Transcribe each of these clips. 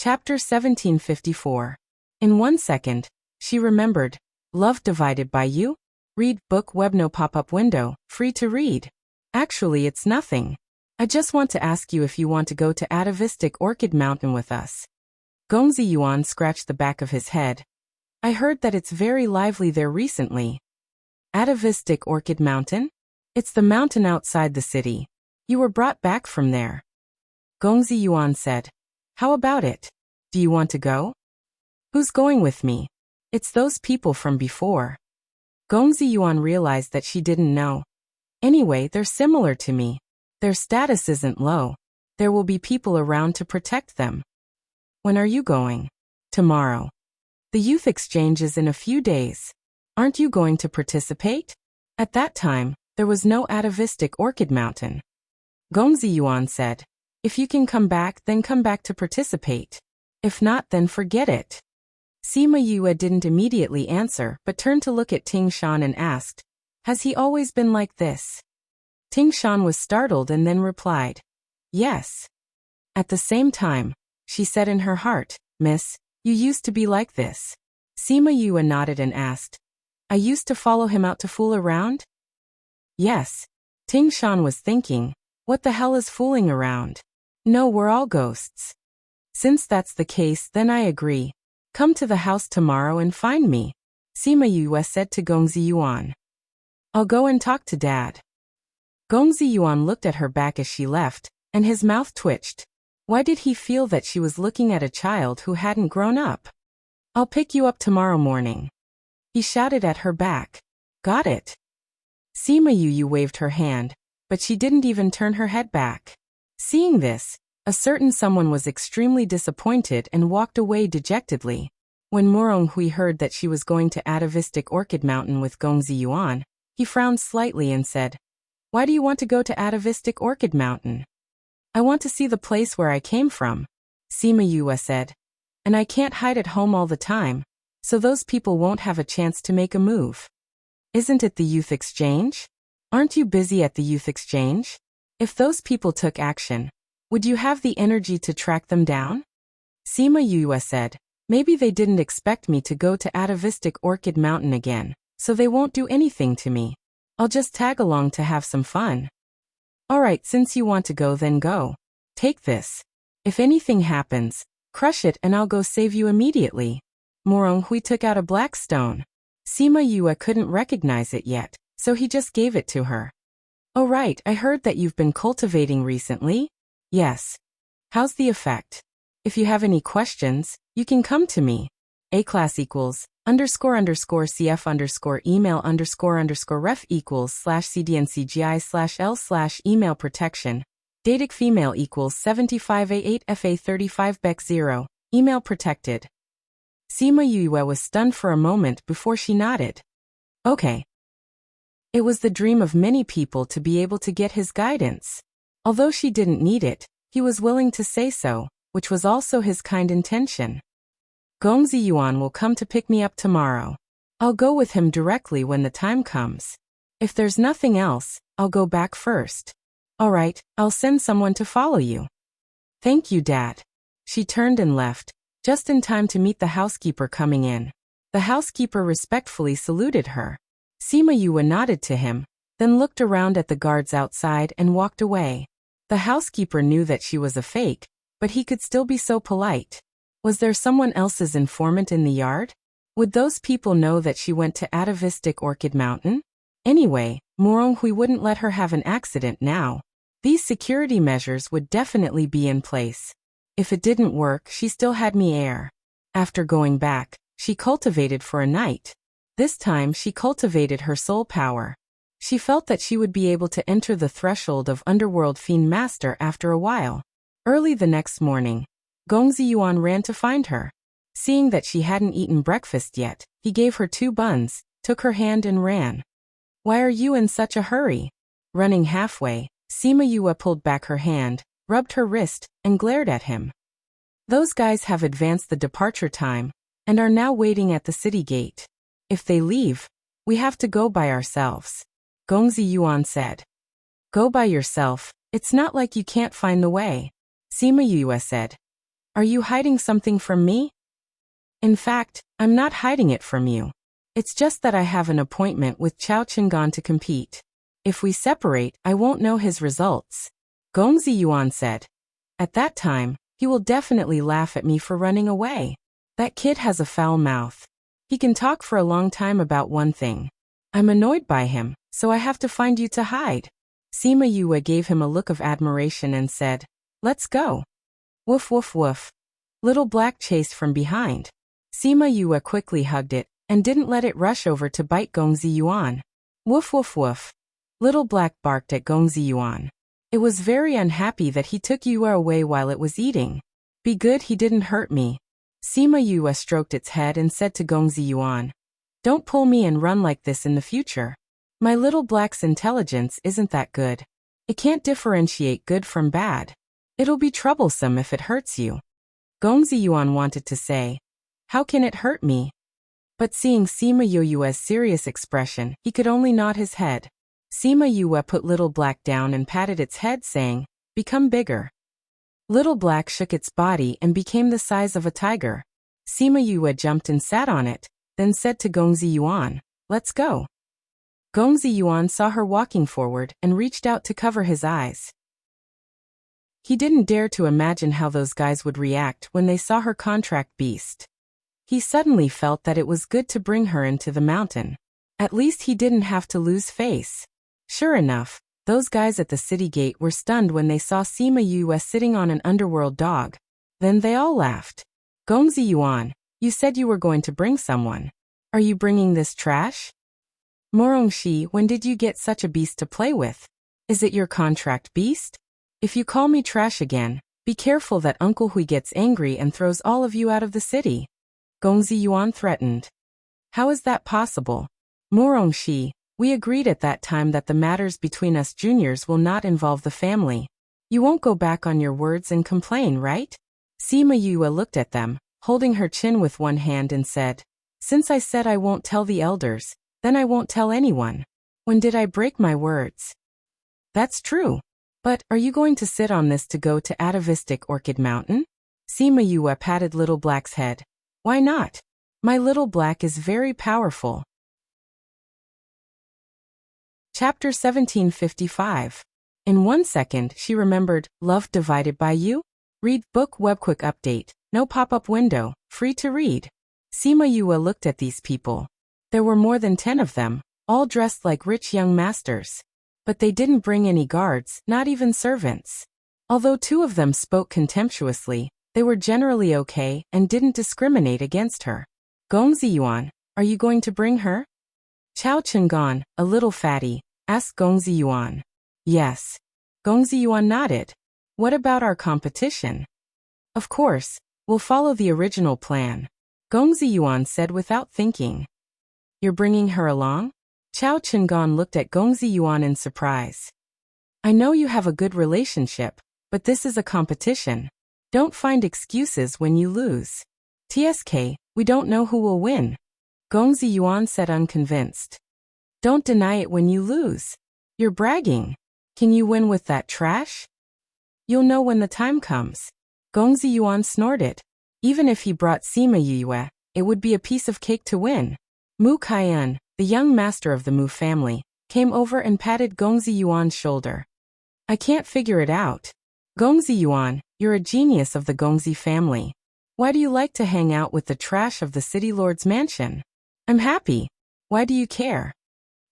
Chapter 1754. In 1 second, she remembered. Love divided by you? Read book web no pop-up window, free to read. Actually it's nothing. I just want to ask you if you want to go to Atavistic Orchid Mountain with us. Gongzi Yuan scratched the back of his head. I heard that it's very lively there recently. Atavistic Orchid Mountain? It's the mountain outside the city. You were brought back from there. Gongzi Yuan said. How about it? Do you want to go? Who's going with me? It's those people from before. Gongzi Yuan realized that she didn't know. Anyway, they're similar to me. Their status isn't low. There will be people around to protect them. When are you going? Tomorrow. The youth exchange is in a few days. Aren't you going to participate? At that time, there was no atavistic orchid mountain. Gongzi Yuan said, if you can come back, then come back to participate. If not, then forget it. Sima Yue didn't immediately answer but turned to look at Ting Shan and asked, has he always been like this? Ting Shan was startled and then replied, yes. At the same time, she said in her heart, Miss, you used to be like this. Sima Yue nodded and asked, I used to follow him out to fool around? Yes. Ting Shan was thinking, what the hell is fooling around? No, we're all ghosts. Since that's the case, then I agree. Come to the house tomorrow and find me. Sima Yue said to Gongzi Yuan. I'll go and talk to Dad. Gongzi Yuan looked at her back as she left, and his mouth twitched. Why did he feel that she was looking at a child who hadn't grown up? I'll pick you up tomorrow morning. He shouted at her back. Got it. Sima Yue waved her hand, but she didn't even turn her head back. Seeing this, a certain someone was extremely disappointed and walked away dejectedly. When Moronghui heard that she was going to Atavistic Orchid Mountain with Gongzi Yuan, he frowned slightly and said, why do you want to go to Atavistic Orchid Mountain? I want to see the place where I came from, Sima Yue said. And I can't hide at home all the time, so those people won't have a chance to make a move. Isn't it the youth exchange? Aren't you busy at the youth exchange? If those people took action, would you have the energy to track them down? Sima Yue said, maybe they didn't expect me to go to Atavistic Orchid Mountain again, so they won't do anything to me. I'll just tag along to have some fun. Alright, since you want to go, then go. Take this. If anything happens, crush it and I'll go save you immediately. Moronghui took out a black stone. Sima Yue couldn't recognize it yet, so he just gave it to her. Oh right, I heard that you've been cultivating recently? Yes. How's the effect? If you have any questions, you can come to me. A-class equals __cf email _ref equals /cdncgi/l email protection. Datic female equals 75A8FA35 Bec 0. Email protected. Sima Yue was stunned for a moment before she nodded. Okay. It was the dream of many people to be able to get his guidance. Although she didn't need it, he was willing to say so, which was also his kind intention. Gongzi Yuan will come to pick me up tomorrow. I'll go with him directly when the time comes. If there's nothing else, I'll go back first. Alright, I'll send someone to follow you. Thank you, Dad. She turned and left, just in time to meet the housekeeper coming in. The housekeeper respectfully saluted her. Sima Yue nodded to him, then looked around at the guards outside and walked away. The housekeeper knew that she was a fake, but he could still be so polite. Was there someone else's informant in the yard? Would those people know that she went to Atavistic Orchid Mountain? Anyway, Moronghui wouldn't let her have an accident now. These security measures would definitely be in place. If it didn't work, she still had me air. After going back, she cultivated for a night. This time she cultivated her soul power. She felt that she would be able to enter the threshold of Underworld Fiend Master after a while. Early the next morning, Gongzi Yuan ran to find her. Seeing that she hadn't eaten breakfast yet, he gave her 2 buns, took her hand and ran. Why are you in such a hurry? Running halfway, Sima Yue pulled back her hand, rubbed her wrist, and glared at him. Those guys have advanced the departure time, and are now waiting at the city gate. If they leave, we have to go by ourselves. Gongzi Yuan said. Go by yourself, it's not like you can't find the way. Sima Yue said. Are you hiding something from me? In fact, I'm not hiding it from you. It's just that I have an appointment with Chao Chingan to compete. If we separate, I won't know his results. Gongzi Yuan said. At that time, he will definitely laugh at me for running away. That kid has a foul mouth. He can talk for a long time about one thing. I'm annoyed by him, so I have to find you to hide. Sima Yue gave him a look of admiration and said, let's go. Woof woof woof. Little Black chased from behind. Sima Yue quickly hugged it, and didn't let it rush over to bite Gongzi Yuan. Woof woof woof. Little Black barked at Gongzi Yuan. It was very unhappy that he took Yue away while it was eating. Be good he didn't hurt me. Sima Yue stroked its head and said to Gongzi Yuan, don't pull me and run like this in the future. My Little Black's intelligence isn't that good. It can't differentiate good from bad. It'll be troublesome if it hurts you. Gongzi Yuan wanted to say, how can it hurt me? But seeing Sima Yue's serious expression, he could only nod his head. Sima Yue put Little Black down and patted its head, saying, become bigger. Little Black shook its body and became the size of a tiger. Sima Yue jumped and sat on it, then said to Gongzi Yuan, let's go. Gongzi Yuan saw her walking forward and reached out to cover his eyes. He didn't dare to imagine how those guys would react when they saw her contract beast. He suddenly felt that it was good to bring her into the mountain. At least he didn't have to lose face. Sure enough, those guys at the city gate were stunned when they saw Sima Yue sitting on an underworld dog. Then they all laughed. Gongzi Yuan, you said you were going to bring someone. Are you bringing this trash? Morongxi, when did you get such a beast to play with? Is it your contract beast? If you call me trash again, be careful that Uncle Hui gets angry and throws all of you out of the city. Gongzi Yuan threatened. How is that possible? Morongxi, we agreed at that time that the matters between us juniors will not involve the family. You won't go back on your words and complain, right? Sima Yue looked at them, holding her chin with one hand and said, since I said I won't tell the elders, then I won't tell anyone. When did I break my words? That's true. But, are you going to sit on this to go to Atavistic Orchid Mountain? Sima Yue patted Little Black's head. Why not? My Little Black is very powerful. Chapter 1755. In 1 second, she remembered, Love Divided by You? Read Book Web Quick Update, no pop-up window, free to read. Sima Yue looked at these people. There were more than 10 of them, all dressed like rich young masters. But they didn't bring any guards, not even servants. Although 2 of them spoke contemptuously, they were generally okay and didn't discriminate against her. Gongzi Yuan, are you going to bring her? Chao Chingan, a little fatty, asked Gongzi Yuan. Yes. Gongzi Yuan nodded. What about our competition? Of course, we'll follow the original plan. Gongzi Yuan said without thinking. You're bringing her along? Chao Chingan looked at Gongzi Yuan in surprise. I know you have a good relationship, but this is a competition. Don't find excuses when you lose. TSK, we don't know who will win. Gongzi Yuan said unconvinced. Don't deny it when you lose. You're bragging. Can you win with that trash? You'll know when the time comes. Gongzi Yuan snorted. Even if he brought Sima Yue, it would be a piece of cake to win. Mu Kaiyan, the young master of the Mu family, came over and patted Gongzi Yuan's shoulder. I can't figure it out. Gongzi Yuan, you're a genius of the Gongzi family. Why do you like to hang out with the trash of the city lord's mansion? I'm happy. Why do you care?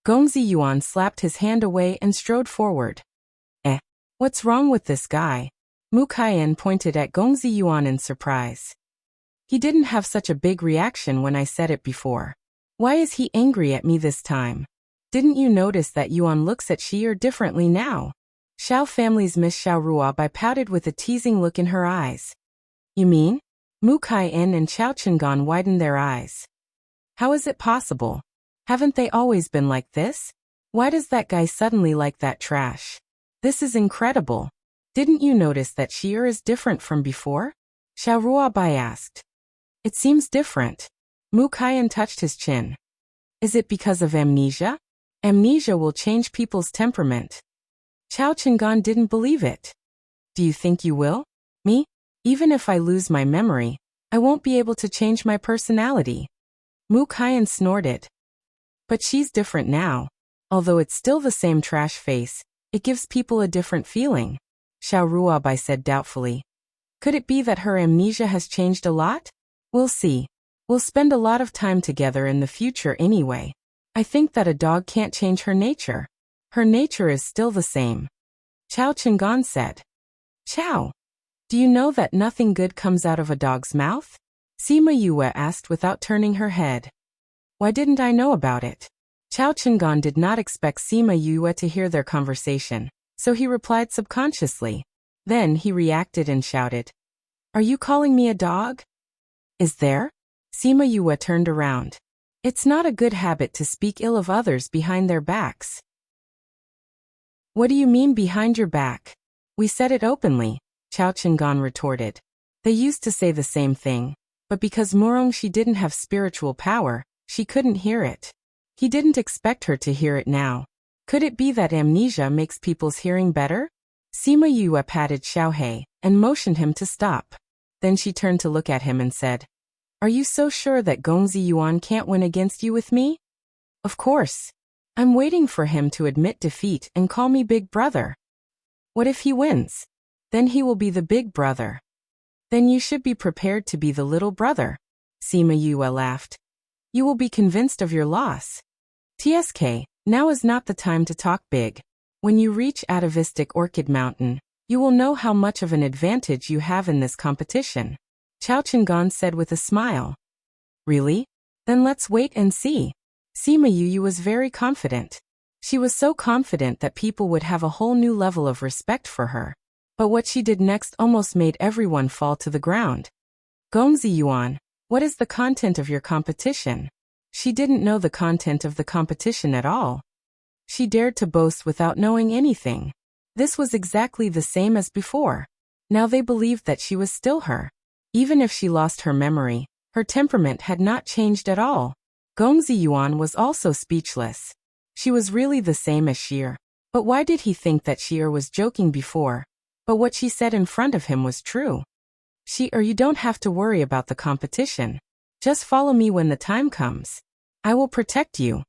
Gongzi Yuan slapped his hand away and strode forward. What's wrong with this guy? Mu Kaiyan pointed at Gongzi Yuan in surprise. He didn't have such a big reaction when I said it before. Why is he angry at me this time? Didn't you notice that Yuan looks at Xi'er differently now? Xiao family's Miss Xiao Ruobai pouted with a teasing look in her eyes. You mean? Mu Kaiyan and Chao Chingan widened their eyes. How is it possible? Haven't they always been like this? Why does that guy suddenly like that trash? This is incredible. Didn't you notice that Xi'er is different from before? Xiao Ruobai asked. It seems different. Mu Kaiyan touched his chin. Is it because of amnesia? Amnesia will change people's temperament. Chao Chingan didn't believe it. Do you think you will? Me? Even if I lose my memory, I won't be able to change my personality. Mu Kaiyan snorted. But she's different now. Although it's still the same trash face, it gives people a different feeling, Xiao Ruabai said doubtfully. Could it be that her amnesia has changed a lot? We'll see. We'll spend a lot of time together in the future anyway. I think that a dog can't change her nature. Her nature is still the same. Chao Chengan said. Chao, do you know that nothing good comes out of a dog's mouth? Sima Yue asked without turning her head. Why didn't I know about it? Chao Chengan did not expect Sima Yue to hear their conversation, so he replied subconsciously. Then he reacted and shouted. Are you calling me a dog? Is there? Sima Yue turned around. It's not a good habit to speak ill of others behind their backs. What do you mean behind your back? We said it openly, Chao Chengan retorted. They used to say the same thing, but because Murongxi didn't have spiritual power, she couldn't hear it. He didn't expect her to hear it now. Could it be that amnesia makes people's hearing better? Sima Yue patted Xiaohei and motioned him to stop. Then she turned to look at him and said, Are you so sure that Gongzi Yuan can't win against you with me? Of course. I'm waiting for him to admit defeat and call me big brother. What if he wins? Then he will be the big brother. Then you should be prepared to be the little brother. Sima Yue laughed. You will be convinced of your loss. TSK, now is not the time to talk big. When you reach Atavistic Orchid Mountain, you will know how much of an advantage you have in this competition. Chao Chengan said with a smile. Really? Then let's wait and see. Sima Yue was very confident. She was so confident that people would have a whole new level of respect for her. But what she did next almost made everyone fall to the ground. Gongzi Yuan, what is the content of your competition? She didn't know the content of the competition at all. She dared to boast without knowing anything. This was exactly the same as before. Now they believed that she was still her. Even if she lost her memory, her temperament had not changed at all. Gongzi Yuan was also speechless. She was really the same as Shir. But why did he think that Shir was joking before? But what she said in front of him was true. Shir, you don't have to worry about the competition. Just follow me when the time comes. I will protect you,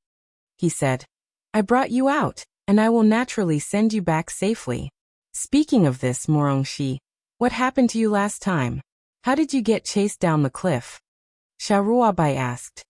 he said. I brought you out, and I will naturally send you back safely. Speaking of this, Murongxi, what happened to you last time? How did you get chased down the cliff? Xiaoruabai asked.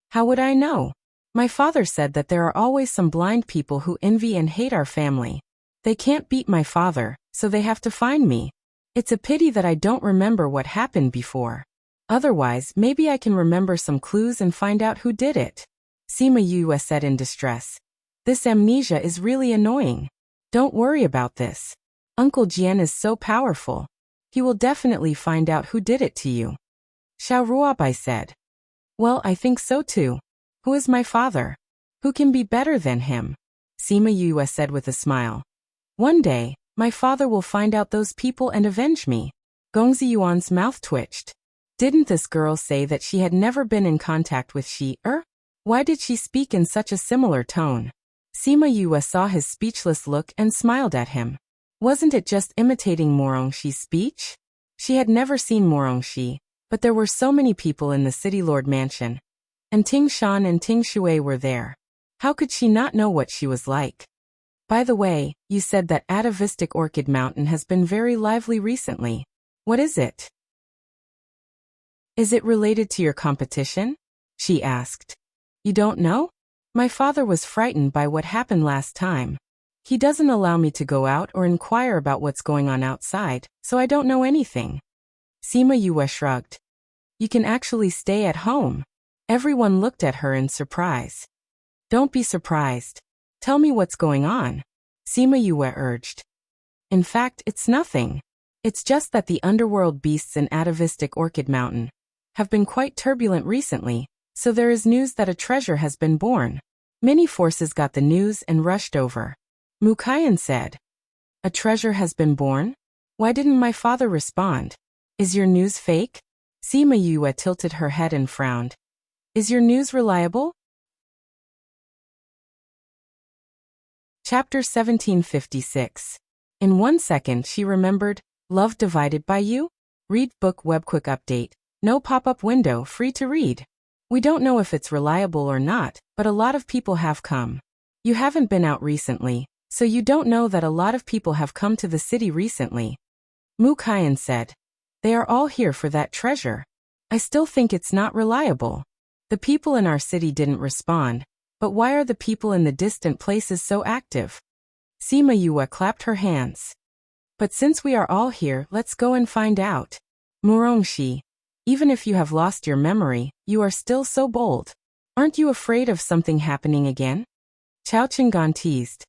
How would I know? My father said that there are always some blind people who envy and hate our family. They can't beat my father, so they have to find me. It's a pity that I don't remember what happened before. Otherwise, maybe I can remember some clues and find out who did it. Sima Yue said in distress. This amnesia is really annoying. Don't worry about this. Uncle Jian is so powerful. He will definitely find out who did it to you. Xiaoruabai said. Well, I think so too. Who is my father? Who can be better than him? Sima Yue said with a smile. One day, my father will find out those people and avenge me. Gongzi Yuan's mouth twitched. Didn't this girl say that she had never been in contact with Shir? Why did she speak in such a similar tone? Sima Yue saw his speechless look and smiled at him. Wasn't it just imitating Murongxi's speech? She had never seen Murongxi, but there were so many people in the City Lord Mansion. And Ting Shan and Ting Shui were there. How could she not know what she was like? By the way, you said that Atavistic Orchid Mountain has been very lively recently. What is it? Is it related to your competition? She asked. You don't know? My father was frightened by what happened last time. He doesn't allow me to go out or inquire about what's going on outside, so I don't know anything. Sima Yue shrugged. You can actually stay at home. Everyone looked at her in surprise. Don't be surprised. Tell me what's going on. Sima Yue urged. In fact, it's nothing. It's just that the underworld beasts in Atavistic Orchid Mountain have been quite turbulent recently, so there is news that a treasure has been born. Many forces got the news and rushed over. Mu Kaiyan said. A treasure has been born? Why didn't my father respond? Is your news fake? Sima Yue tilted her head and frowned. Is your news reliable? Chapter 1756. In 1 second she remembered, Love Divided by You? Read book web quick update. No pop-up window, free to read. We don't know if it's reliable or not, but a lot of people have come. You haven't been out recently, so you don't know that a lot of people have come to the city recently. Mu Kaiyan said. They are all here for that treasure. I still think it's not reliable. The people in our city didn't respond, but why are the people in the distant places so active? Sima Yue clapped her hands. But since we are all here, let's go and find out. Murongshi, even if you have lost your memory, you are still so bold. Aren't you afraid of something happening again? Chao Chingan teased.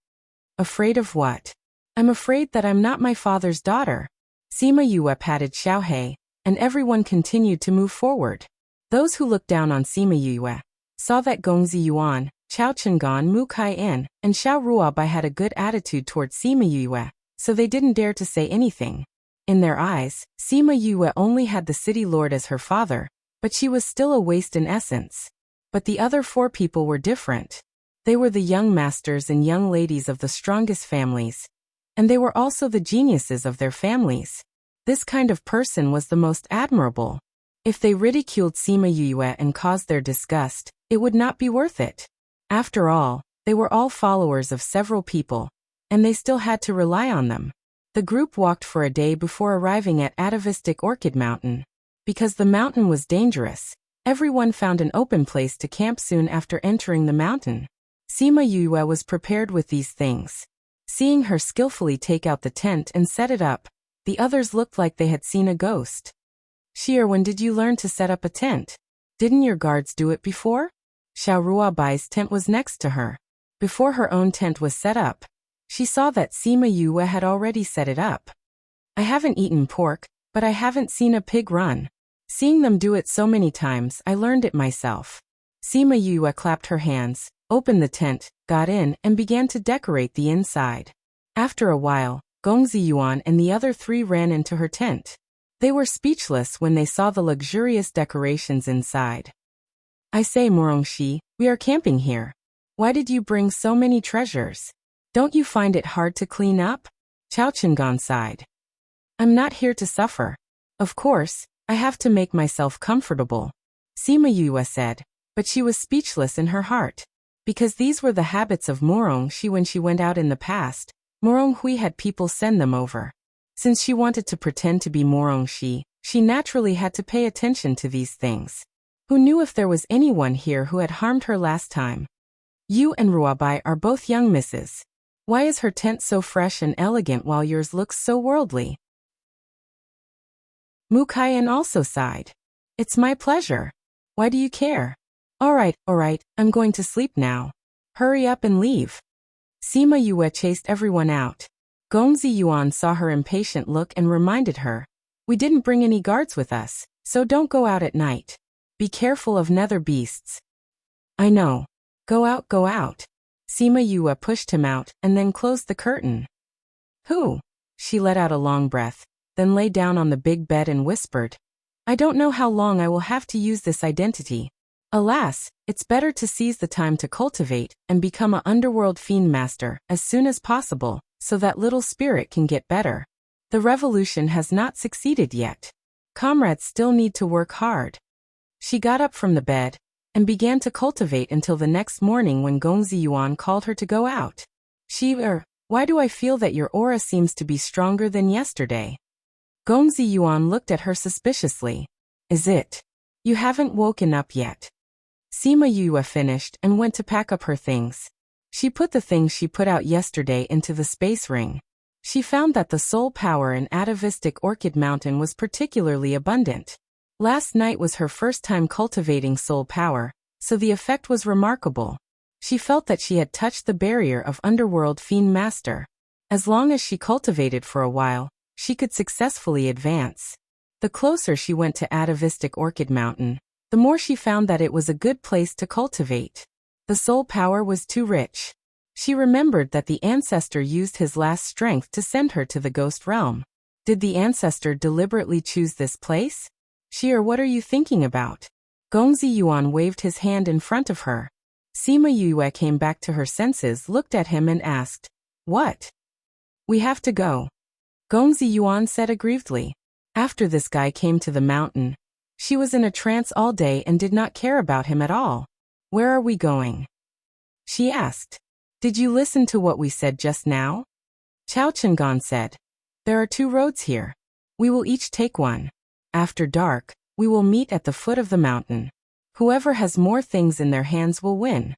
Afraid of what? I'm afraid that I'm not my father's daughter. Sima Yue patted Xiaohei, and everyone continued to move forward. Those who looked down on Sima Yue saw that Gongzi Yuan, Chao Chingan, Mu Kaiyan, and Xiao Ruobai had a good attitude towards Sima Yue, so they didn't dare to say anything. In their eyes, Sima Yue only had the city lord as her father, but she was still a waste in essence. But the other 4 people were different. They were the young masters and young ladies of the strongest families. And they were also the geniuses of their families. This kind of person was the most admirable. If they ridiculed Sima Yue and caused their disgust, it would not be worth it. After all, they were all followers of several people, and they still had to rely on them. The group walked for a day before arriving at Atavistic Orchid Mountain. Because the mountain was dangerous, everyone found an open place to camp soon after entering the mountain. Sima Yue was prepared with these things. Seeing her skillfully take out the tent and set it up, the others looked like they had seen a ghost. Shir, when did you learn to set up a tent? Didn't your guards do it before? Xiao Ruobai's tent was next to her. Before her own tent was set up, she saw that Sima Yue had already set it up. I haven't eaten pork, but I haven't seen a pig run. Seeing them do it so many times, I learned it myself. Sima Yue clapped her hands, opened the tent, got in, and began to decorate the inside. After a while, Gongzi Yuan and the other 3 ran into her tent. They were speechless when they saw the luxurious decorations inside. I say, Murongshi, we are camping here. Why did you bring so many treasures? Don't you find it hard to clean up? Chao Chingan sighed. I'm not here to suffer. Of course, I have to make myself comfortable. Sima Yue said, but she was speechless in her heart. Because these were the habits of Murongshi when she went out in the past, Muronghui had people send them over. Since she wanted to pretend to be Murongshi, she naturally had to pay attention to these things. Who knew if there was anyone here who had harmed her last time? You and Ruobai are both young misses. Why is her tent so fresh and elegant while yours looks so worldly? Mu Kaiyan also sighed. It's my pleasure. Why do you care? All right, I'm going to sleep now. Hurry up and leave. Sima Yue chased everyone out. Gongzi Yuan saw her impatient look and reminded her. We didn't bring any guards with us, so don't go out at night. Be careful of nether beasts. I know. Go out. Sima Yue pushed him out and then closed the curtain. Who? She let out a long breath, then lay down on the big bed and whispered. I don't know how long I will have to use this identity. Alas, it's better to seize the time to cultivate and become an underworld fiend master as soon as possible, so that little spirit can get better. The revolution has not succeeded yet. Comrades still need to work hard. She got up from the bed and began to cultivate until the next morning when Gongzi Yuan called her to go out. Why do I feel that your aura seems to be stronger than yesterday? Gongzi Yuan looked at her suspiciously. Is it? You haven't woken up yet. Sima Yue finished and went to pack up her things. She put the things she put out yesterday into the space ring. She found that the soul power in Atavistic Orchid Mountain was particularly abundant. Last night was her first time cultivating soul power, so the effect was remarkable. She felt that she had touched the barrier of Underworld Fiend Master. As long as she cultivated for a while, she could successfully advance. The closer she went to Atavistic Orchid Mountain, the more she found that it was a good place to cultivate. The soul power was too rich. She remembered that the ancestor used his last strength to send her to the ghost realm. Did the ancestor deliberately choose this place? Shir, what are you thinking about? Gongzi Yuan waved his hand in front of her. Sima Yue came back to her senses, looked at him and asked, What? We have to go. Gongzi Yuan said aggrievedly. After this guy came to the mountain, she was in a trance all day and did not care about him at all. Where are we going? She asked. Did you listen to what we said just now? Chao Chengan said. There are 2 roads here. We will each take one. After dark, we will meet at the foot of the mountain. Whoever has more things in their hands will win.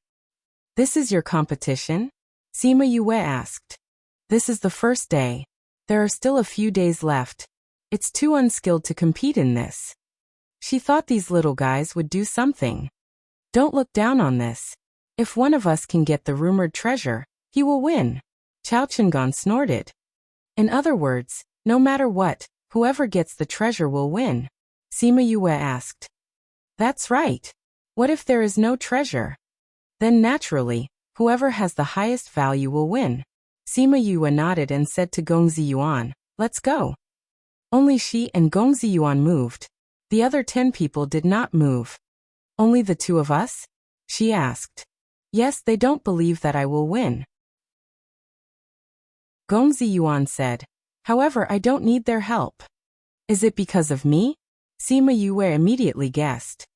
This is your competition? Sima Yue asked. This is the first day. There are still a few days left. It's too unskilled to compete in this. She thought these little guys would do something. Don't look down on this. If one of us can get the rumored treasure, he will win. Chao Chengan snorted. In other words, no matter what, whoever gets the treasure will win. Sima Yue asked. That's right. What if there is no treasure? Then naturally, whoever has the highest value will win. Sima Yue nodded and said to Gongzi Yuan, let's go. Only she and Gongzi Yuan moved. The other 10 people did not move. Only the 2 of us? She asked. Yes, they don't believe that I will win. Gongzi Yuan said. However, I don't need their help. Is it because of me? Sima Yue immediately guessed.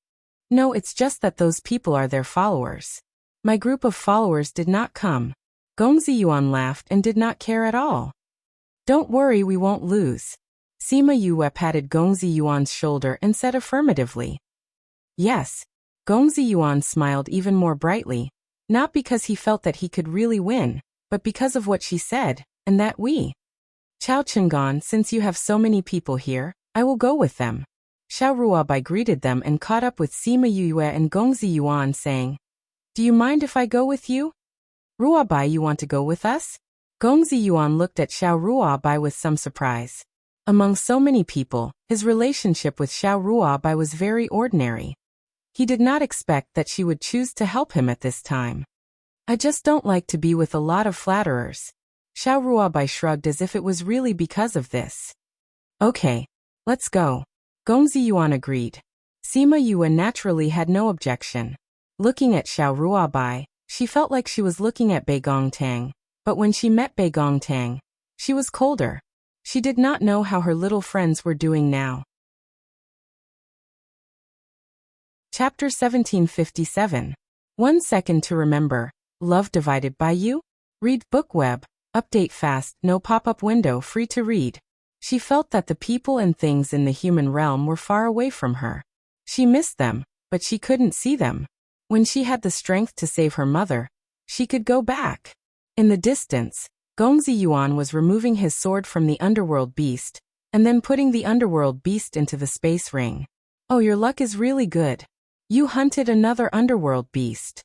No, it's just that those people are their followers. My group of followers did not come. Gongzi Yuan laughed and did not care at all. Don't worry, we won't lose. Sima Yue patted Gongzi Yuan's shoulder and said affirmatively. Yes. Gongzi Yuan smiled even more brightly, not because he felt that he could really win, but because of what she said, and that we. Chao Chengan, since you have so many people here, I will go with them. Xiao Ruabai greeted them and caught up with Sima Yue and Gongzi Yuan saying, Do you mind if I go with you? Ruabai, you want to go with us? Gongzi Yuan looked at Xiao Ruabai with some surprise. Among so many people, his relationship with Xiao Ruabai was very ordinary. He did not expect that she would choose to help him at this time. I just don't like to be with a lot of flatterers. Xiao Ruabai shrugged as if it was really because of this. Okay, let's go. Gongzi Yuan agreed. Sima Yue naturally had no objection. Looking at Xiao Ruabai, she felt like she was looking at Bei Gongtang, but when she met Bei Gongtang, she was colder. She did not know how her little friends were doing now. Chapter 1757. 1 second to remember. Love divided by you? Read book web. Update fast, no pop-up window, free to read. She felt that the people and things in the human realm were far away from her. She missed them, but she couldn't see them. When she had the strength to save her mother, she could go back. In the distance, Gongzi Yuan was removing his sword from the underworld beast, and then putting the underworld beast into the space ring. Oh, your luck is really good. You hunted another underworld beast.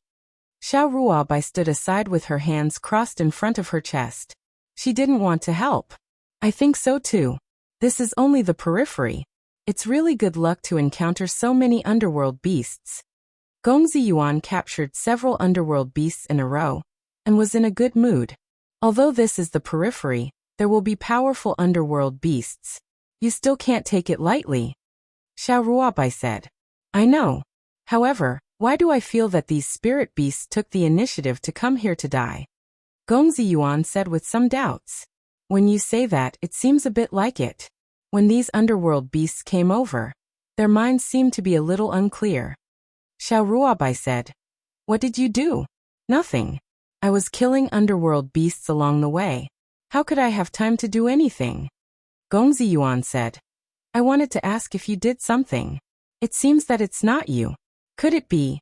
Xiao Ruabai stood aside with her hands crossed in front of her chest. She didn't want to help. I think so too. This is only the periphery. It's really good luck to encounter so many underworld beasts. Gongzi Yuan captured several underworld beasts in a row, and was in a good mood. Although this is the periphery, there will be powerful underworld beasts. You still can't take it lightly. Xiao Ruabai said. I know. However, why do I feel that these spirit beasts took the initiative to come here to die? Gongzi Yuan said with some doubts. When you say that, it seems a bit like it. When these underworld beasts came over, their minds seemed to be a little unclear. Xiao Ruabai said. What did you do? Nothing. I was killing underworld beasts along the way. How could I have time to do anything? Gongzi Yuan said. I wanted to ask if you did something. It seems that it's not you. Could it be?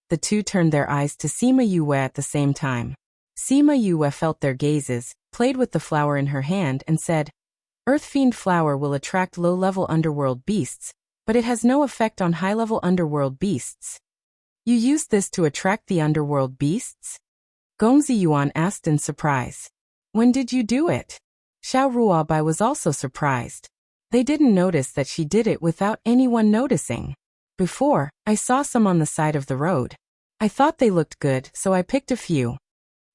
The 2 turned their eyes to Sima Yue at the same time. Sima Yue felt their gazes, played with the flower in her hand and said, Earth Fiend flower will attract low-level underworld beasts, but it has no effect on high-level underworld beasts. You used this to attract the underworld beasts? Gongzi Yuan asked in surprise. When did you do it? Xiao Ruabai was also surprised. They didn't notice that she did it without anyone noticing. Before, I saw some on the side of the road. I thought they looked good, so I picked a few.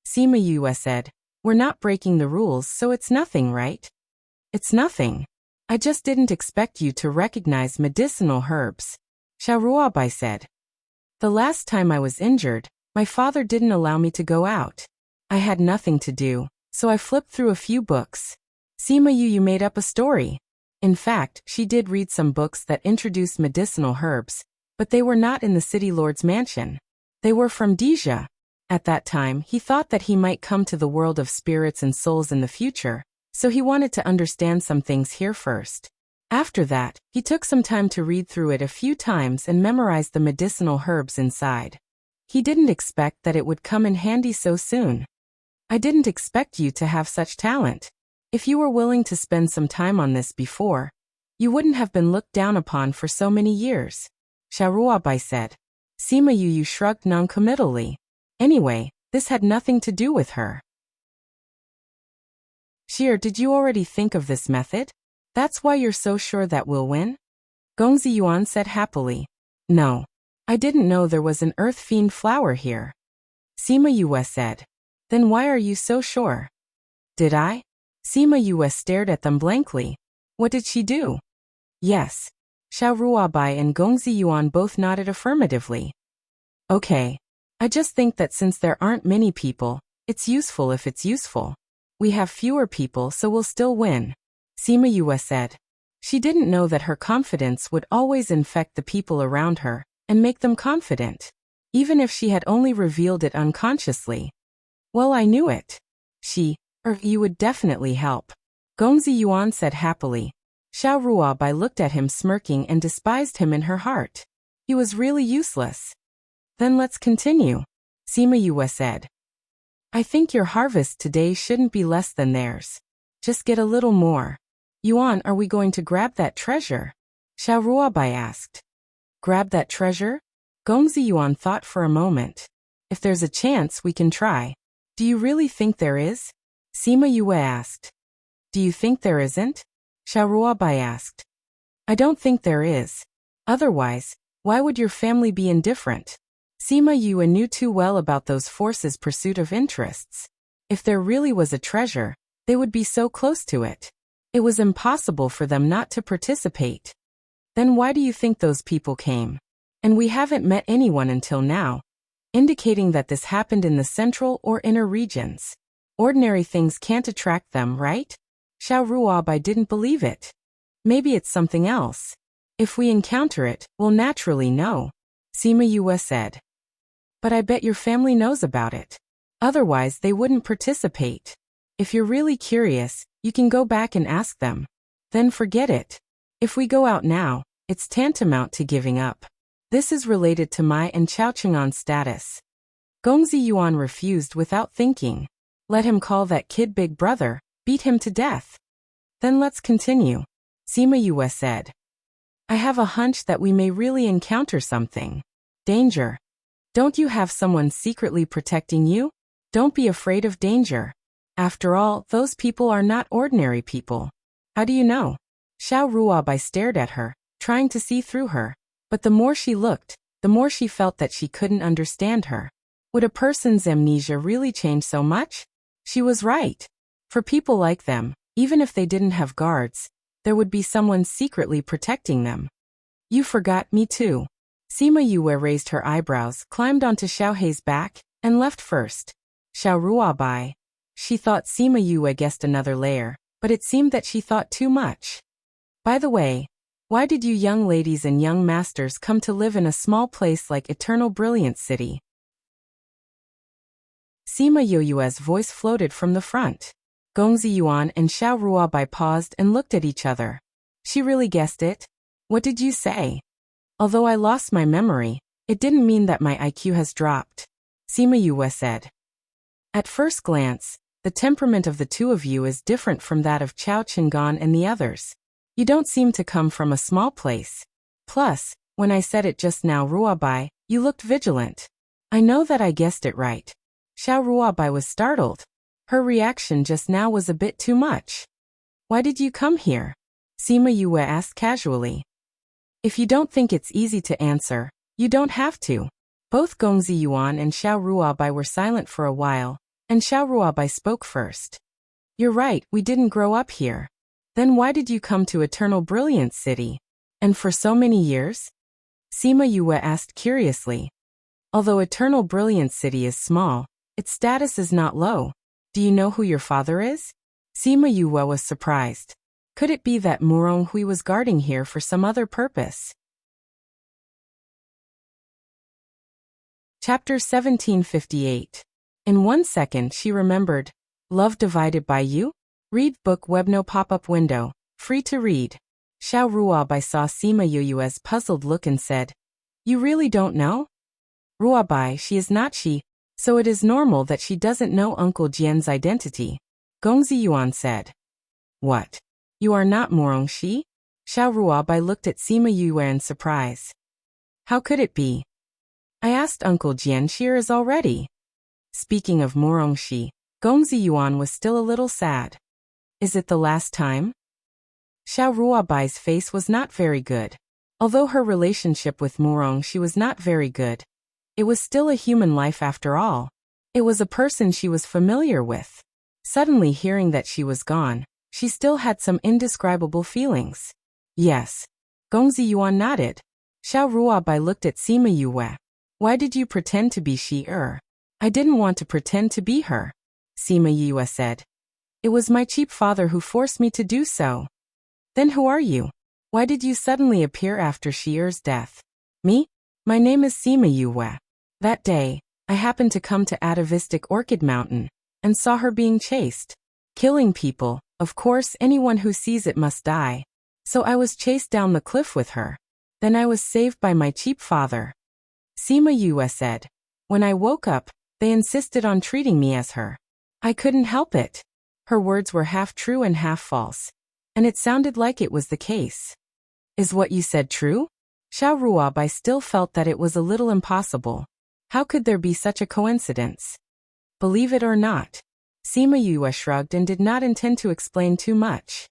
Sima Yue said, We're not breaking the rules, so it's nothing, right? It's nothing. I just didn't expect you to recognize medicinal herbs. Xiao Ruabai said. The last time I was injured, my father didn't allow me to go out. I had nothing to do, so I flipped through a few books. Sima Yu made up a story. In fact, she did read some books that introduced medicinal herbs, but they were not in the city lord's mansion. They were from Deja. At that time, he thought that he might come to the world of spirits and souls in the future, so he wanted to understand some things here first. After that, he took some time to read through it a few times and memorize the medicinal herbs inside. He didn't expect that it would come in handy so soon. I didn't expect you to have such talent. If you were willing to spend some time on this before, you wouldn't have been looked down upon for so many years, Xiaoruobai said. Sima Yu shrugged noncommittally. Anyway, this had nothing to do with her. Sheer, did you already think of this method? That's why you're so sure that we'll win? Gongzi Yuan said happily. No. I didn't know there was an earth fiend flower here. Sima Yue said. Then why are you so sure? Did I? Sima Yue stared at them blankly. What did she do? Yes. Xiaoruobai and Gongzi Yuan both nodded affirmatively. Okay. I just think that since there aren't many people, it's useful if it's useful. We have fewer people, so we'll still win. Sima Yue said. She didn't know that her confidence would always infect the people around her and make them confident, even if she had only revealed it unconsciously. Well, I knew it. You would definitely help. Gongzi Yuan said happily. Xiaoruobai looked at him smirking and despised him in her heart. He was really useless. Then let's continue, Sima Yue said. I think your harvest today shouldn't be less than theirs. Just get a little more. Yuan, are we going to grab that treasure? Xiaoruobai asked. Grab that treasure? Gongzi Yuan thought for a moment. If there's a chance, we can try. Do you really think there is? Sima Yue asked. Do you think there isn't? Xiaoruobai asked. I don't think there is. Otherwise, why would your family be indifferent? Sima Yue knew too well about those forces' pursuit of interests. If there really was a treasure, they would be so close to it. It was impossible for them not to participate. Then why do you think those people came? And we haven't met anyone until now, indicating that this happened in the central or inner regions. Ordinary things can't attract them, right? Xiaoruobai didn't believe it. Maybe it's something else. If we encounter it, we'll naturally know, Sima Yue said. But I bet your family knows about it. Otherwise, they wouldn't participate. If you're really curious, you can go back and ask them. Then forget it. If we go out now, it's tantamount to giving up. This is related to Mai and Chao Chang'an's status. Gongzi Yuan refused without thinking. Let him call that kid big brother, beat him to death. Then let's continue, Sima Yue said. I have a hunch that we may really encounter something. Danger. Don't you have someone secretly protecting you? Don't be afraid of danger. After all, those people are not ordinary people. How do you know? Xiaoruobai stared at her, trying to see through her. But the more she looked, the more she felt that she couldn't understand her. Would a person's amnesia really change so much? She was right. For people like them, even if they didn't have guards, there would be someone secretly protecting them. You forgot me too. Sima Yue raised her eyebrows, climbed onto Xiaohei's back, and left first. Xiaoruobai. She thought Sima Yue guessed another layer, but it seemed that she thought too much. By the way, why did you young ladies and young masters come to live in a small place like Eternal Brilliant City? Sima Yue's voice floated from the front. Gongzi Yuan and Xiaoruobai paused and looked at each other. She really guessed it? What did you say? Although I lost my memory, it didn't mean that my IQ has dropped, Sima Yue said. At first glance, the temperament of the two of you is different from that of Chao Chang'an and the others. You don't seem to come from a small place. Plus, when I said it just now, Ruobai, you looked vigilant. I know that I guessed it right. Xiaoruobai was startled. Her reaction just now was a bit too much. Why did you come here? Sima Yue asked casually. If you don't think it's easy to answer, you don't have to. Both Gongzi Yuan and Xiaoruobai were silent for a while, and Xiaoruobai spoke first. You're right, we didn't grow up here. Then why did you come to Eternal Brilliant City? And for so many years? Sima Yue asked curiously. Although Eternal Brilliant City is small, its status is not low. Do you know who your father is? Sima Yue was surprised. Could it be that Murong Hui was guarding here for some other purpose? Chapter 1758. In 1 second she remembered. Love divided by you? Read book Webno pop-up window. Free to read. Xiao Ruabai saw Sima Yu's puzzled look and said, You really don't know? Ruabai, she is not she, so it is normal that she doesn't know Uncle Jian's identity. Gongzi Yuan said. What? You are not Murong Shi? Xiao Ruabai looked at Sima Yu in surprise. How could it be? I asked Uncle Jian shears already. Speaking of Murong Shi, Gongzi Yuan was still a little sad. Is it the last time? Xiao Ruabai's face was not very good. Although her relationship with Murong Shi was not very good, it was still a human life after all. It was a person she was familiar with. Suddenly hearing that she was gone, she still had some indescribable feelings. Yes. Gongzi Yuan nodded. Xiao Ruabai looked at Sima Yue. Why did you pretend to be she-er? I didn't want to pretend to be her. Sima Yue said. It was my cheap father who forced me to do so. Then who are you? Why did you suddenly appear after she-er's death? Me? My name is Sima Yue. That day, I happened to come to atavistic Orchid Mountain, and saw her being chased. Killing people, of course anyone who sees it must die. So I was chased down the cliff with her. Then I was saved by my cheap father. Sima Yue said. When I woke up, they insisted on treating me as her. I couldn't help it. Her words were half true and half false. And it sounded like it was the case. Is what you said true? Xiao Ruabai still felt that it was a little impossible. How could there be such a coincidence? Believe it or not. Sima Yue shrugged and did not intend to explain too much.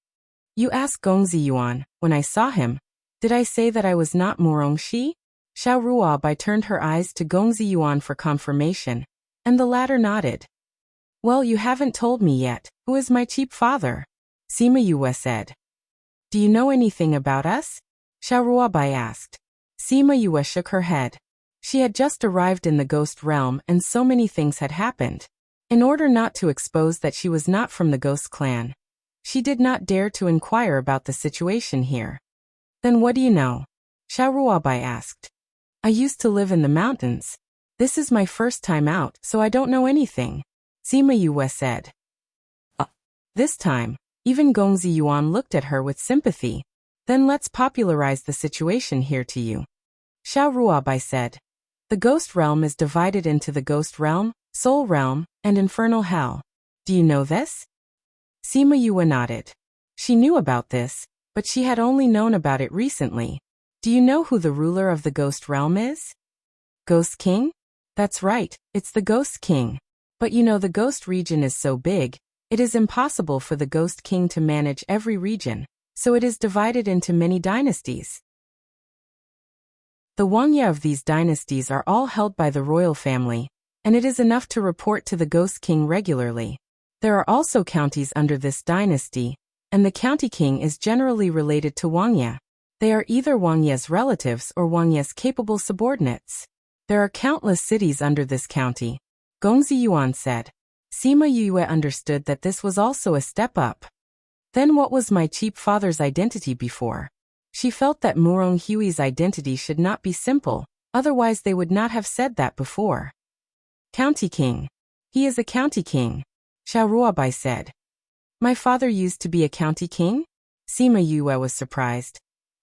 You asked Gongzi Yuan, when I saw him, did I say that I was not Murong Shi? Xiao Ruabai turned her eyes to Gongzi Yuan for confirmation, and the latter nodded. Well, you haven't told me yet, who is my cheap father? Sima Yue said. Do you know anything about us? Xiao Ruabai asked. Sima Yue shook her head. She had just arrived in the ghost realm and so many things had happened. In order not to expose that she was not from the ghost clan, she did not dare to inquire about the situation here. Then what do you know? Xiao Ruabai asked. I used to live in the mountains. This is my first time out, so I don't know anything. Sima Yue said. This time, even Gongzi Yuan looked at her with sympathy. Then let's popularize the situation here to you. Xiao Ruabai said. The ghost realm is divided into the ghost realm, soul realm, and infernal hell. Do you know this? Sima Yue nodded. She knew about this, but she had only known about it recently. Do you know who the ruler of the ghost realm is? Ghost King? That's right, it's the Ghost King. But you know the ghost region is so big, it is impossible for the Ghost King to manage every region, so it is divided into many dynasties. The Wuxia of these dynasties are all held by the royal family, and it is enough to report to the Ghost King regularly. There are also counties under this dynasty, and the county king is generally related to Wuxia. They are either Wuxia's relatives or Wuxia's capable subordinates. There are countless cities under this county. Gongzi Yuan said. Sima Yue understood that this was also a step up. Then what was my cheap father's identity before? She felt that Murong Hui's identity should not be simple, otherwise they would not have said that before. County King. He is a county king. Xiao Ruabai said. My father used to be a county king? Sima Yue was surprised.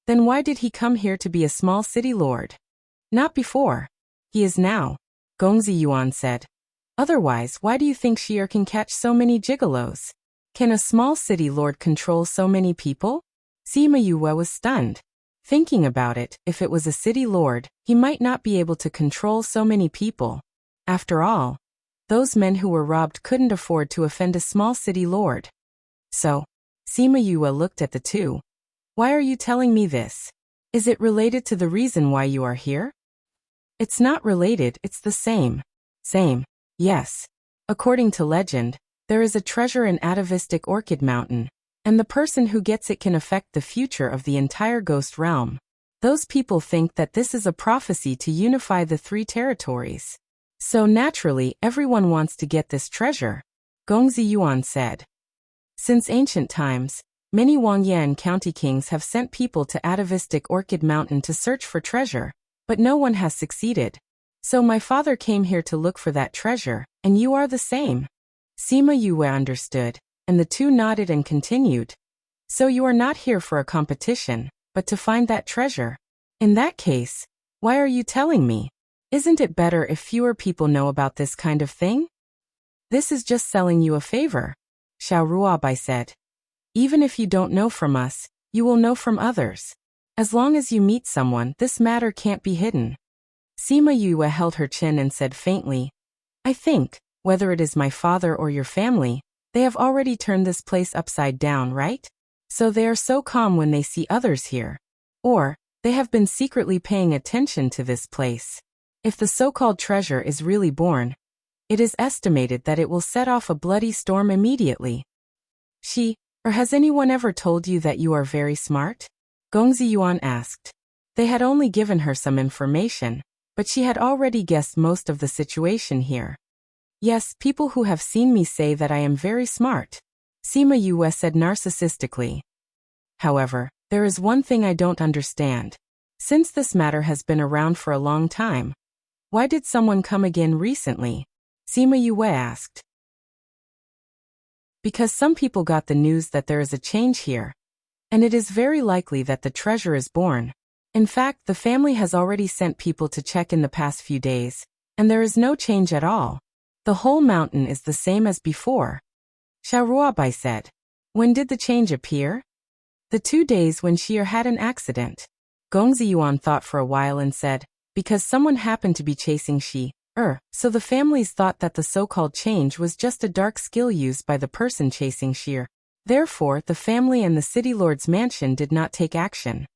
Then why did he come here to be a small city lord? Not before. He is now. Gongzi Yuan said. Otherwise, why do you think Shi'er can catch so many gigolos? Can a small city lord control so many people? Sima Yue was stunned. Thinking about it, if it was a city lord, he might not be able to control so many people. After all, those men who were robbed couldn't afford to offend a small city lord. So, Sima Yue looked at the two. Why are you telling me this? Is it related to the reason why you are here? It's not related, it's the same. Same. Yes. According to legend, there is a treasure in atavistic Orchid Mountain, and the person who gets it can affect the future of the entire ghost realm. Those people think that this is a prophecy to unify the three territories. So naturally, everyone wants to get this treasure, Gongzi Yuan said. Since ancient times, Many Wangya and county kings have sent people to atavistic Orchid Mountain to search for treasure, but no one has succeeded. So my father came here to look for that treasure, and you are the same. Sima Yue understood, and the two nodded and continued. So you are not here for a competition, but to find that treasure. In that case, why are you telling me? Isn't it better if fewer people know about this kind of thing? This is just selling you a favor, Xiao Ruabai said. Even if you don't know from us, you will know from others. As long as you meet someone, this matter can't be hidden. Sima Yue held her chin and said faintly, I think, whether it is my father or your family, they have already turned this place upside down, right? So they are so calm when they see others here. Or, they have been secretly paying attention to this place. If the so-called treasure is really born, it is estimated that it will set off a bloody storm immediately. Or has anyone ever told you that you are very smart? Gongzi Yuan asked. They had only given her some information, but she had already guessed most of the situation here. Yes, people who have seen me say that I am very smart, Sima Yue said narcissistically. However, there is one thing I don't understand. Since this matter has been around for a long time, why did someone come again recently? Sima Yue asked. Because some people got the news that there is a change here, and it is very likely that the treasure is born. In fact, the family has already sent people to check in the past few days, and there is no change at all. The whole mountain is the same as before. Xiao Ruabai said. When did the change appear? The 2 days when Xi'er had an accident. Gongzi Yuan thought for a while and said, because someone happened to be chasing Xi'er, so the families thought that the so-called change was just a dark skill used by the person chasing Xi'er. Therefore, the family and the city lord's mansion did not take action.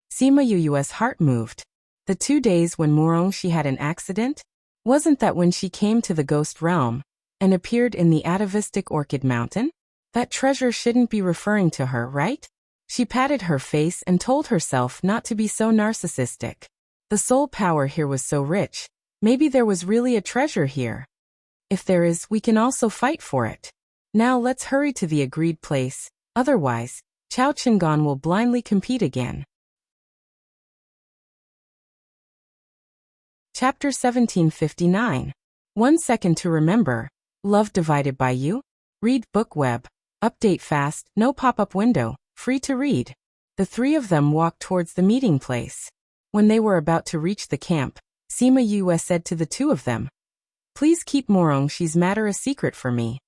Sima Yue's heart moved. The 2 days when Murongxi had an accident? Wasn't that when she came to the ghost realm and appeared in the atavistic Orchid Mountain? That treasure shouldn't be referring to her, right? She patted her face and told herself not to be so narcissistic. The soul power here was so rich. Maybe there was really a treasure here. If there is, we can also fight for it. Now let's hurry to the agreed place, otherwise, Chao Chingan will blindly compete again. Chapter 1759. 1 second to remember. Love divided by you? Read book web. Update fast, no pop-up window, free to read. The three of them walked towards the meeting place. When they were about to reach the camp, Sima Yue said to the two of them, please keep Murongxi's matter a secret for me.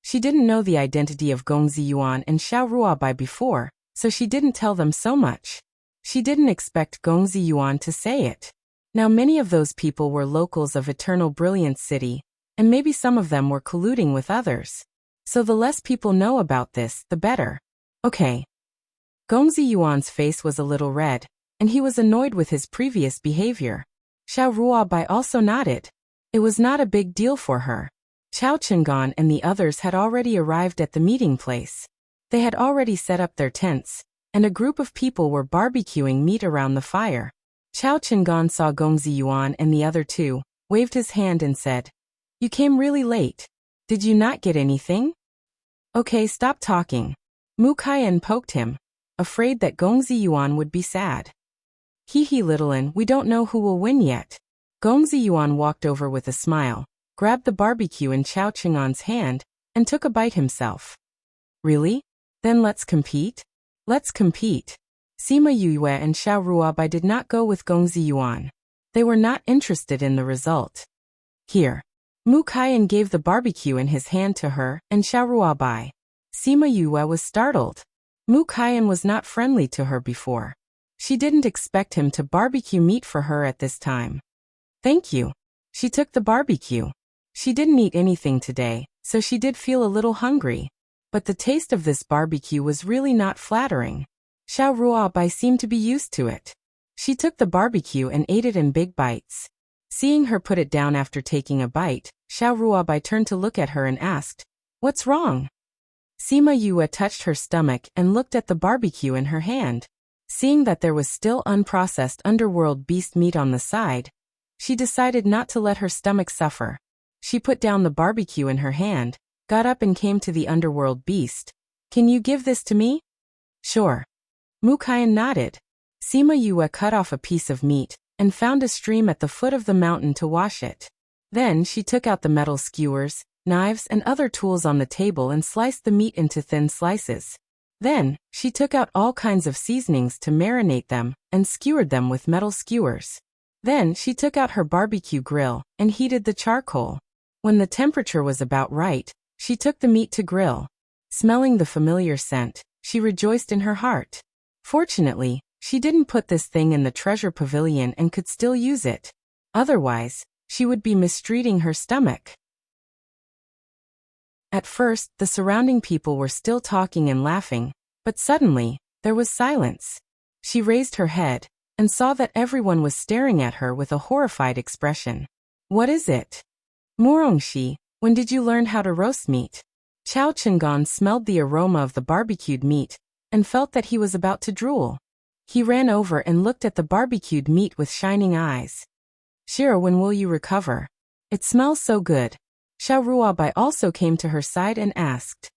She didn't know the identity of Gongzi Yuan and Xiao Ruabai before, so she didn't tell them so much. She didn't expect Gongzi Yuan to say it. Now many of those people were locals of Eternal Brilliance City, and maybe some of them were colluding with others. So the less people know about this, the better. Okay. Gongzi Yuan's face was a little red, and he was annoyed with his previous behavior. Xiao Ruabai also nodded. It was not a big deal for her. Chao Chingan and the others had already arrived at the meeting place. They had already set up their tents, and a group of people were barbecuing meat around the fire. Chao Chingan saw Gongzi Yuan and the other two, waved his hand and said, you came really late. Did you not get anything? Okay, stop talking. Mu Kaiyan poked him, afraid that Gongzi Yuan would be sad. Hee littlein, we don't know who will win yet. Gongzi Yuan walked over with a smile, grabbed the barbecue in Chao Chingan's hand, and took a bite himself. Really? Then let's compete? Let's compete. Sima Yue and Xiao Ruabai did not go with Gongzi Yuan. They were not interested in the result. Here. Mu Kaiyan gave the barbecue in his hand to her and Xiao Ruabai. Sima Yue was startled. Mu Kaiyan was not friendly to her before. She didn't expect him to barbecue meat for her at this time. Thank you. She took the barbecue. She didn't eat anything today, so she did feel a little hungry. But the taste of this barbecue was really not flattering. Xiao Ruabai seemed to be used to it. She took the barbecue and ate it in big bites. Seeing her put it down after taking a bite, Xiao Ruabai turned to look at her and asked, what's wrong? Sima Yue touched her stomach and looked at the barbecue in her hand. Seeing that there was still unprocessed underworld beast meat on the side, she decided not to let her stomach suffer. She put down the barbecue in her hand, got up and came to the underworld beast. Can you give this to me? Sure. Mukayan nodded. Sima Yue cut off a piece of meat and found a stream at the foot of the mountain to wash it. Then she took out the metal skewers, knives and other tools on the table and sliced the meat into thin slices. Then, she took out all kinds of seasonings to marinate them and skewered them with metal skewers. Then she took out her barbecue grill and heated the charcoal. When the temperature was about right, she took the meat to grill. Smelling the familiar scent, she rejoiced in her heart. Fortunately, she didn't put this thing in the treasure pavilion and could still use it. Otherwise, she would be mistreating her stomach. At first, the surrounding people were still talking and laughing, but suddenly, there was silence. She raised her head and saw that everyone was staring at her with a horrified expression. What is it? Murongshi, when did you learn how to roast meat? Chao Chengan smelled the aroma of the barbecued meat and felt that he was about to drool. He ran over and looked at the barbecued meat with shining eyes. Shira, when will you recover? It smells so good. Xiao Ruabai also came to her side and asked.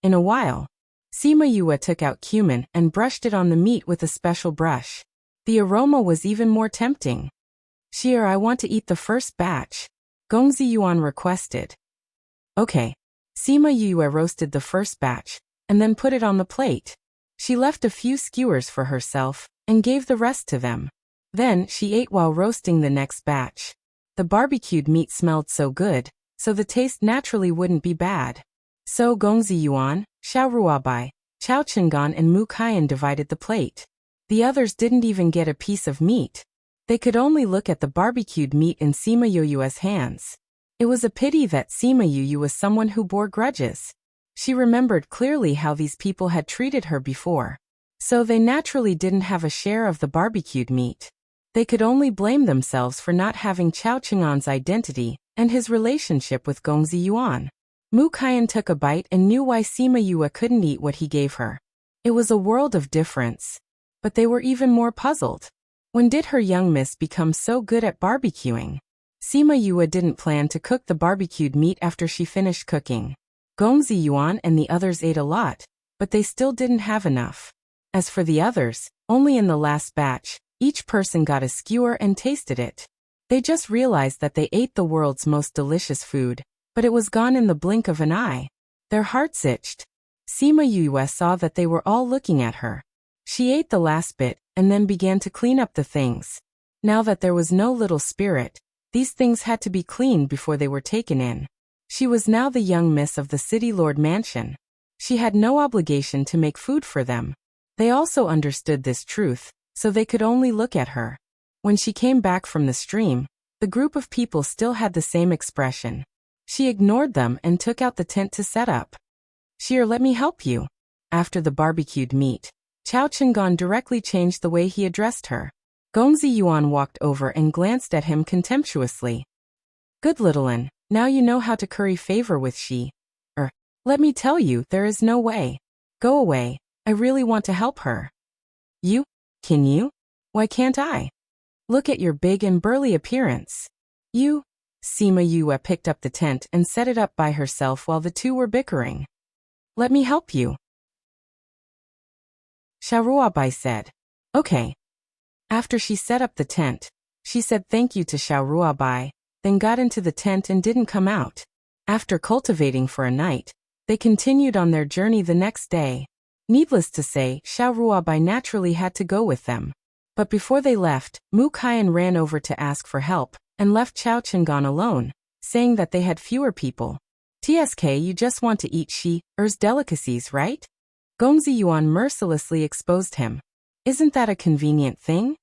In a while. Sima Yue took out cumin and brushed it on the meat with a special brush. The aroma was even more tempting. Shira, I want to eat the first batch. Gongzi Yuan requested. Okay. Sima Yue roasted the first batch and then put it on the plate. She left a few skewers for herself and gave the rest to them. Then she ate while roasting the next batch. The barbecued meat smelled so good, so the taste naturally wouldn't be bad. So Gongzi Yuan, Xiao Ruabai, Chao Chengan and Mu Kaiyan divided the plate. The others didn't even get a piece of meat. They could only look at the barbecued meat in Sima Yue's hands. It was a pity that Sima Yue was someone who bore grudges. She remembered clearly how these people had treated her before. So they naturally didn't have a share of the barbecued meat. They could only blame themselves for not having Chao Chengan's identity and his relationship with Gongzi Yuan. Mu Kaiyan took a bite and knew why Sima Yue couldn't eat what he gave her. It was a world of difference. But they were even more puzzled. When did her young miss become so good at barbecuing? Sima Yue didn't plan to cook the barbecued meat after she finished cooking. Gongzi Yuan and the others ate a lot, but they still didn't have enough. As for the others, only in the last batch, each person got a skewer and tasted it. They just realized that they ate the world's most delicious food, but it was gone in the blink of an eye. Their hearts itched. Sima Yue saw that they were all looking at her. She ate the last bit and then began to clean up the things. Now that there was no little spirit, these things had to be cleaned before they were taken in. She was now the young miss of the City Lord Mansion. She had no obligation to make food for them. They also understood this truth, so they could only look at her. When she came back from the stream, the group of people still had the same expression. She ignored them and took out the tent to set up. Shir, let me help you. After the barbecued meat, Chao Chengan directly changed the way he addressed her. Gongzi Yuan walked over and glanced at him contemptuously. Good little one, now you know how to curry favor with she. Let me tell you, there is no way. Go away, I really want to help her. You? Can you? Why can't I? Look at your big and burly appearance. You? Sima Yue picked up the tent and set it up by herself while the two were bickering. Let me help you. Xiaoruabai said. Okay. After she set up the tent, she said thank you to Xiaoruabai, then got into the tent and didn't come out. After cultivating for a night, they continued on their journey the next day. Needless to say, Xiaoruabai naturally had to go with them. But before they left, Mu Kaiyan ran over to ask for help and left Chao Chengan alone, saying that they had fewer people. TSK, you just want to eat Shi-er's delicacies, right? Gongzi Yuan mercilessly exposed him. Isn't that a convenient thing?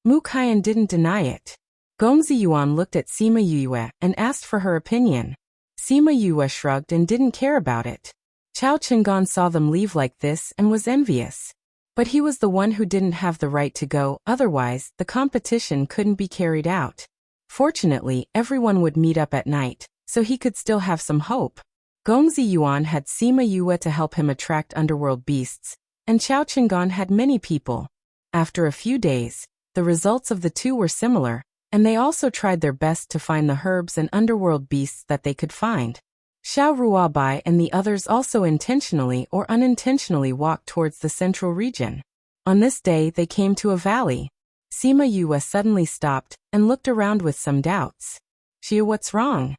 Mu Kaiyan didn't deny it. Gongzi Yuan looked at Sima Yue and asked for her opinion. Sima Yue shrugged and didn't care about it. Chao Chengan saw them leave like this and was envious. But he was the one who didn't have the right to go, otherwise, the competition couldn't be carried out. Fortunately, everyone would meet up at night, so he could still have some hope. Gongzi Yuan had Sima Yue to help him attract underworld beasts, and Chao Chengan had many people. After a few days, the results of the two were similar, and they also tried their best to find the herbs and underworld beasts that they could find. Xiao Ruabai and the others also intentionally or unintentionally walked towards the central region. On this day they came to a valley. Sima Yue suddenly stopped and looked around with some doubts. Xia, what's wrong?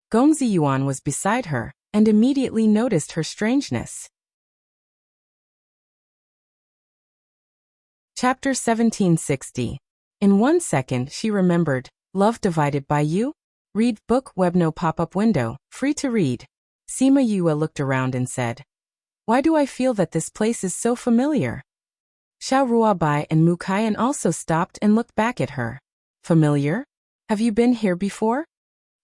Gongzi Yuan was beside her and immediately noticed her strangeness. Chapter 1760. In 1 second she remembered, Love Divided by You? Read book Webno pop-up window, free to read. Sima Yue looked around and said, Why do I feel that this place is so familiar? Xiao Ruabai and Mu Kaiyan also stopped and looked back at her. Familiar? Have you been here before?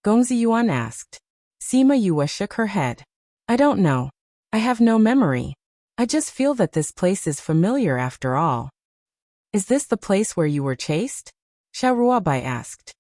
Gongzi Yuan asked. Sima Yue shook her head. I don't know. I have no memory. I just feel that this place is familiar after all. Is this the place where you were chased? Xiao Ruabai asked.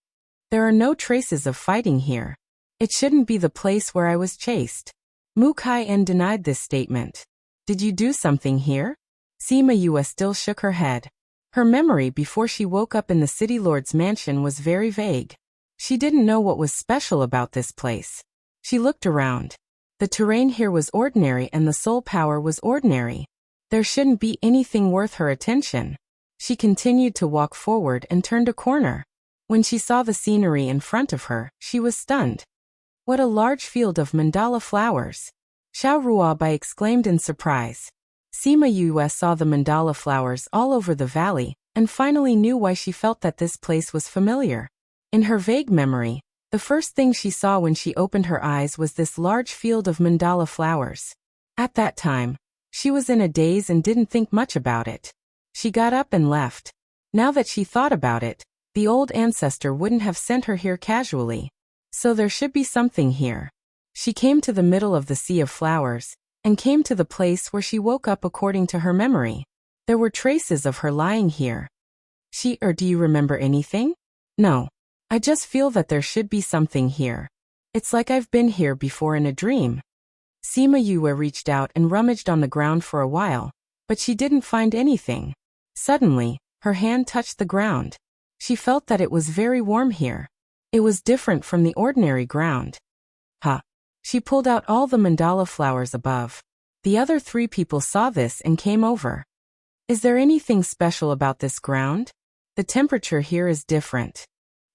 There are no traces of fighting here. It shouldn't be the place where I was chased. Mu Kaiyan denied this statement. Did you do something here? Sima Yue still shook her head. Her memory before she woke up in the city lord's mansion was very vague. She didn't know what was special about this place. She looked around. The terrain here was ordinary and the soul power was ordinary. There shouldn't be anything worth her attention. She continued to walk forward and turned a corner. When she saw the scenery in front of her, she was stunned. What a large field of mandala flowers! Xiao Ruabai exclaimed in surprise. Sima Yue saw the mandala flowers all over the valley, and finally knew why she felt that this place was familiar. In her vague memory, the first thing she saw when she opened her eyes was this large field of mandala flowers. At that time, she was in a daze and didn't think much about it. She got up and left. Now that she thought about it, the old ancestor wouldn't have sent her here casually. So there should be something here. She came to the middle of the sea of flowers, and came to the place where she woke up according to her memory. There were traces of her lying here. Do you remember anything? No. I just feel that there should be something here. It's like I've been here before in a dream. Sima Yue reached out and rummaged on the ground for a while, but she didn't find anything. Suddenly, her hand touched the ground. She felt that it was very warm here. It was different from the ordinary ground. She pulled out all the mandala flowers above. The other 3 people saw this and came over. Is there anything special about this ground? The temperature here is different.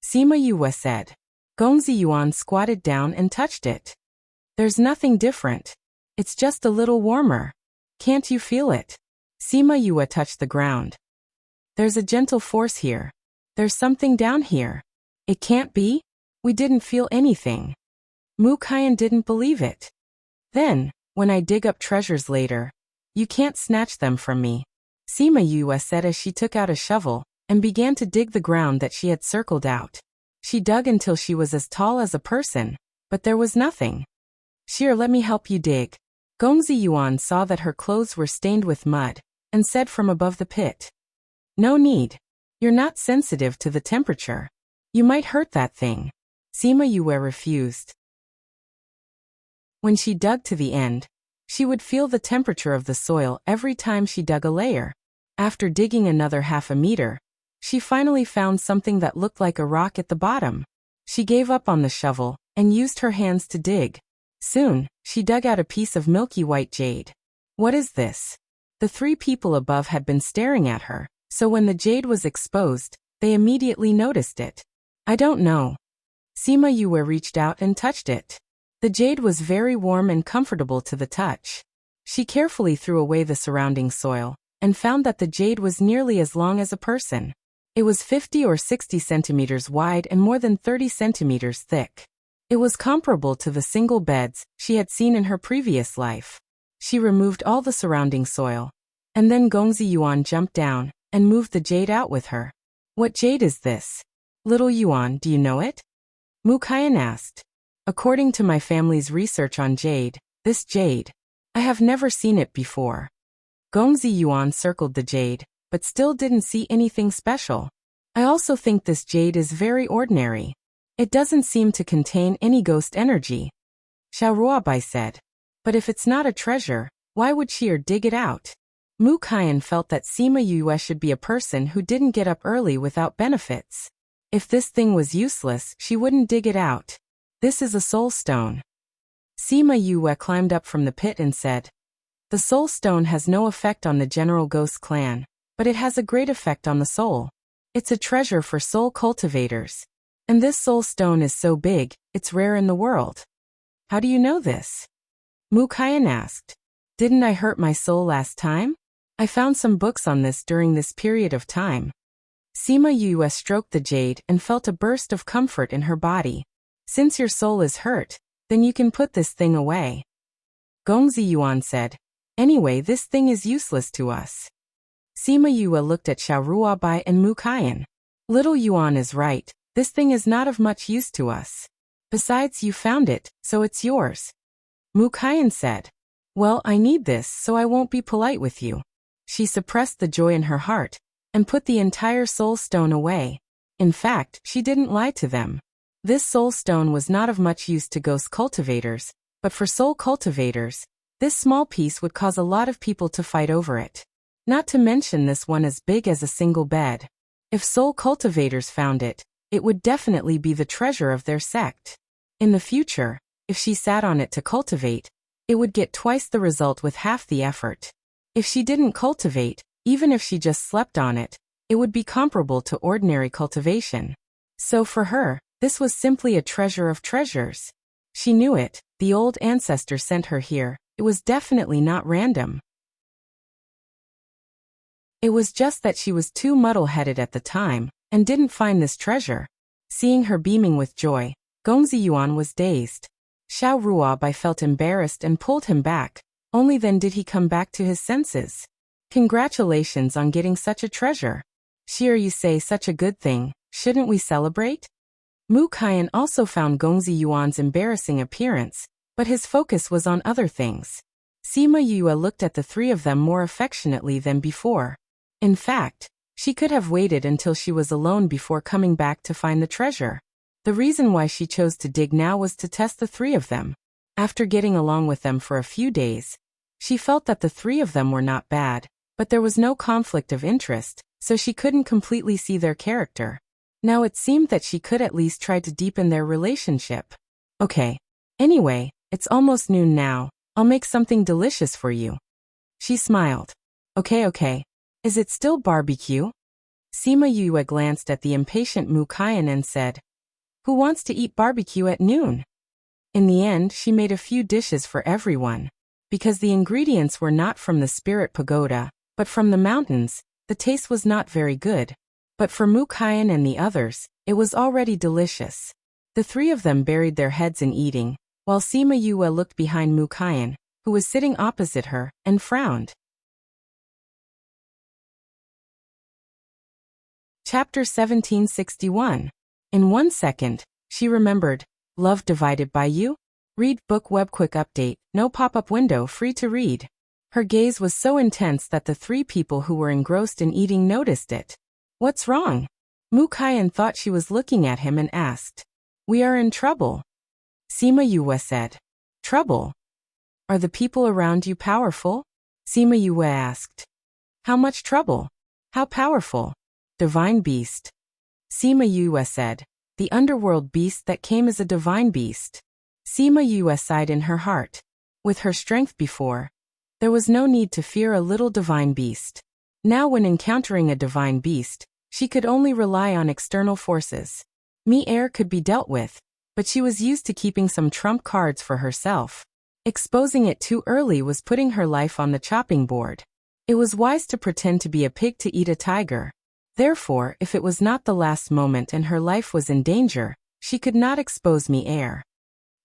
Sima Yue said. Gongzi Yuan squatted down and touched it. There's nothing different. It's just a little warmer. Can't you feel it? Sima Yue touched the ground. There's a gentle force here. There's something down here. It can't be? We didn't feel anything. Mu Kaiyan didn't believe it. Then, when I dig up treasures later, you can't snatch them from me. Sima Yue said as she took out a shovel and began to dig the ground that she had circled out. She dug until she was as tall as a person, but there was nothing. Shir, let me help you dig. Gongzi Yuan saw that her clothes were stained with mud, and said from above the pit. No need. You're not sensitive to the temperature. You might hurt that thing. Sima Yue refused. When she dug to the end, she would feel the temperature of the soil every time she dug a layer. After digging another half a meter, she finally found something that looked like a rock at the bottom. She gave up on the shovel and used her hands to dig. Soon, she dug out a piece of milky white jade. What is this? The 3 people above had been staring at her, so when the jade was exposed, they immediately noticed it. I don't know. Sima Yue reached out and touched it. The jade was very warm and comfortable to the touch. She carefully threw away the surrounding soil, and found that the jade was nearly as long as a person. It was 50 or 60 centimeters wide and more than 30 centimeters thick. It was comparable to the single beds she had seen in her previous life. She removed all the surrounding soil. And then Gongzi Yuan jumped down and moved the jade out with her. What jade is this? Little Yuan, do you know it? Mu Kaiyan asked. According to my family's research on jade, this jade, I have never seen it before. Gongzi Yuan circled the jade, but still didn't see anything special. I also think this jade is very ordinary. It doesn't seem to contain any ghost energy. Xiao Ruabai said. But if it's not a treasure, why would she dig it out? Mu Kaiyan felt that Sima Yue should be a person who didn't get up early without benefits. If this thing was useless, she wouldn't dig it out. This is a soul stone. Sima Yue climbed up from the pit and said, "The soul stone has no effect on the general ghost clan, but it has a great effect on the soul. It's a treasure for soul cultivators. And this soul stone is so big, it's rare in the world." "How do you know this?" Mu Qian asked. "Didn't I hurt my soul last time? I found some books on this during this period of time." Sima Yue stroked the jade and felt a burst of comfort in her body. "Since your soul is hurt, then you can put this thing away." Gongzi Yuan said, "Anyway, this thing is useless to us." Sima Yue looked at Xiao Ruobai and Mu Qian. "Little Yuan is right, this thing is not of much use to us. Besides, you found it, so it's yours." Mu Qian said, "Well, I need this so I won't be polite with you." She suppressed the joy in her heart and put the entire soul stone away. In fact, she didn't lie to them. This soul stone was not of much use to ghost cultivators, but for soul cultivators, this small piece would cause a lot of people to fight over it. Not to mention this one as big as a single bed. If soul cultivators found it, it would definitely be the treasure of their sect. In the future, if she sat on it to cultivate, it would get twice the result with half the effort. If she didn't cultivate, even if she just slept on it, it would be comparable to ordinary cultivation. So for her, this was simply a treasure of treasures. She knew it, the old ancestor sent her here, it was definitely not random. It was just that she was too muddle-headed at the time, and didn't find this treasure. Seeing her beaming with joy, Gongzi Yuan was dazed. Xiao Ruobai felt embarrassed and pulled him back, only then did he come back to his senses. "Congratulations on getting such a treasure. Sheer, you say such a good thing, shouldn't we celebrate?" Mu Qian also found Gongzi Yuan's embarrassing appearance, but his focus was on other things. Sima Yue looked at the three of them more affectionately than before. In fact, she could have waited until she was alone before coming back to find the treasure. The reason why she chose to dig now was to test the three of them. After getting along with them for a few days, she felt that the three of them were not bad, but there was no conflict of interest, so she couldn't completely see their character. Now it seemed that she could at least try to deepen their relationship. "Okay. Anyway, it's almost noon now, I'll make something delicious for you." She smiled. Okay. Is it still barbecue?" Sima Yue glanced at the impatient Mu Qian and said, "Who wants to eat barbecue at noon?" In the end, she made a few dishes for everyone. Because the ingredients were not from the spirit pagoda, but from the mountains, the taste was not very good. But for Mu Qian and the others, it was already delicious. The three of them buried their heads in eating, while Sima Yue looked behind Mu Qian, who was sitting opposite her, and frowned. Chapter 1761. In 1 second, she remembered, "Love divided by you?" Read book web quick update, no pop-up window, free to read. Her gaze was so intense that the three people who were engrossed in eating noticed it. "What's wrong?" Mu Qian thought she was looking at him and asked. "We are in trouble." Sima Yue said. "Trouble? Are the people around you powerful?" Sima Yue asked. "How much trouble? How powerful?" "Divine beast." Sima Yue said. "The underworld beast that came as a divine beast." Sima Yue sighed in her heart. With her strength before, there was no need to fear a little divine beast. Now when encountering a divine beast, she could only rely on external forces. Mi-air could be dealt with, but she was used to keeping some trump cards for herself. Exposing it too early was putting her life on the chopping board. It was wise to pretend to be a pig to eat a tiger. Therefore, if it was not the last moment and her life was in danger, she could not expose Mi-air.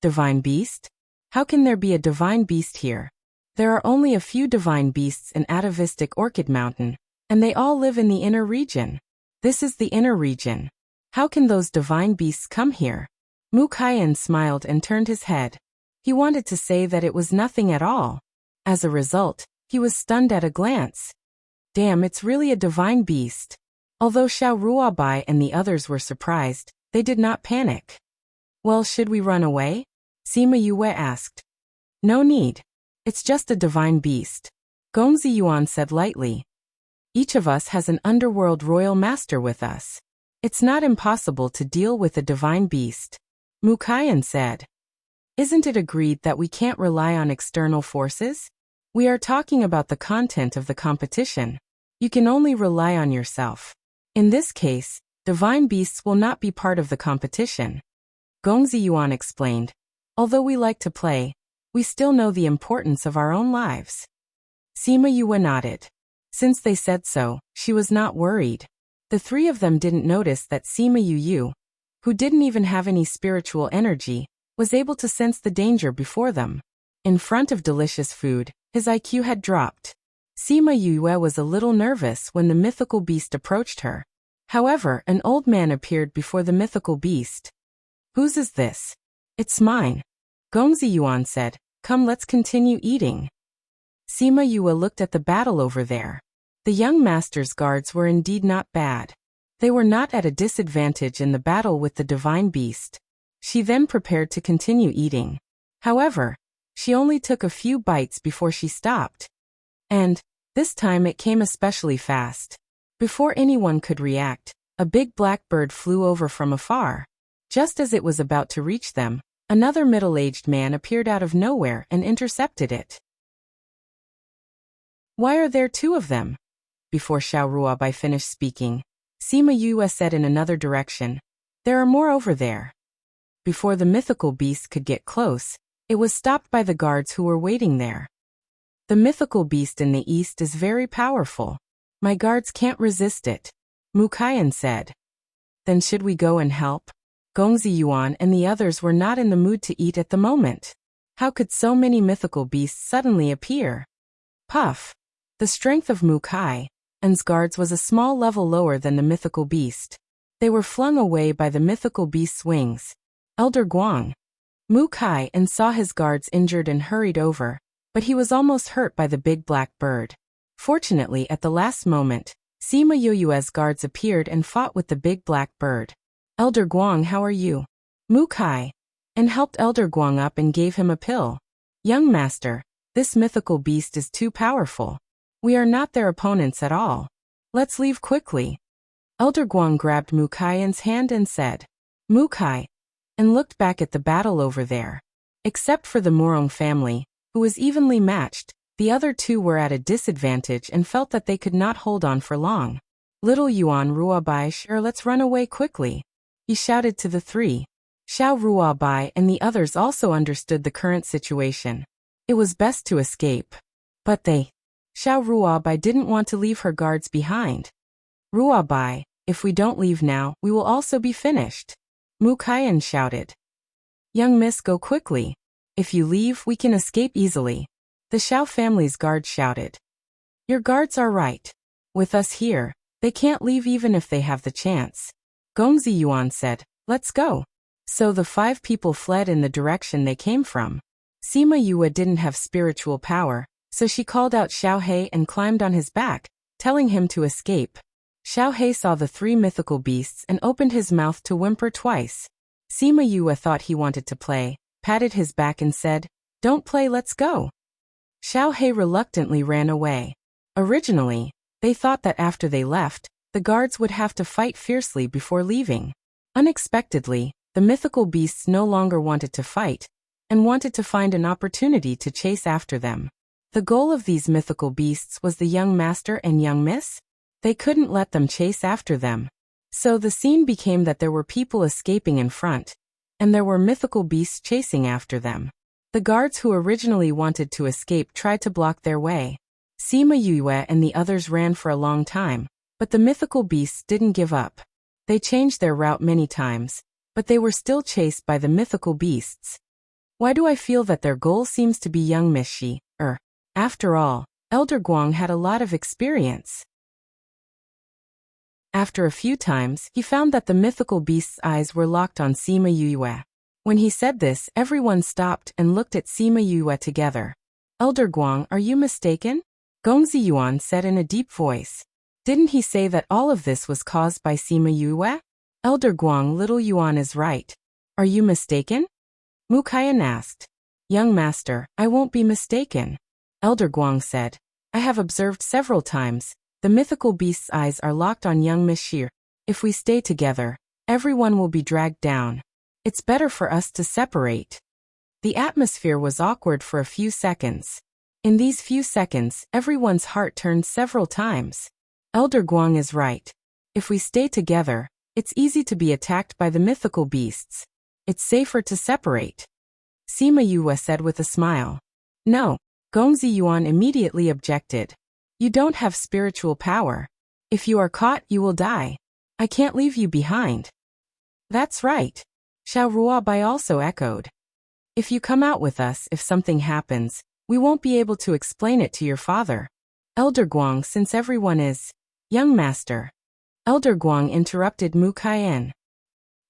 Divine beast? How can there be a divine beast here? There are only a few divine beasts in atavistic Orchid Mountain, and they all live in the inner region. This is the inner region. How can those divine beasts come here? Mu Qian smiled and turned his head. He wanted to say that it was nothing at all. As a result, he was stunned at a glance. Damn, it's really a divine beast. Although Xiao Ruobai and the others were surprised, they did not panic. "Well, should we run away?" Sima Yue asked. "No need. It's just a divine beast," Gongzi Yuan said lightly. "Each of us has an underworld royal master with us. It's not impossible to deal with a divine beast," Mu Qian said. Isn't it agreed that we can't rely on external forces? We are talking about the content of the competition. You can only rely on yourself. In this case, divine beasts will not be part of the competition. Gongzi Yuan explained. Although we like to play, we still know the importance of our own lives. Sima Yue nodded. Since they said so, she was not worried. The three of them didn't notice that Sima Yu, who didn't even have any spiritual energy, was able to sense the danger before them. In front of delicious food, his IQ had dropped. Sima Yue was a little nervous when the mythical beast approached her. However, an old man appeared before the mythical beast. Whose is this? It's mine. Gongzi Yuan said, come let's continue eating. Sima Yue looked at the battle over there. The young master's guards were indeed not bad. They were not at a disadvantage in the battle with the divine beast. She then prepared to continue eating. However, she only took a few bites before she stopped. And, this time it came especially fast. Before anyone could react, a big black bird flew over from afar. Just as it was about to reach them, another middle-aged man appeared out of nowhere and intercepted it. Why are there two of them? Before Xiao Ruabai finished speaking, Sima Yue said in another direction, there are more over there. Before the mythical beast could get close, it was stopped by the guards who were waiting there. The mythical beast in the east is very powerful. My guards can't resist it, Mu Kaiyan said. Then should we go and help? Gongzi Yuan and the others were not in the mood to eat at the moment. How could so many mythical beasts suddenly appear? Puff. The strength of Mu Kaiyan's guards was a small level lower than the mythical beast. They were flung away by the mythical beast's wings. Elder Guang. Mu Kaiyan saw his guards injured and hurried over, but he was almost hurt by the big black bird. Fortunately, at the last moment, Sima Yue's guards appeared and fought with the big black bird. Elder Guang, how are you? Mu Kaiyan helped Elder Guang up and gave him a pill. Young master, this mythical beast is too powerful. We are not their opponents at all. Let's leave quickly. Elder Guang grabbed Mu Kaiyan's hand and said, Mu Kaiyan, and looked back at the battle over there. Except for the Morong family, who was evenly matched, the other two were at a disadvantage and felt that they could not hold on for long. Little Yuan Ruabai, sure, let's run away quickly. He shouted to the three. Xiao Ruabai and the others also understood the current situation. It was best to escape. But Xiao Ruabai didn't want to leave her guards behind. Ruabai, if we don't leave now, we will also be finished. Mu Kaiyan shouted. Young miss, go quickly. If you leave, we can escape easily. The Xiao family's guards shouted. Your guards are right. With us here, they can't leave even if they have the chance. Gongzi Yuan said, let's go. So the 5 people fled in the direction they came from. Sima Yue didn't have spiritual power, so she called out Xiao He and climbed on his back, telling him to escape. Xiao He saw the 3 mythical beasts and opened his mouth to whimper twice. Sima Yue thought he wanted to play, patted his back and said, don't play, let's go. Xiao He reluctantly ran away. Originally, they thought that after they left, the guards would have to fight fiercely before leaving. Unexpectedly, the mythical beasts no longer wanted to fight, and wanted to find an opportunity to chase after them. The goal of these mythical beasts was the young master and young miss. They couldn't let them chase after them. So the scene became that there were people escaping in front, and there were mythical beasts chasing after them. The guards who originally wanted to escape tried to block their way. Sima Yue and the others ran for a long time, but the mythical beasts didn't give up. They changed their route many times, but they were still chased by the mythical beasts. Why do I feel that their goal seems to be young Miss Shi? After all, Elder Guang had a lot of experience. After a few times, he found that the mythical beast's eyes were locked on Sima Yue. When he said this, everyone stopped and looked at Sima Yue together. Elder Guang, are you mistaken? Gongzi Yuan said in a deep voice. Didn't he say that all of this was caused by Sima Yue? Elder Guang, little Yuan is right. Are you mistaken? Mu Kaiyan asked. Young master, I won't be mistaken. Elder Guang said. I have observed several times. The mythical beast's eyes are locked on young Miss Shi. If we stay together, everyone will be dragged down. It's better for us to separate. The atmosphere was awkward for a few seconds. In these few seconds, everyone's heart turned several times. Elder Guang is right. If we stay together, it's easy to be attacked by the mythical beasts. It's safer to separate. Sima Yue said with a smile. No, Gongzi Yuan immediately objected. You don't have spiritual power. If you are caught, you will die. I can't leave you behind. That's right. Xiao Ruobai also echoed. If you come out with us, if something happens, we won't be able to explain it to your father. Elder Guang, since everyone is... Young master. Elder Guang interrupted Mu Kaiyan.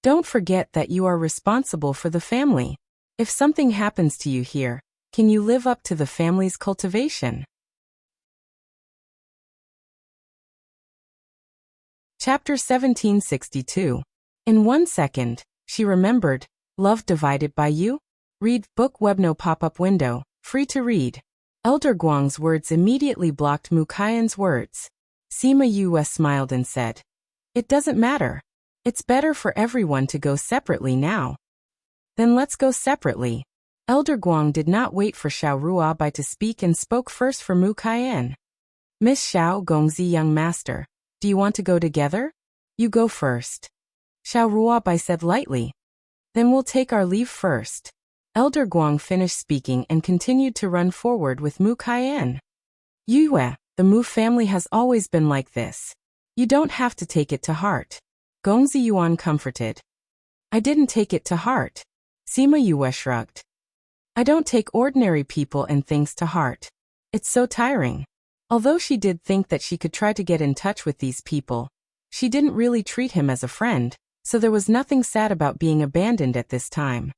Don't forget that you are responsible for the family. If something happens to you here, can you live up to the family's cultivation? Chapter 1762. In 1 second, she remembered, love divided by you? Read book webno pop-up window, free to read. Elder Guang's words immediately blocked Mu Kaiyan's words. Sima Yue smiled and said, it doesn't matter. It's better for everyone to go separately now. Then let's go separately. Elder Guang did not wait for Xiao Ruobai to speak and spoke first for Mu Kaiyan. Miss Xiao Gongzi, young master, do you want to go together? You go first. Xiao Ruobai said lightly. Then we'll take our leave first. Elder Guang finished speaking and continued to run forward with Mu Kaiyan. Yue, the Mu family has always been like this. You don't have to take it to heart. Gongzi Yuan comforted. I didn't take it to heart. Sima Yue shrugged. I don't take ordinary people and things to heart. It's so tiring. Although she did think that she could try to get in touch with these people, she didn't really treat him as a friend, so there was nothing sad about being abandoned at this time.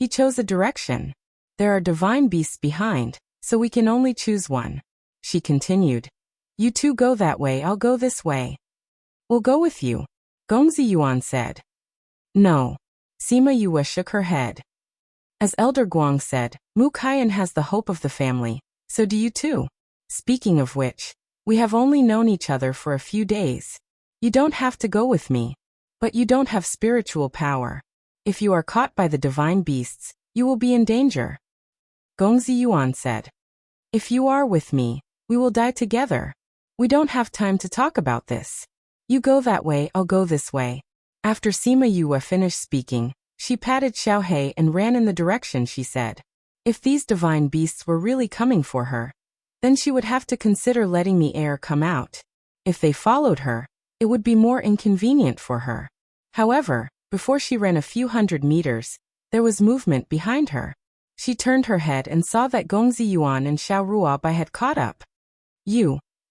He chose a direction. There are divine beasts behind, so we can only choose one. She continued. You two go that way, I'll go this way. We'll go with you, Gongzi Yuan said. No. Sima Yue shook her head. As Elder Guang said, Mu Kaiyan has the hope of the family, so do you too. Speaking of which, we have only known each other for a few days. You don't have to go with me. But you don't have spiritual power. If you are caught by the divine beasts, you will be in danger. Gongzi Yuan said. If you are with me, we will die together. We don't have time to talk about this. You go that way, I'll go this way. After Sima Yue finished speaking, she patted Xiao He and ran in the direction she said. If these divine beasts were really coming for her, then she would have to consider letting the air come out. If they followed her, it would be more inconvenient for her. However, before she ran a few hundred meters, there was movement behind her. She turned her head and saw that Gongzi Yuan and Xiao Ruobai had caught up.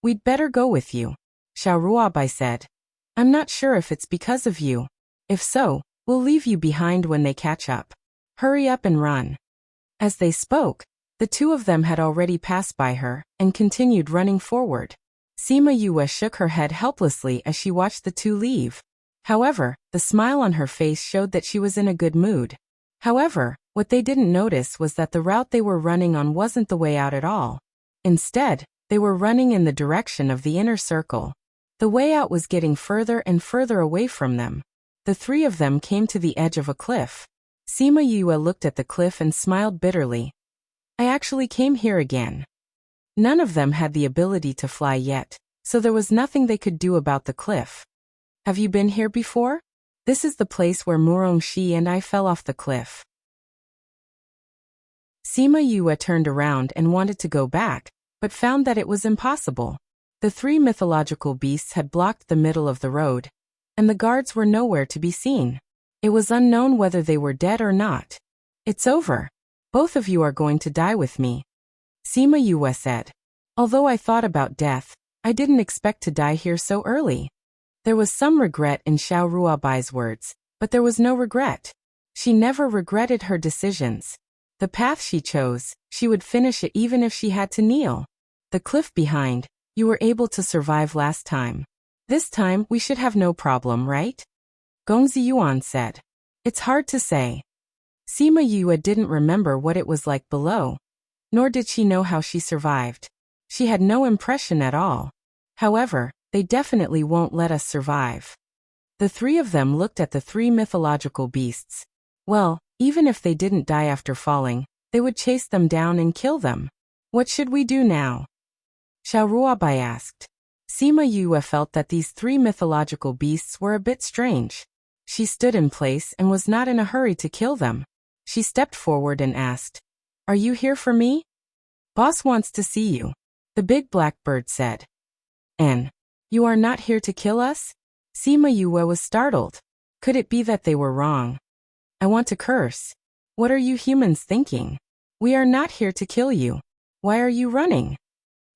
We'd better go with you, Xiao Ruobai said. I'm not sure if it's because of you. If so, we'll leave you behind when they catch up. Hurry up and run. As they spoke, the two of them had already passed by her and continued running forward. Sima Yue shook her head helplessly as she watched the two leave. However, the smile on her face showed that she was in a good mood. However, what they didn't notice was that the route they were running on wasn't the way out at all. Instead, they were running in the direction of the inner circle. The way out was getting further and further away from them. The three of them came to the edge of a cliff. Sima Yue looked at the cliff and smiled bitterly. I actually came here again. None of them had the ability to fly yet, so there was nothing they could do about the cliff. Have you been here before? This is the place where Murong Shi and I fell off the cliff. Sima Yue turned around and wanted to go back, but found that it was impossible. The three mythological beasts had blocked the middle of the road, and the guards were nowhere to be seen. It was unknown whether they were dead or not. It's over. Both of you are going to die with me, Sima Yue said. Although I thought about death, I didn't expect to die here so early. There was some regret in Xiao Ruobai's words, but there was no regret. She never regretted her decisions. The path she chose, she would finish it even if she had to kneel. The cliff behind, you were able to survive last time. This time we should have no problem, right? Gongzi Yuan said. It's hard to say. Sima Yue didn't remember what it was like below. Nor did she know how she survived. She had no impression at all. However, they definitely won't let us survive. The three of them looked at the three mythological beasts. Well, Even if they didn't die after falling, they would chase them down and kill them. What should we do now? Xiao Ruobai asked. Sima Yue felt that these three mythological beasts were a bit strange. She stood in place and was not in a hurry to kill them. She stepped forward and asked, "Are you here for me?" "Boss wants to see you," the big black bird said. "And you are not here to kill us?" Sima Yue was startled. Could it be that they were wrong? "I want to curse. What are you humans thinking? We are not here to kill you. Why are you running?"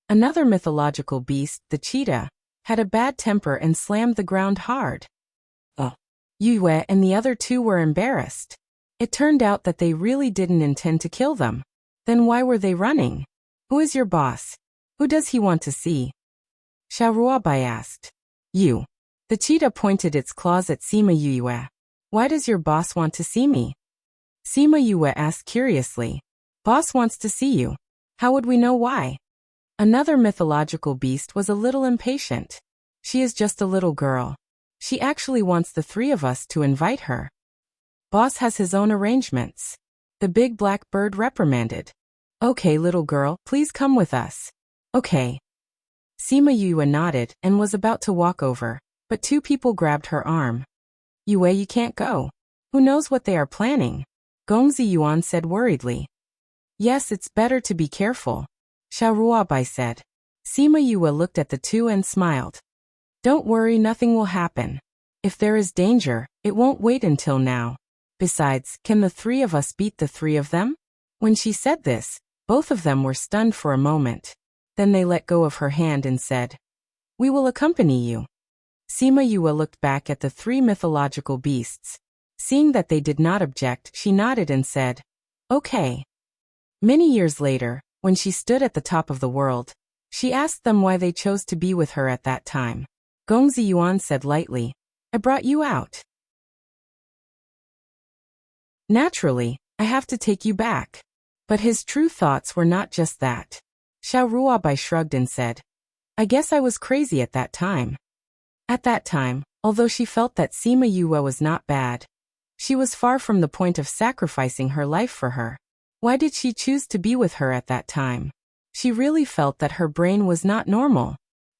Another mythological beast, the cheetah, had a bad temper and slammed the ground hard. Yue and the other two were embarrassed. It turned out that they really didn't intend to kill them. Then why were they running? "Who is your boss? Who does he want to see?" Xiao Ruobai asked. "You." The cheetah pointed its claws at Sima Yue. "Why does your boss want to see me?" Sima Yue asked curiously. "Boss wants to see you. How would we know why?" Another mythological beast was a little impatient. "She is just a little girl. She actually wants the three of us to invite her. Boss has his own arrangements," the big black bird reprimanded. "Okay, little girl, please come with us." "Okay." Sima Yue nodded and was about to walk over, but two people grabbed her arm. "Yue, you can't go. Who knows what they are planning?" Gongzi Yuan said worriedly. "Yes, it's better to be careful," Xiao Ruobai said. Sima Yue looked at the two and smiled. "Don't worry, nothing will happen. If there is danger, it won't wait until now. Besides, can the three of us beat the three of them?" When she said this, both of them were stunned for a moment. Then they let go of her hand and said, "We will accompany you." Sima Yue looked back at the three mythological beasts. Seeing that they did not object, she nodded and said, "Okay." Many years later, when she stood at the top of the world, she asked them why they chose to be with her at that time. Gongzi Yuan said lightly, "I brought you out. Naturally, I have to take you back." But his true thoughts were not just that. Xiao Ruobai shrugged and said, "I guess I was crazy at that time." At that time, although she felt that Sima Yue was not bad, she was far from the point of sacrificing her life for her. Why did she choose to be with her at that time? She really felt that her brain was not normal.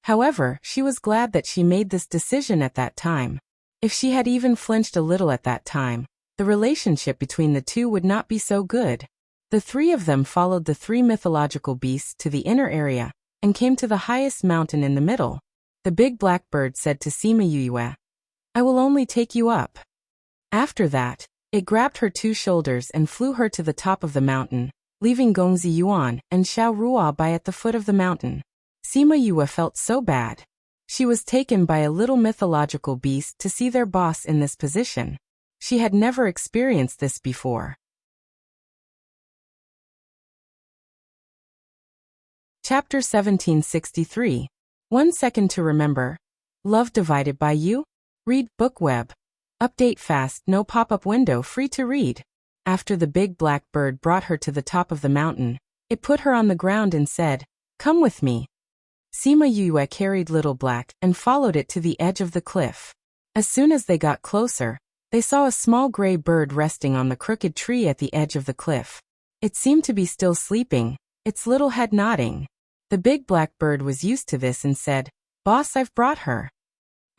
However, she was glad that she made this decision at that time. If she had even flinched a little at that time, the relationship between the two would not be so good. The three of them followed the three mythological beasts to the inner area, and came to the highest mountain in the middle. The big black bird said to Sima Yue, "I will only take you up." After that, it grabbed her two shoulders and flew her to the top of the mountain, leaving Gongzi Yuan and Xiao Ruobai at the foot of the mountain. Sima Yue felt so bad. She was taken by a little mythological beast to see their boss in this position. She had never experienced this before. Chapter 1763. 1 Second to Remember. Love Divided by You? Read Book Web. Update fast, no pop-up window, free to read. After the big black bird brought her to the top of the mountain, it put her on the ground and said, "Come with me." Sima Yue carried Little Black and followed it to the edge of the cliff. As soon as they got closer, they saw a small gray bird resting on the crooked tree at the edge of the cliff. It seemed to be still sleeping, its little head nodding. The big black bird was used to this and said, "Boss, I've brought her."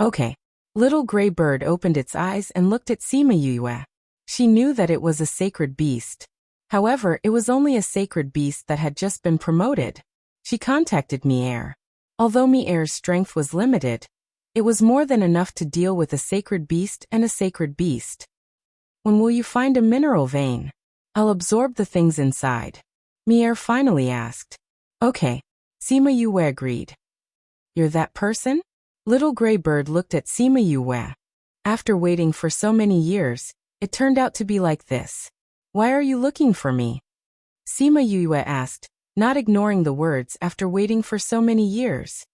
"Okay." Little gray bird opened its eyes and looked at Sima Yue. She knew that it was a sacred beast. However, it was only a sacred beast that had just been promoted. She contacted Mi-Er. Although Mi-Er's strength was limited, it was more than enough to deal with a sacred beast and a sacred beast. "When will you find a mineral vein? I'll absorb the things inside," Mi-Er finally asked. "Okay." Sima Yue agreed. "You're that person?" Little gray bird looked at Sima Yue. After waiting for so many years, it turned out to be like this. "Why are you looking for me?" Sima Yue asked, not ignoring the words after waiting for so many years.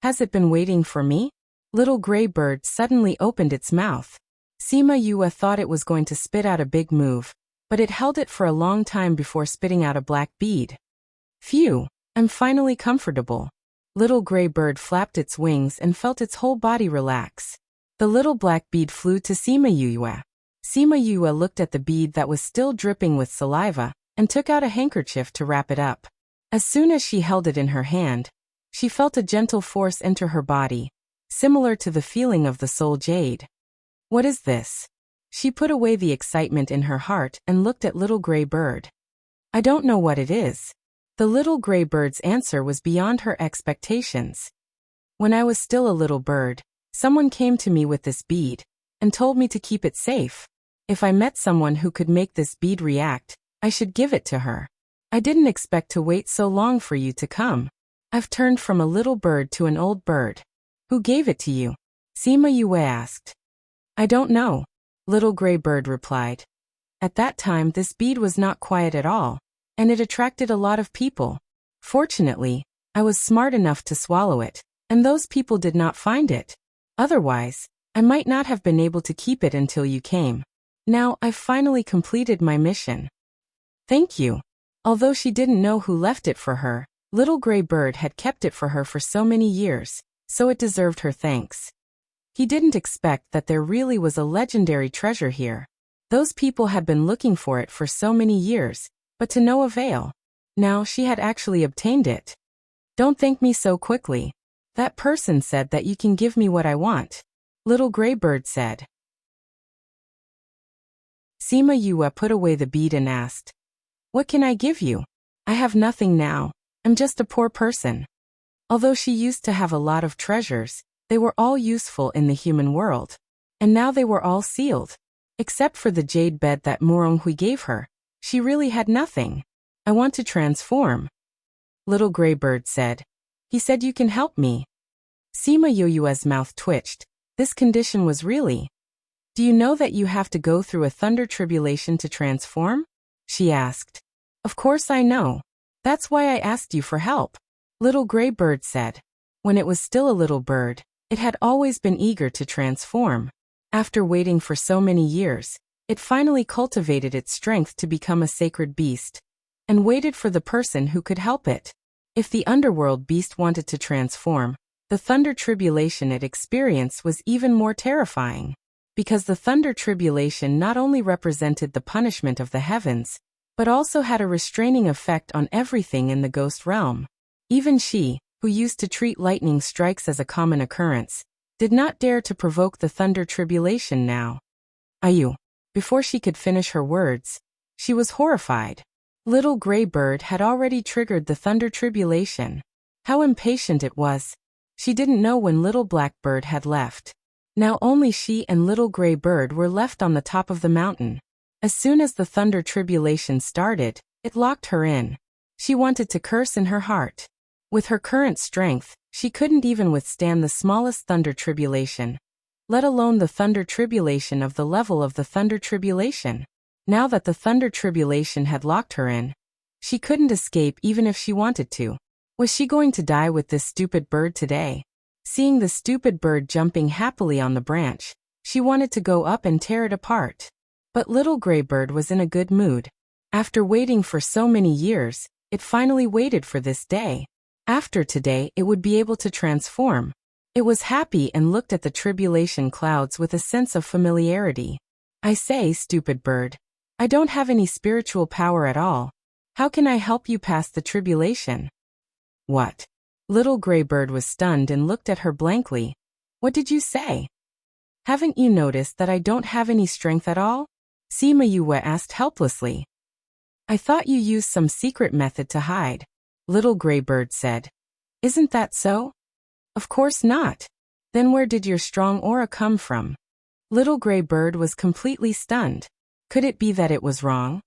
"Has it been waiting for me?" Little gray bird suddenly opened its mouth. Sima Yue thought it was going to spit out a big move, but it held it for a long time before spitting out a black bead. "Phew, I'm finally comfortable." Little gray bird flapped its wings and felt its whole body relax. The little black bead flew to Sima Yue. Sima Yue looked at the bead that was still dripping with saliva and took out a handkerchief to wrap it up. As soon as she held it in her hand, she felt a gentle force enter her body, similar to the feeling of the soul jade. What is this? She put away the excitement in her heart and looked at little gray bird. I don't know what it is. The little gray bird's answer was beyond her expectations. When I was still a little bird, someone came to me with this bead and told me to keep it safe. If I met someone who could make this bead react, I should give it to her. I didn't expect to wait so long for you to come. I've turned from a little bird to an old bird. Who gave it to you? Sima Yue asked. I don't know. Little gray bird replied. At that time this bead was not quiet at all, and it attracted a lot of people. Fortunately, I was smart enough to swallow it, and those people did not find it. Otherwise, I might not have been able to keep it until you came. Now I've finally completed my mission. Thank you. Although she didn't know who left it for her, little gray bird had kept it for her for so many years, so it deserved her thanks. He didn't expect that there really was a legendary treasure here. Those people had been looking for it for so many years, but to no avail. Now she had actually obtained it. Don't thank me so quickly. That person said that you can give me what I want. Little gray bird said. Sima Yue put away the bead and asked, what can I give you? I have nothing now. I'm just a poor person. Although she used to have a lot of treasures, they were all useful in the human world. And now they were all sealed. Except for the jade bed that Moronghui gave her, she really had nothing. I want to transform. Little gray bird said. He said you can help me. Sima Yue's mouth twitched. This condition was really. Do you know that you have to go through a thunder tribulation to transform? She asked. Of course I know. That's why I asked you for help. Little gray bird said. When it was still a little bird, it had always been eager to transform. After waiting for so many years, it finally cultivated its strength to become a sacred beast, and waited for the person who could help it. If the underworld beast wanted to transform, the thunder tribulation it experienced was even more terrifying, because the thunder tribulation not only represented the punishment of the heavens, but also had a restraining effect on everything in the ghost realm. Even she, who used to treat lightning strikes as a common occurrence, did not dare to provoke the thunder tribulation now. Ayu. Before she could finish her words, she was horrified. Little gray bird had already triggered the thunder tribulation. How impatient it was. She didn't know when little black bird had left. Now only she and little gray bird were left on the top of the mountain. As soon as the thunder tribulation started, it locked her in. She wanted to curse in her heart. With her current strength, she couldn't even withstand the smallest thunder tribulation, let alone the thunder tribulation of the level of the thunder tribulation. Now that the thunder tribulation had locked her in, she couldn't escape even if she wanted to. Was she going to die with this stupid bird today? Seeing the stupid bird jumping happily on the branch, she wanted to go up and tear it apart. But little gray bird was in a good mood. After waiting for so many years, it finally waited for this day. After today it would be able to transform. It was happy and looked at the tribulation clouds with a sense of familiarity. I say, stupid bird, I don't have any spiritual power at all. How can I help you pass the tribulation? What? Little gray bird was stunned and looked at her blankly. What did you say? Haven't you noticed that I don't have any strength at all? Sima Yue asked helplessly. I thought you used some secret method to hide. Little gray bird said. Isn't that so? Of course not. Then where did your strong aura come from? Little gray bird was completely stunned. Could it be that it was wrong?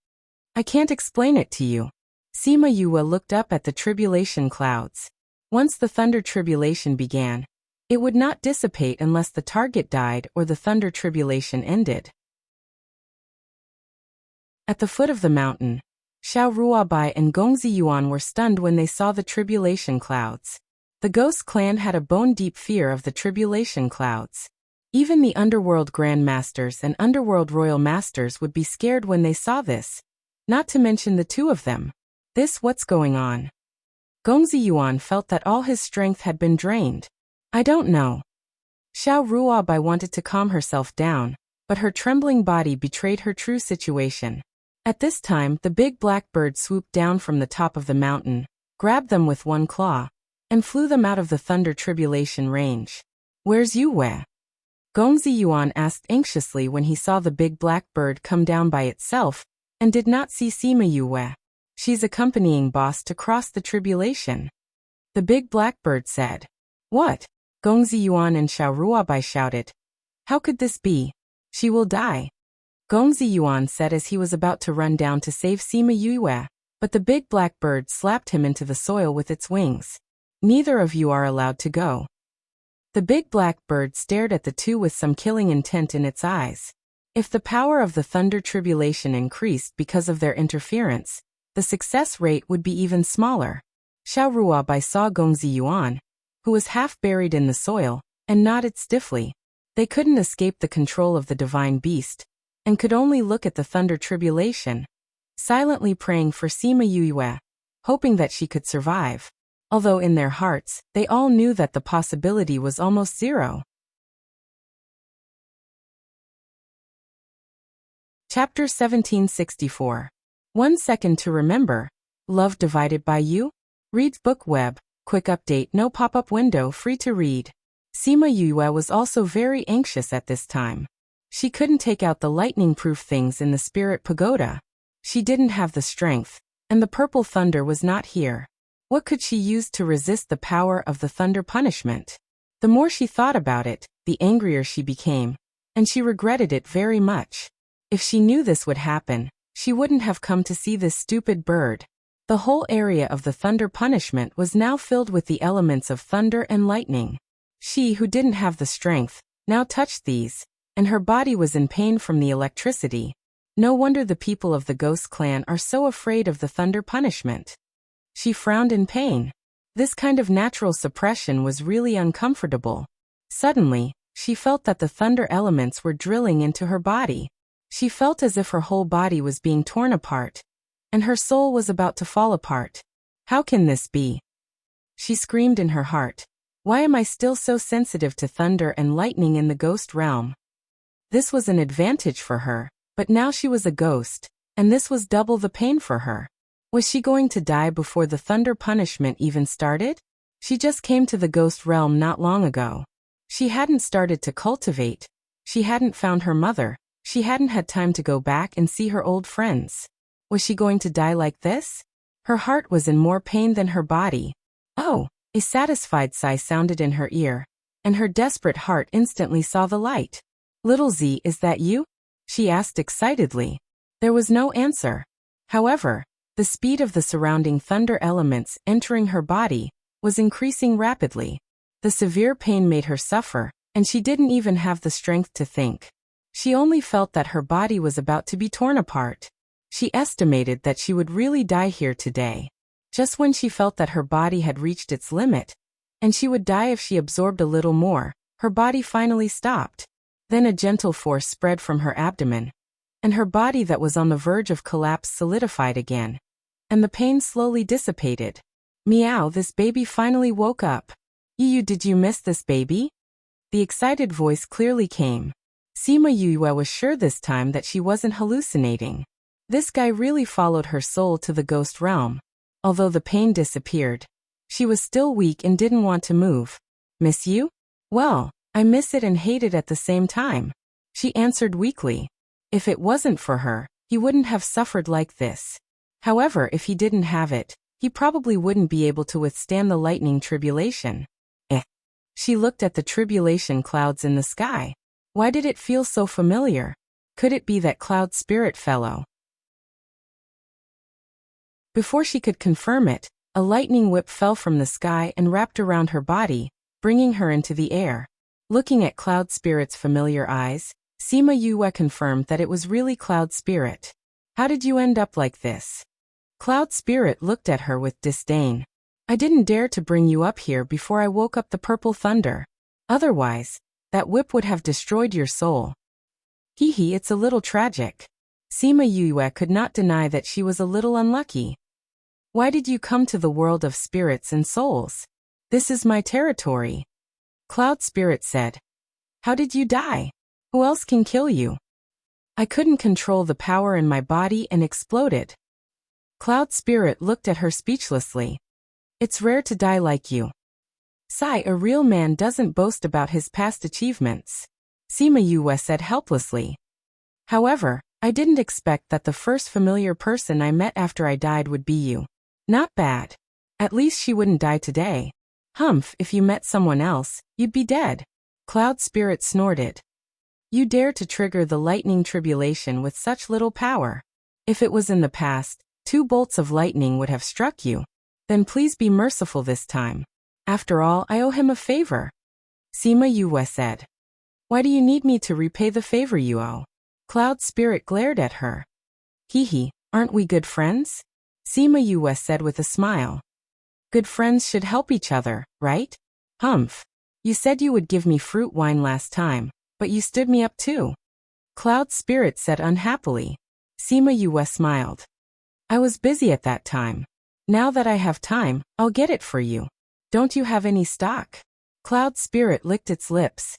I can't explain it to you. Sima Yue looked up at the tribulation clouds. Once the thunder tribulation began, it would not dissipate unless the target died or the thunder tribulation ended. At the foot of the mountain, Xiao Ruabai and Gongzi Yuan were stunned when they saw the tribulation clouds. The ghost clan had a bone-deep fear of the tribulation clouds. Even the underworld grand masters and underworld royal masters would be scared when they saw this. Not to mention the two of them. What's going on? Gongzi Yuan felt that all his strength had been drained. I don't know. Xiao Ruabai wanted to calm herself down, but her trembling body betrayed her true situation. At this time, the big black bird swooped down from the top of the mountain, grabbed them with one claw, and flew them out of the thunder tribulation range. "Where's Yue?" Gongzi Yuan asked anxiously when he saw the big black bird come down by itself, and did not see Sima Yue. "She's accompanying boss to cross the tribulation," the big black bird said. "What?" Gongzi Yuan and Xiao Ruabai shouted. "How could this be? She will die," Gongzi Yuan said as he was about to run down to save Sima Yue, but the big black bird slapped him into the soil with its wings. "Neither of you are allowed to go." The big black bird stared at the two with some killing intent in its eyes. If the power of the thunder tribulation increased because of their interference, the success rate would be even smaller. Xiao Ruabai saw Gongzi Yuan, who was half buried in the soil, and nodded stiffly. They couldn't escape the control of the divine beast, and could only look at the thunder tribulation, silently praying for Sima Yue, hoping that she could survive. Although in their hearts, they all knew that the possibility was almost zero. Chapter 1764. 1 Second to Remember. Love Divided by You? Reads Book Web. Quick update, no pop-up window, free to read. Sima Yue was also very anxious at this time. She couldn't take out the lightning-proof things in the spirit pagoda. She didn't have the strength, and the purple thunder was not here. What could she use to resist the power of the thunder punishment? The more she thought about it, the angrier she became, and she regretted it very much. If she knew this would happen, she wouldn't have come to see this stupid bird. The whole area of the thunder punishment was now filled with the elements of thunder and lightning. She, who didn't have the strength, now touched these, and her body was in pain from the electricity. No wonder the people of the Ghost Clan are so afraid of the thunder punishment. She frowned in pain. This kind of natural suppression was really uncomfortable. Suddenly, she felt that the thunder elements were drilling into her body. She felt as if her whole body was being torn apart, and her soul was about to fall apart. How can this be? She screamed in her heart. Why am I still so sensitive to thunder and lightning in the ghost realm? This was an advantage for her, but now she was a ghost, and this was double the pain for her. Was she going to die before the thunder punishment even started? She just came to the ghost realm not long ago. She hadn't started to cultivate. She hadn't found her mother. She hadn't had time to go back and see her old friends. Was she going to die like this? Her heart was in more pain than her body. Oh, a satisfied sigh sounded in her ear, and her desperate heart instantly saw the light. "Little Z, is that you?" she asked excitedly. There was no answer. However, the speed of the surrounding thunder elements entering her body was increasing rapidly. The severe pain made her suffer, and she didn't even have the strength to think. She only felt that her body was about to be torn apart. She estimated that she would really die here today. Just when she felt that her body had reached its limit, and she would die if she absorbed a little more, her body finally stopped. Then a gentle force spread from her abdomen, and her body that was on the verge of collapse solidified again, and the pain slowly dissipated. Meow, this baby finally woke up. "You, did you miss this baby?" The excited voice clearly came. Sima Yue was sure this time that she wasn't hallucinating. This guy really followed her soul to the ghost realm. Although the pain disappeared, she was still weak and didn't want to move. "Miss you? Well, I miss it and hate it at the same time," she answered weakly. If it wasn't for her, he wouldn't have suffered like this. However, if he didn't have it, he probably wouldn't be able to withstand the lightning tribulation. She looked at the tribulation clouds in the sky. Why did it feel so familiar? Could it be that cloud spirit fellow? Before she could confirm it, a lightning whip fell from the sky and wrapped around her body, bringing her into the air. Looking at Cloud Spirit's familiar eyes, Sima Yue confirmed that it was really Cloud Spirit. "How did you end up like this?" Cloud Spirit looked at her with disdain. "I didn't dare to bring you up here before I woke up the purple thunder. Otherwise, that whip would have destroyed your soul." Hee hee, it's a little tragic. Sima Yue could not deny that she was a little unlucky. "Why did you come to the world of spirits and souls? This is my territory," Cloud Spirit said. "How did you die? Who else can kill you? I couldn't control the power in my body and exploded. Cloud Spirit looked at her speechlessly. It's rare to die like you. Sigh, a real man doesn't boast about his past achievements. Sima Yue said helplessly. However, I didn't expect that the first familiar person I met after I died would be you. Not bad. At least she wouldn't die today. Humph, if you met someone else, you'd be dead. Cloud Spirit snorted. You dare to trigger the lightning tribulation with such little power. If it was in the past, 2 bolts of lightning would have struck you. Then please be merciful this time. After all, I owe him a favor. Sima Yue said. Why do you need me to repay the favor you owe? Cloud Spirit glared at her. Hee, aren't we good friends? Sima Yue said with a smile. Good friends should help each other, right? Humph. You said you would give me fruit wine last time, but you stood me up too. Cloud Spirit said unhappily. Sima Yue smiled. I was busy at that time. Now that I have time, I'll get it for you. Don't you have any stock? Cloud Spirit licked its lips.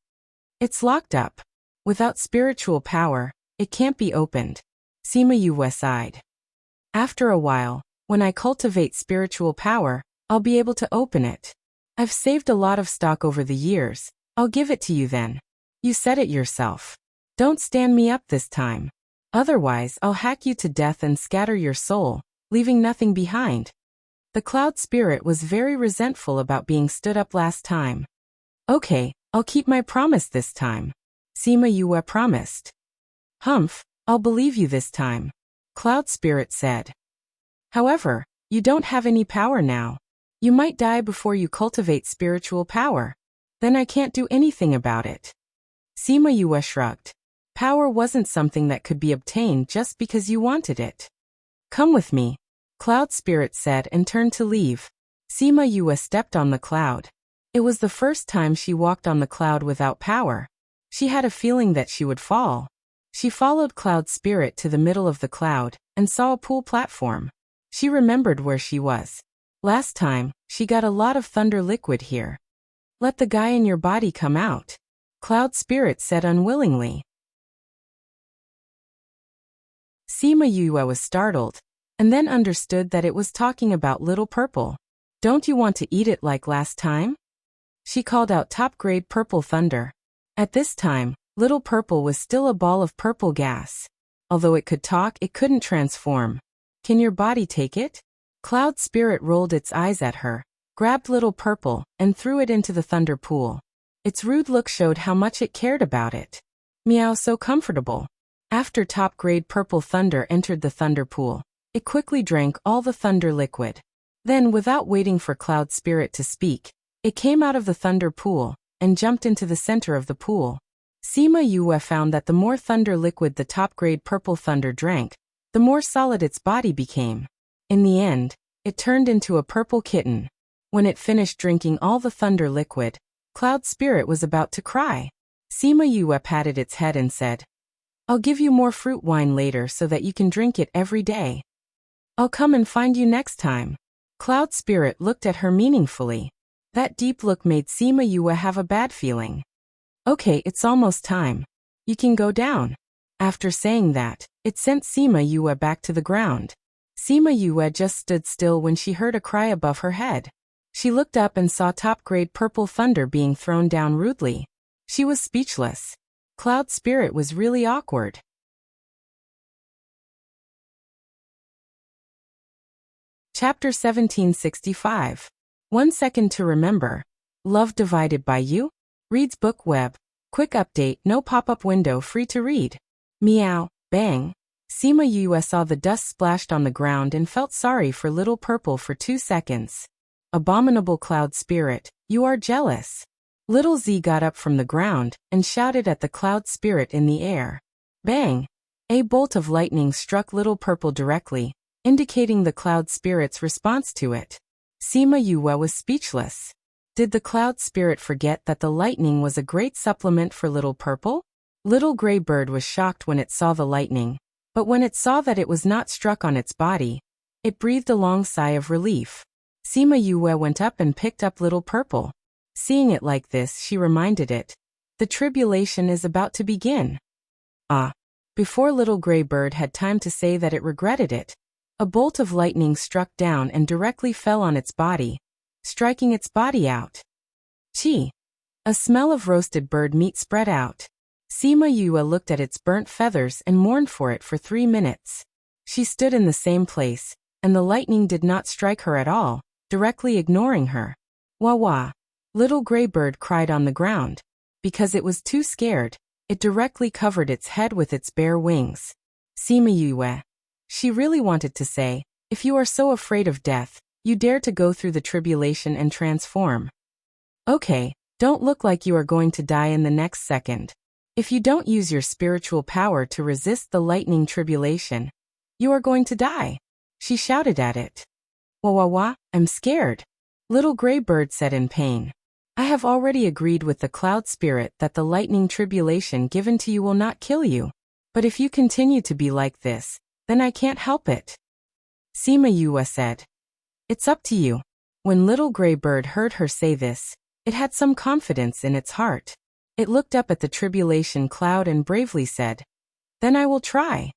It's locked up. Without spiritual power, it can't be opened. Sima Yue sighed. After a while, when I cultivate spiritual power, I'll be able to open it. I've saved a lot of stock over the years. I'll give it to you then. You said it yourself. Don't stand me up this time. Otherwise, I'll hack you to death and scatter your soul, leaving nothing behind. The Cloud Spirit was very resentful about being stood up last time. Okay, I'll keep my promise this time. Sima Yue promised. Humph, I'll believe you this time. Cloud Spirit said. However, you don't have any power now. You might die before you cultivate spiritual power. Then I can't do anything about it. Sima Yue shrugged. Power wasn't something that could be obtained just because you wanted it. Come with me, Cloud Spirit said and turned to leave. Sima Yue stepped on the cloud. It was the first time she walked on the cloud without power. She had a feeling that she would fall. She followed Cloud Spirit to the middle of the cloud and saw a pool platform. She remembered where she was. Last time, she got a lot of thunder liquid here. Let the guy in your body come out, Cloud Spirit said unwillingly. Sima Yue was startled, and then understood that it was talking about Little Purple. Don't you want to eat it like last time? She called out top-grade purple thunder. At this time, Little Purple was still a ball of purple gas. Although it could talk, it couldn't transform. Can your body take it? Cloud Spirit rolled its eyes at her, grabbed Little Purple, and threw it into the thunder pool. Its rude look showed how much it cared about it. Meow, so comfortable. After top-grade purple thunder entered the thunder pool, it quickly drank all the thunder liquid. Then, without waiting for Cloud Spirit to speak, it came out of the thunder pool and jumped into the center of the pool. Sima Yue found that the more thunder liquid the top-grade purple thunder drank, the more solid its body became. In the end, it turned into a purple kitten. When it finished drinking all the thunder liquid, Cloud Spirit was about to cry. Sima Yue patted its head and said, I'll give you more fruit wine later so that you can drink it every day. I'll come and find you next time. Cloud Spirit looked at her meaningfully. That deep look made Sima Yue have a bad feeling. Okay, it's almost time. You can go down. After saying that, it sent Sima Yue back to the ground. Sima Yue just stood still when she heard a cry above her head. She looked up and saw top-grade purple thunder being thrown down rudely. She was speechless. Cloud Spirit was really awkward. Chapter 1765. 1 Second to Remember. Love Divided by You? Reads Book Web. Quick update, no pop-up window, free to read. Meow, bang. Sima Yue saw the dust splashed on the ground and felt sorry for Little Purple for 2 seconds. Abominable Cloud Spirit, you are jealous. Little Z got up from the ground and shouted at the Cloud Spirit in the air. Bang! A bolt of lightning struck Little Purple directly, indicating the Cloud Spirit's response to it. Sima Yue was speechless. Did the Cloud Spirit forget that the lightning was a great supplement for Little Purple? Little Gray Bird was shocked when it saw the lightning, but when it saw that it was not struck on its body, it breathed a long sigh of relief. Sima Yue went up and picked up Little Purple. Seeing it like this, she reminded it. The tribulation is about to begin. Ah. Before little gray bird had time to say that it regretted it, a bolt of lightning struck down and directly fell on its body, striking its body out. Chi. A smell of roasted bird meat spread out. Sima Yue looked at its burnt feathers and mourned for it for 3 minutes. She stood in the same place, and the lightning did not strike her at all, directly ignoring her. Wah wah. Little gray bird cried on the ground. Because it was too scared, it directly covered its head with its bare wings. Sima Yue. She really wanted to say, if you are so afraid of death, you dare to go through the tribulation and transform. Okay, don't look like you are going to die in the next second. If you don't use your spiritual power to resist the lightning tribulation, you are going to die. She shouted at it. Wah wah wah, I'm scared. Little gray bird said in pain. I have already agreed with the cloud spirit that the lightning tribulation given to you will not kill you. But if you continue to be like this, then I can't help it. Sima Yue said. It's up to you. When little gray bird heard her say this, it had some confidence in its heart. It looked up at the tribulation cloud and bravely said, Then I will try.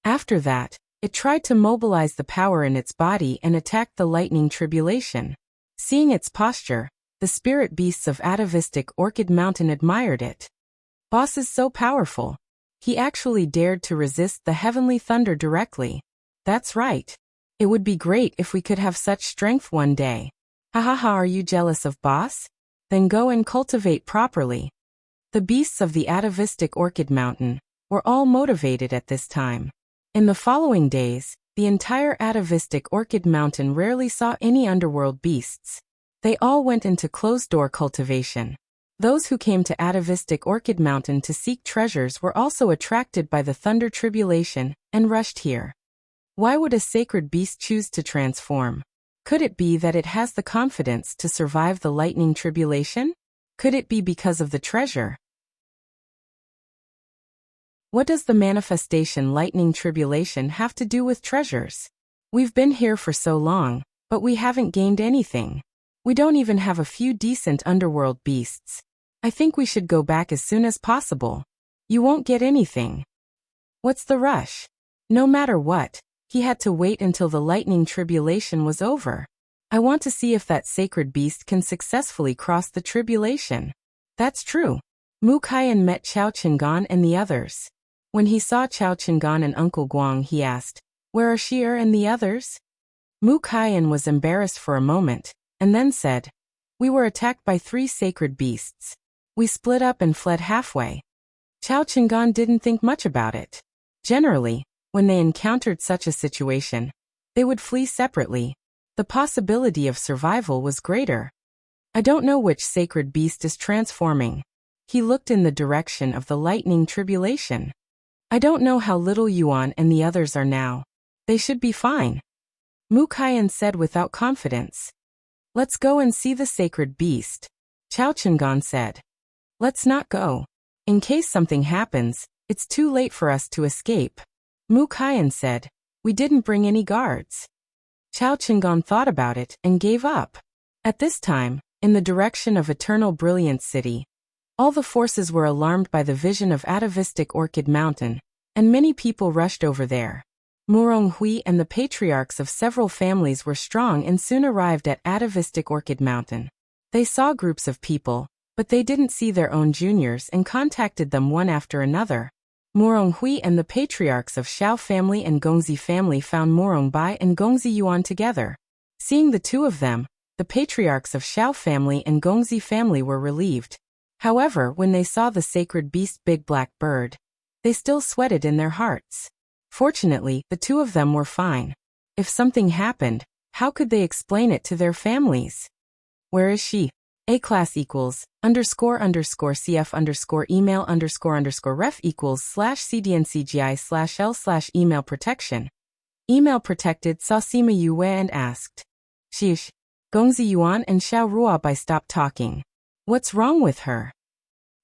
After that, it tried to mobilize the power in its body and attack the lightning tribulation. Seeing its posture, the spirit beasts of atavistic Orchid Mountain admired it. Boss is so powerful. He actually dared to resist the heavenly thunder directly. That's right. It would be great if we could have such strength one day. Ha ha ha, are you jealous of Boss? Then go and cultivate properly. The beasts of the atavistic Orchid Mountain were all motivated at this time. In the following days, the entire atavistic Orchid Mountain rarely saw any underworld beasts. They all went into closed-door cultivation. Those who came to atavistic Orchid Mountain to seek treasures were also attracted by the thunder tribulation and rushed here. Why would a sacred beast choose to transform? Could it be that it has the confidence to survive the lightning tribulation? Could it be because of the treasure? What does the manifestation lightning tribulation have to do with treasures? We've been here for so long, but we haven't gained anything. We don't even have a few decent underworld beasts. I think we should go back as soon as possible. You won't get anything. What's the rush? No matter what, he had to wait until the lightning tribulation was over. I want to see if that sacred beast can successfully cross the tribulation. That's true. Mu Kaiyan met Chao Qinggan and the others. When he saw Chao Qinggan and Uncle Guang, he asked, Where are Shi'er and the others? Mu Kaiyan was embarrassed for a moment, and then said, We were attacked by 3 sacred beasts. We split up and fled halfway. Chao Qinggan didn't think much about it. Generally, when they encountered such a situation, they would flee separately. The possibility of survival was greater. I don't know which sacred beast is transforming. He looked in the direction of the lightning tribulation. I don't know how little Yuan and the others are now. They should be fine. Mu Kaiyan said without confidence. Let's go and see the sacred beast. Chao Qinggan said. Let's not go. In case something happens, it's too late for us to escape. Mu Kaiyan said. We didn't bring any guards. Chao Qinggan thought about it and gave up. At this time, in the direction of Eternal Brilliance City, all the forces were alarmed by the vision of atavistic Orchid Mountain, and many people rushed over there. Murong Hui and the patriarchs of several families were strong and soon arrived at atavistic Orchid Mountain. They saw groups of people, but they didn't see their own juniors and contacted them one after another. Murong Hui and the patriarchs of Xiao family and Gongzi family found Murong Bai and Gongzi Yuan together. Seeing the two of them, the patriarchs of Xiao family and Gongzi family were relieved. However, when they saw the sacred beast Big Black Bird, they still sweated in their hearts. Fortunately, the two of them were fine. If something happened, how could they explain it to their families? Where is she? A-class equals, __CF email _ ref equals /CDNCGI/L/email protection. Email protected saw Sima Yue and asked. Sheesh. Gongzi Yuan and Xiao Ruabai stopped talking. What's wrong with her?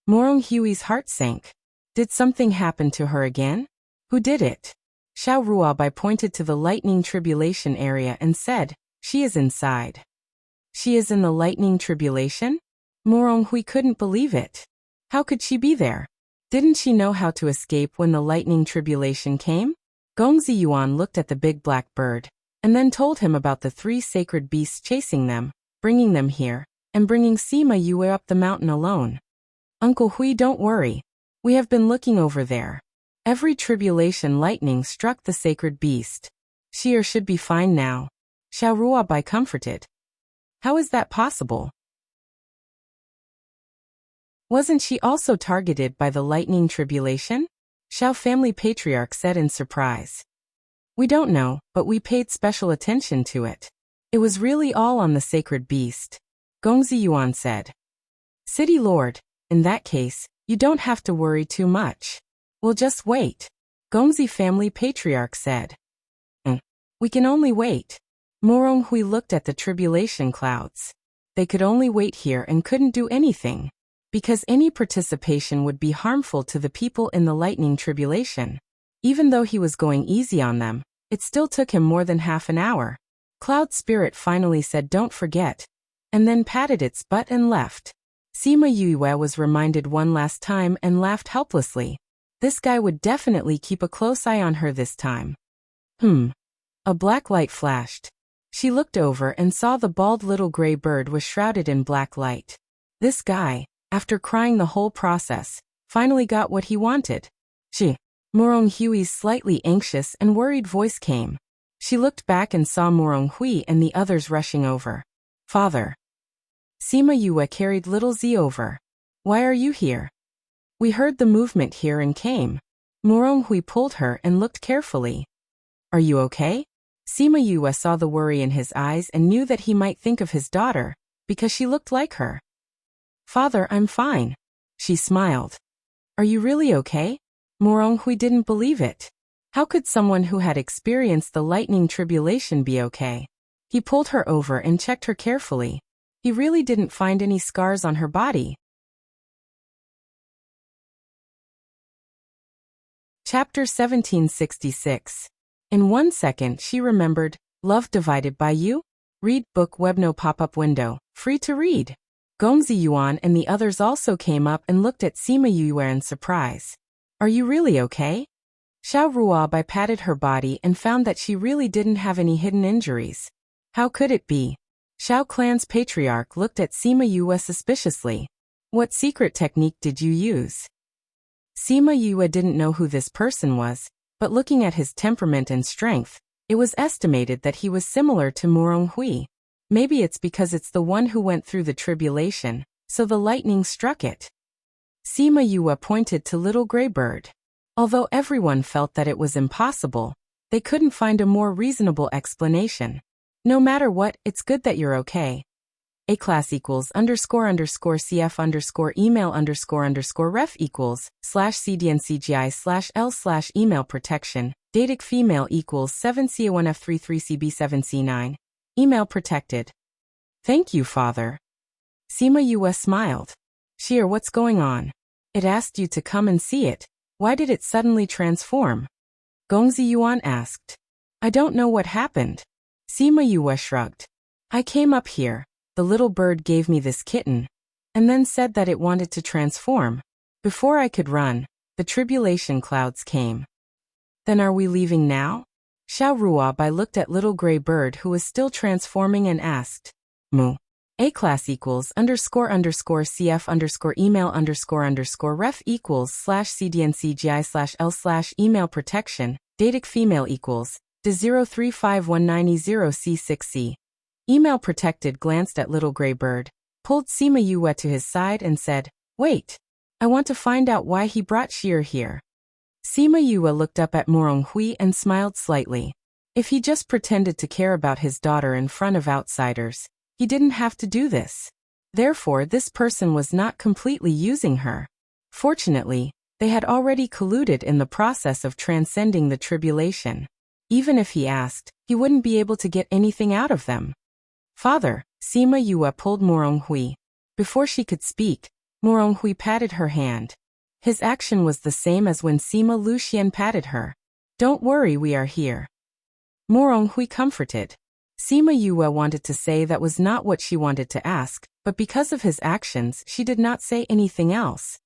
Murong Hui's heart sank. Did something happen to her again? Who did it? Xiao Ruabai pointed to the lightning tribulation area and said, She is inside. She is in the lightning tribulation? Murong Hui couldn't believe it. How could she be there? Didn't she know how to escape when the lightning tribulation came? Gongzi Yuan looked at the big black bird, and then told him about the 3 sacred beasts chasing them, bringing them here, and bringing Sima Yue up the mountain alone. Uncle Hui, don't worry. We have been looking over there. Every tribulation lightning struck the sacred beast. She should be fine now. Xiao Ruabai comforted. How is that possible? Wasn't she also targeted by the lightning tribulation? Xiao family patriarch said in surprise. We don't know, but we paid special attention to it. It was really all on the sacred beast. Gongzi Yuan said. City Lord, in that case, you don't have to worry too much. We'll just wait. Gongzi family patriarch said. We can only wait. Morong Hui looked at the tribulation clouds. They could only wait here and couldn't do anything, because any participation would be harmful to the people in the lightning tribulation. Even though he was going easy on them, it still took him more than half an hour. Cloud Spirit finally said don't forget, and then patted its butt and left. Sima Yue was reminded one last time and laughed helplessly. This guy would definitely keep a close eye on her this time. A black light flashed. She looked over and saw the bald little gray bird was shrouded in black light. This guy, after crying the whole process, finally got what he wanted. Morong Hui's slightly anxious and worried voice came. She looked back and saw Morong Hui and the others rushing over. Father. Sima Yue carried little Z over. Why are you here? We heard the movement here and came. Morong Hui pulled her and looked carefully. Are you okay? Sima Yue saw the worry in his eyes and knew that he might think of his daughter, because she looked like her. Father, I'm fine. She smiled. Are you really okay? Morong Hui didn't believe it. How could someone who had experienced the lightning tribulation be okay? He pulled her over and checked her carefully. He really didn't find any scars on her body. Chapter 1766. In 1 second she remembered, Love Divided by You? Read book Webno pop-up window, free to read. Gongzi Yuan and the others also came up and looked at Sima Yue in surprise. Are you really okay? Xiao Ruabai patted her body and found that she really didn't have any hidden injuries. How could it be? Xiao clan's patriarch looked at Sima Yue suspiciously. What secret technique did you use? Sima Yue didn't know who this person was, but looking at his temperament and strength, it was estimated that he was similar to Morong Hui. Maybe it's because it's the one who went through the tribulation, so the lightning struck it. Sima Yue pointed to little gray bird. Although everyone felt that it was impossible, they couldn't find a more reasonable explanation. No matter what, it's good that you're okay. A class equals __CF email _ref equals /CDNCGI/L/ email protection. Datic female equals 7C01F33CB7C9. Email protected. Thank you, Father. Sima Yue smiled. Sheer, what's going on? It asked you to come and see it. Why did it suddenly transform? Gongzi Yuan asked. I don't know what happened. Sima Yue shrugged. I came up here. The little bird gave me this kitten, and then said that it wanted to transform. Before I could run, the tribulation clouds came. Then are we leaving now? Xiao Ruabai looked at little gray bird who was still transforming and asked. Moo. A class equals __CF email _ref equals /CDNCGI/L/ email protection. Datic female equals D035190C6C. Email protected glanced at little gray bird, pulled Sima Yue to his side and said, Wait. I want to find out why he brought Sheer here. Sima Yue looked up at Morong Hui and smiled slightly. If he just pretended to care about his daughter in front of outsiders, he didn't have to do this. Therefore, this person was not completely using her. Fortunately, they had already colluded in the process of transcending the tribulation. Even if he asked, he wouldn't be able to get anything out of them. Father, Sima Yue pulled Morong Hui. Before she could speak, Morong Hui patted her hand. His action was the same as when Sima Luxian patted her. Don't worry, we are here. Morong Hui comforted. Sima Yue wanted to say that was not what she wanted to ask, but because of his actions she did not say anything else.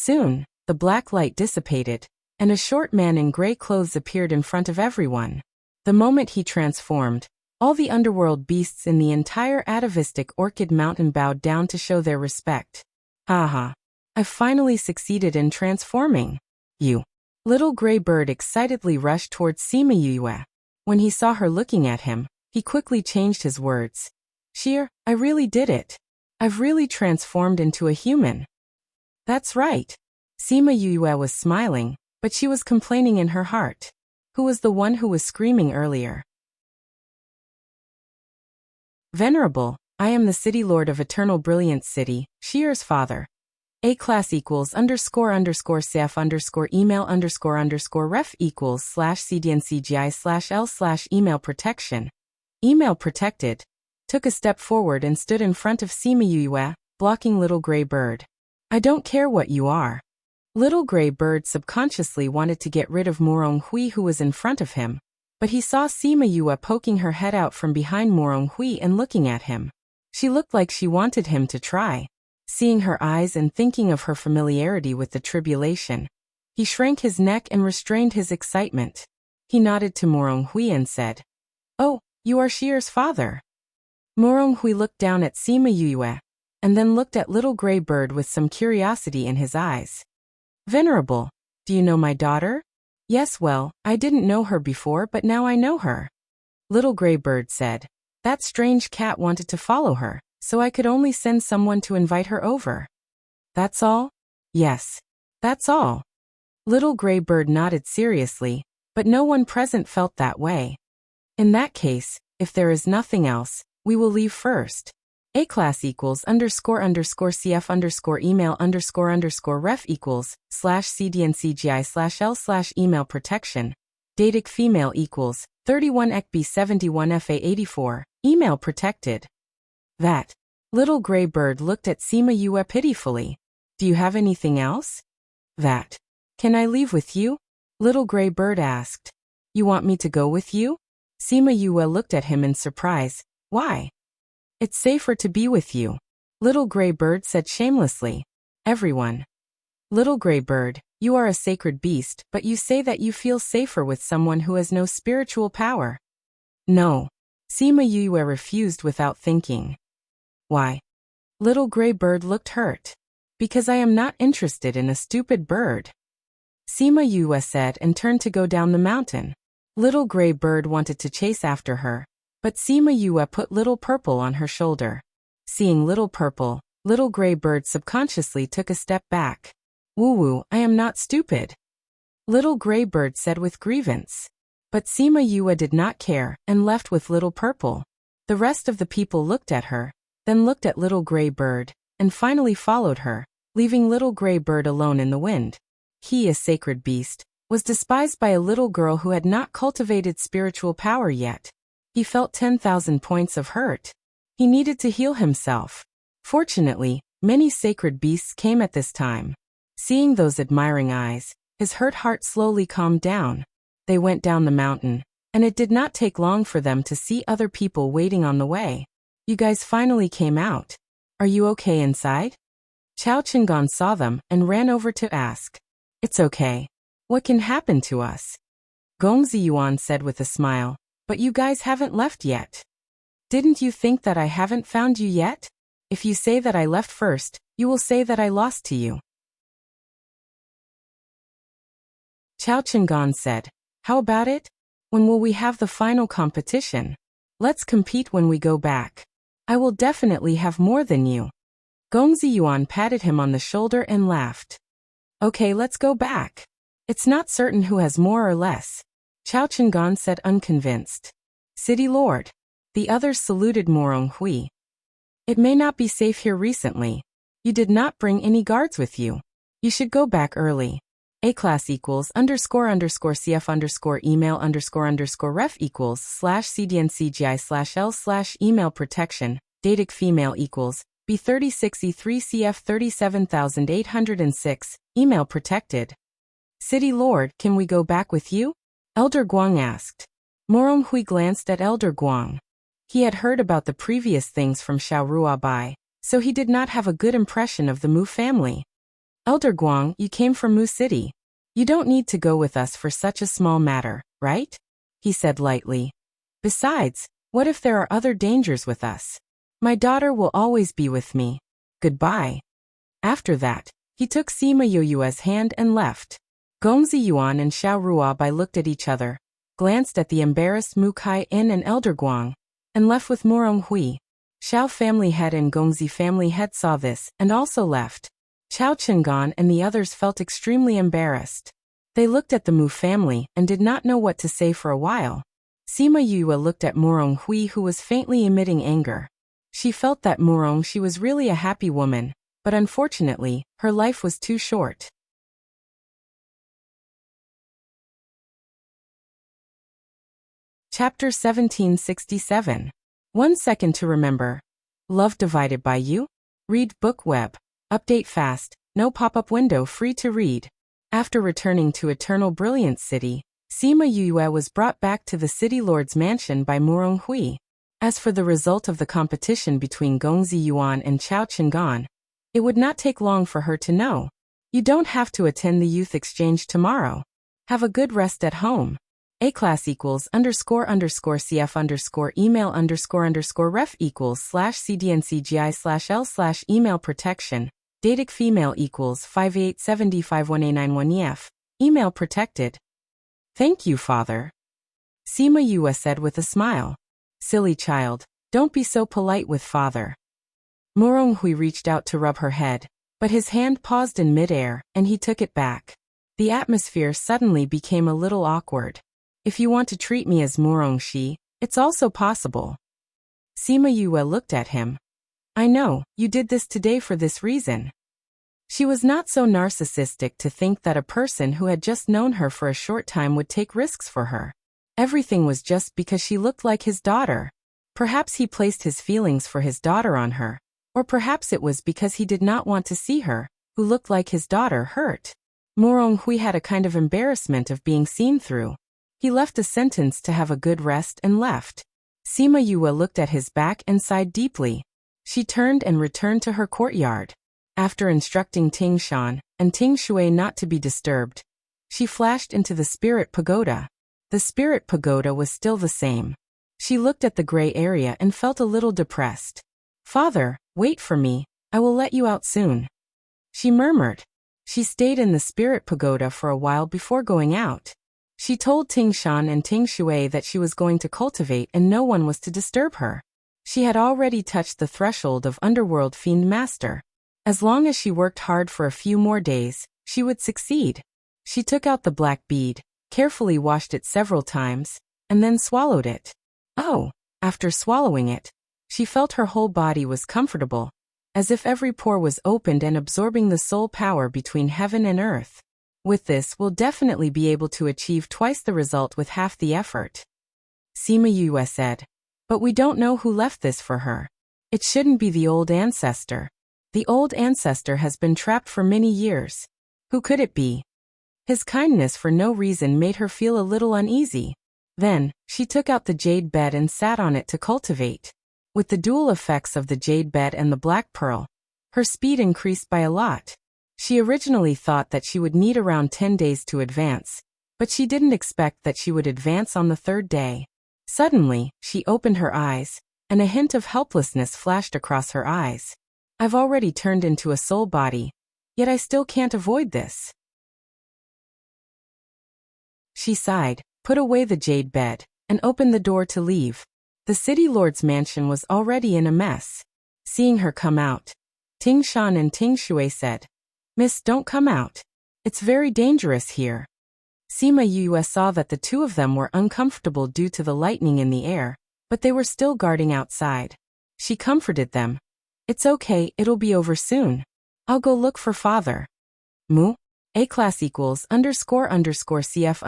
Soon, the black light dissipated, and a short man in gray clothes appeared in front of everyone. The moment he transformed, all the underworld beasts in the entire atavistic Orchid Mountain bowed down to show their respect. Haha. I've finally succeeded in transforming. You. Little gray bird excitedly rushed towards Sima Yue. When he saw her looking at him, he quickly changed his words. Sheer, I really did it. I've really transformed into a human. That's right. Sima Yue was smiling, but she was complaining in her heart. Who was the one who was screaming earlier? Venerable, I am the City Lord of Eternal Brilliance City, Sheer's father. A class equals underscore CF underscore email underscore ref equals /CDNCGI/L/ email protection. Email protected. Took a step forward and stood in front of Sima Yue, blocking Little Gray Bird. I don't care what you are. Little Gray Bird subconsciously wanted to get rid of Morong Hui who was in front of him, but he saw Sima Yue poking her head out from behind Morong Hui and looking at him. She looked like she wanted him to try. Seeing her eyes and thinking of her familiarity with the tribulation, he shrank his neck and restrained his excitement. He nodded to Morong Hui and said, Oh, you are Sheer's father. Morong Hui looked down at Sima Yue, and then looked at Little Gray Bird with some curiosity in his eyes. Venerable, do you know my daughter? Yes, well, I didn't know her before but now I know her. Little Gray Bird said, That strange cat wanted to follow her, so I could only send someone to invite her over. That's all? Yes. That's all. Little Gray Bird nodded seriously, but no one present felt that way. In that case, if there is nothing else, we will leave first. A class equals underscore CF underscore email underscore ref equals /CDNCGI/L/ email protection. Datic female equals 31 ECB 71 FA 84, email protected. That. Little Gray Bird looked at Sima Yue pitifully. Do you have anything else? That. Can I leave with you? Little Gray Bird asked. You want me to go with you? Sima Yue looked at him in surprise. Why? It's safer to be with you. Little Gray Bird said shamelessly. Everyone. Little Gray Bird, you are a sacred beast, but you say that you feel safer with someone who has no spiritual power. No. Sima Yue refused without thinking. Why? Little Gray Bird looked hurt. Because I am not interested in a stupid bird. Sima Yue said and turned to go down the mountain. Little Gray Bird wanted to chase after her, but Sima Yue put Little Purple on her shoulder. Seeing Little Purple, Little Gray Bird subconsciously took a step back. Woo-woo, I am not stupid. Little Gray Bird said with grievance. But Sima Yue did not care and left with Little Purple. The rest of the people looked at her, then looked at Little Gray Bird, and finally followed her, leaving Little Gray Bird alone in the wind. He, a sacred beast, was despised by a little girl who had not cultivated spiritual power yet. He felt 10,000 points of hurt. He needed to heal himself. Fortunately, many sacred beasts came at this time. Seeing those admiring eyes, his hurt heart slowly calmed down. They went down the mountain, and it did not take long for them to see other people waiting on the way. You guys finally came out. Are you okay inside? Chao Chingon saw them and ran over to ask. It's okay. What can happen to us? Gong Ziyuan said with a smile, but you guys haven't left yet. Didn't you think that I haven't found you yet? If you say that I left first, you will say that I lost to you. Chao Chingon said, How about it? When will we have the final competition? Let's compete when we go back. I will definitely have more than you. Gong Ziyuan patted him on the shoulder and laughed. Okay, let's go back. It's not certain who has more or less. Chao Chingon said unconvinced. City Lord. The others saluted Morong Hui. It may not be safe here recently. You did not bring any guards with you. You should go back early. A class equals underscore CF underscore email underscore ref equals /CDNCGI/L/ email protection. Datic female equals B36E3 CF 37806, email protected. City Lord, can we go back with you? Elder Guang asked. Morong Hui glanced at Elder Guang. He had heard about the previous things from Xiao Ruabai, so he did not have a good impression of the Mu family. Elder Guang, you came from Mu City. You don't need to go with us for such a small matter, right? He said lightly. Besides, what if there are other dangers with us? My daughter will always be with me. Goodbye. After that, he took Sima Yoyue's hand and left. Gong Ziyuan and Xiao Ruobai looked at each other, glanced at the embarrassed Mu Kai-in and Elder Guang, and left with Murong Hui. Xiao family head and Gongzi family head saw this and also left. Chao Chengan and the others felt extremely embarrassed. They looked at the Mu family and did not know what to say for a while. Sima Yue looked at Murong Hui, who was faintly emitting anger. She felt that Murong she was really a happy woman, but unfortunately, her life was too short. Chapter 1767. 1 second to remember. Love divided by you? Read book web. Update fast, no pop-up window, free to read. After returning to Eternal Brilliance City, Sima Yue was brought back to the City Lord's mansion by Murong Hui. As for the result of the competition between Gong Ziyuan and Chao Chengan, it would not take long for her to know. You don't have to attend the youth exchange tomorrow. Have a good rest at home. A-class equals __CF email _ref equals /CDNCGI/L/ email protection. Datic female equals 58751891EF. Email protected. Thank you, father. Sima Yue said with a smile. Silly child, don't be so polite with father. Murong Hui reached out to rub her head, but his hand paused in midair, and he took it back. The atmosphere suddenly became a little awkward. If you want to treat me as Murong Shi, it's also possible. Sima Yue looked at him. I know, you did this today for this reason. She was not so narcissistic to think that a person who had just known her for a short time would take risks for her. Everything was just because she looked like his daughter. Perhaps he placed his feelings for his daughter on her, or perhaps it was because he did not want to see her, who looked like his daughter, hurt. Murong Hui had a kind of embarrassment of being seen through. He left a sentence to have a good rest and left. Sima Yue looked at his back and sighed deeply. She turned and returned to her courtyard. After instructing Ting Shan and Ting Shui not to be disturbed, she flashed into the spirit pagoda. The spirit pagoda was still the same. She looked at the gray area and felt a little depressed. Father, wait for me, I will let you out soon. She murmured. She stayed in the spirit pagoda for a while before going out. She told Ting Shan and Ting Shui that she was going to cultivate and no one was to disturb her. She had already touched the threshold of Underworld Fiend Master. As long as she worked hard for a few more days, she would succeed. She took out the black bead, carefully washed it several times, and then swallowed it. Oh, after swallowing it, she felt her whole body was comfortable, as if every pore was opened and absorbing the soul power between heaven and earth. With this, we'll definitely be able to achieve twice the result with half the effort. Sima Yue said. But we don't know who left this for her. It shouldn't be the old ancestor. The old ancestor has been trapped for many years. Who could it be? His kindness for no reason made her feel a little uneasy. Then, she took out the jade bed and sat on it to cultivate. With the dual effects of the jade bed and the black pearl, her speed increased by a lot. She originally thought that she would need around 10 days to advance, but she didn't expect that she would advance on the third day. Suddenly, she opened her eyes, and a hint of helplessness flashed across her eyes. I've already turned into a soul body, yet I still can't avoid this. She sighed, put away the jade bed, and opened the door to leave. The city lord's mansion was already in a mess. Seeing her come out, Ting Shan and Ting Shui said, Miss, don't come out. It's very dangerous here. Sima Yue saw that the two of them were uncomfortable due to the lightning in the air, but they were still guarding outside. She comforted them. It's okay, it'll be over soon. I'll go look for father. Mu? A-class equals __CF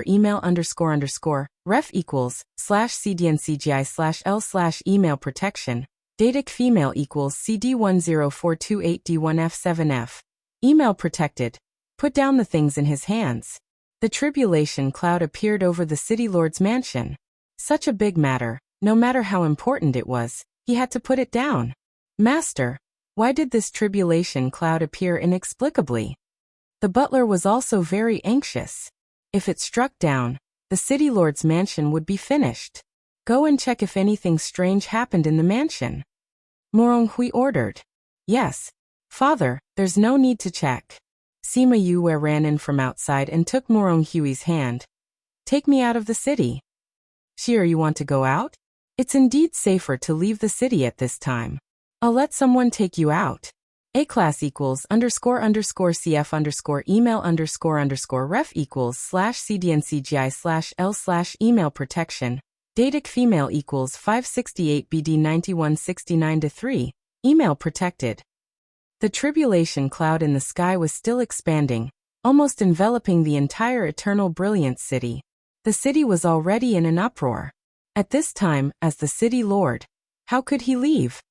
email __ ref equals /CDNCGI/L/ email protection. Datic female equals CD10428D1F7F. Email protected. Put down the things in his hands. The tribulation cloud appeared over the city lord's mansion. Such a big matter, no matter how important it was, he had to put it down. Master, Why did this tribulation cloud appear inexplicably? The butler was also very anxious. If it struck down, the city lord's mansion would be finished. Go and check if anything strange happened in the mansion. Moronghui ordered. Yes, father, there's no need to check. Sima Yue ran in from outside and took Moronghui's hand. Take me out of the city. Sure, you want to go out? It's indeed safer to leave the city at this time. I'll let someone take you out. A-class equals __cf email _ref equals /cdncgi/l/email protection. Datic female equals 568 BD 9169-3. Email protected. The tribulation cloud in the sky was still expanding, almost enveloping the entire eternal brilliance city. The city was already in an uproar. At this time, as the city lord, how could he leave?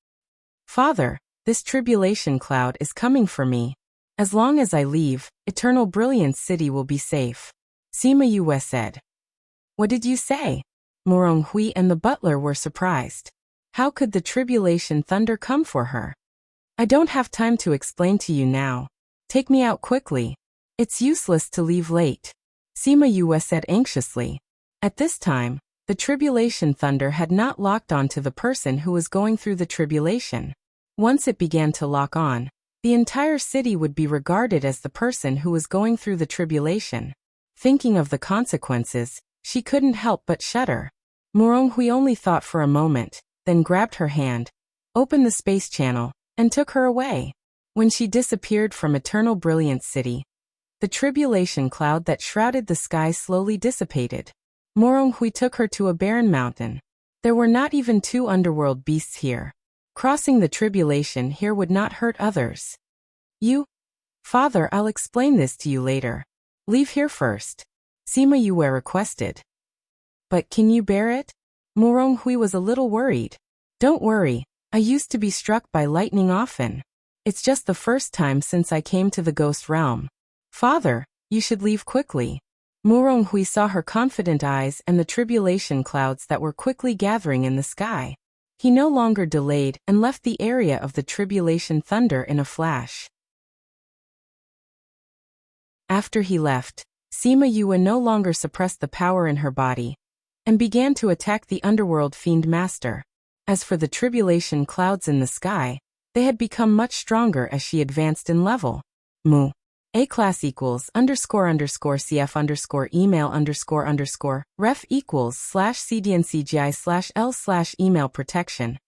Father, this tribulation cloud is coming for me. As long as I leave, eternal brilliance city will be safe. Sima Yue said. What did you say? Moronghui and the butler were surprised. How could the tribulation thunder come for her? I don't have time to explain to you now. Take me out quickly. It's useless to leave late. Sima Yue said anxiously. At this time, the tribulation thunder had not locked on to the person who was going through the tribulation. Once it began to lock on, the entire city would be regarded as the person who was going through the tribulation. Thinking of the consequences, she couldn't help but shudder. Moronghui only thought for a moment, then grabbed her hand, opened the space channel, and took her away. When she disappeared from Eternal Brilliance City, the tribulation cloud that shrouded the sky slowly dissipated. Moronghui took her to a barren mountain. There were not even 2 underworld beasts here. Crossing the tribulation here would not hurt others. Father, I'll explain this to you later. Leave here first. Sima Yue requested. But can you bear it? Moronghui was a little worried. Don't worry, I used to be struck by lightning often. It's just the first time since I came to the ghost realm. Father, you should leave quickly. Moronghui saw her confident eyes and the tribulation clouds that were quickly gathering in the sky. He no longer delayed and left the area of the tribulation thunder in a flash. After he left, Sima Yue no longer suppressed the power in her body and began to attack the underworld fiend master. As for the tribulation clouds in the sky, they had become much stronger as she advanced in level. A-class equals __cf email _ref equals /cdncgi/l/email protection.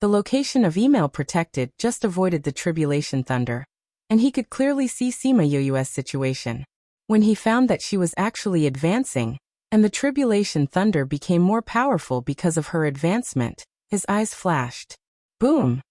The location of email protected just avoided the tribulation thunder, and he could clearly see Sima Yue's situation. When he found that she was actually advancing, and the tribulation thunder became more powerful because of her advancement, his eyes flashed. Boom!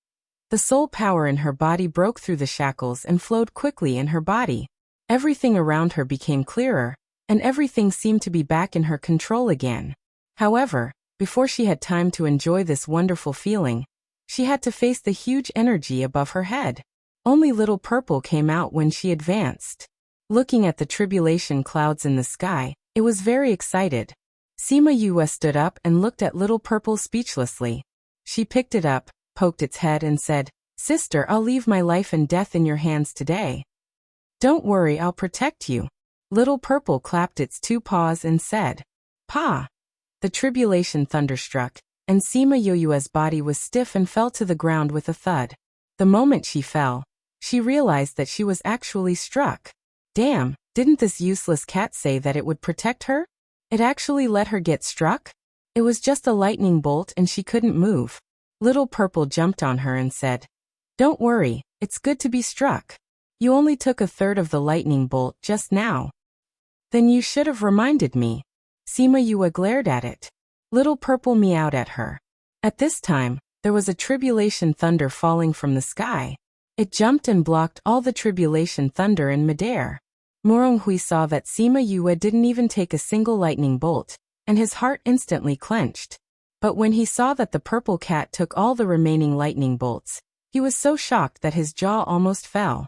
The soul power in her body broke through the shackles and flowed quickly in her body. Everything around her became clearer, and everything seemed to be back in her control again. However, before she had time to enjoy this wonderful feeling, she had to face the huge energy above her head. Only little purple came out when she advanced. Looking at the tribulation clouds in the sky, it was very excited. Sima Yue stood up and looked at little purple speechlessly. She picked it up, poked its head and said, Sister, I'll leave my life and death in your hands today. Don't worry, I'll protect you. Little purple clapped its 2 paws and said, Pa! The tribulation thunderstruck, and Sima Yue's body was stiff and fell to the ground with a thud. The moment she fell, she realized that she was actually struck. Damn, didn't this useless cat say that it would protect her? It actually let her get struck? It was just a lightning bolt and she couldn't move. Little purple jumped on her and said, Don't worry, it's good to be struck. You only took a third of the lightning bolt just now. Then you should have reminded me. Sima Yue glared at it. Little purple meowed at her. At this time, there was a tribulation thunder falling from the sky. It jumped and blocked all the tribulation thunder in midair. Moronghui saw that Sima Yue didn't even take a single lightning bolt, and his heart instantly clenched. But when he saw that the purple cat took all the remaining lightning bolts, he was so shocked that his jaw almost fell.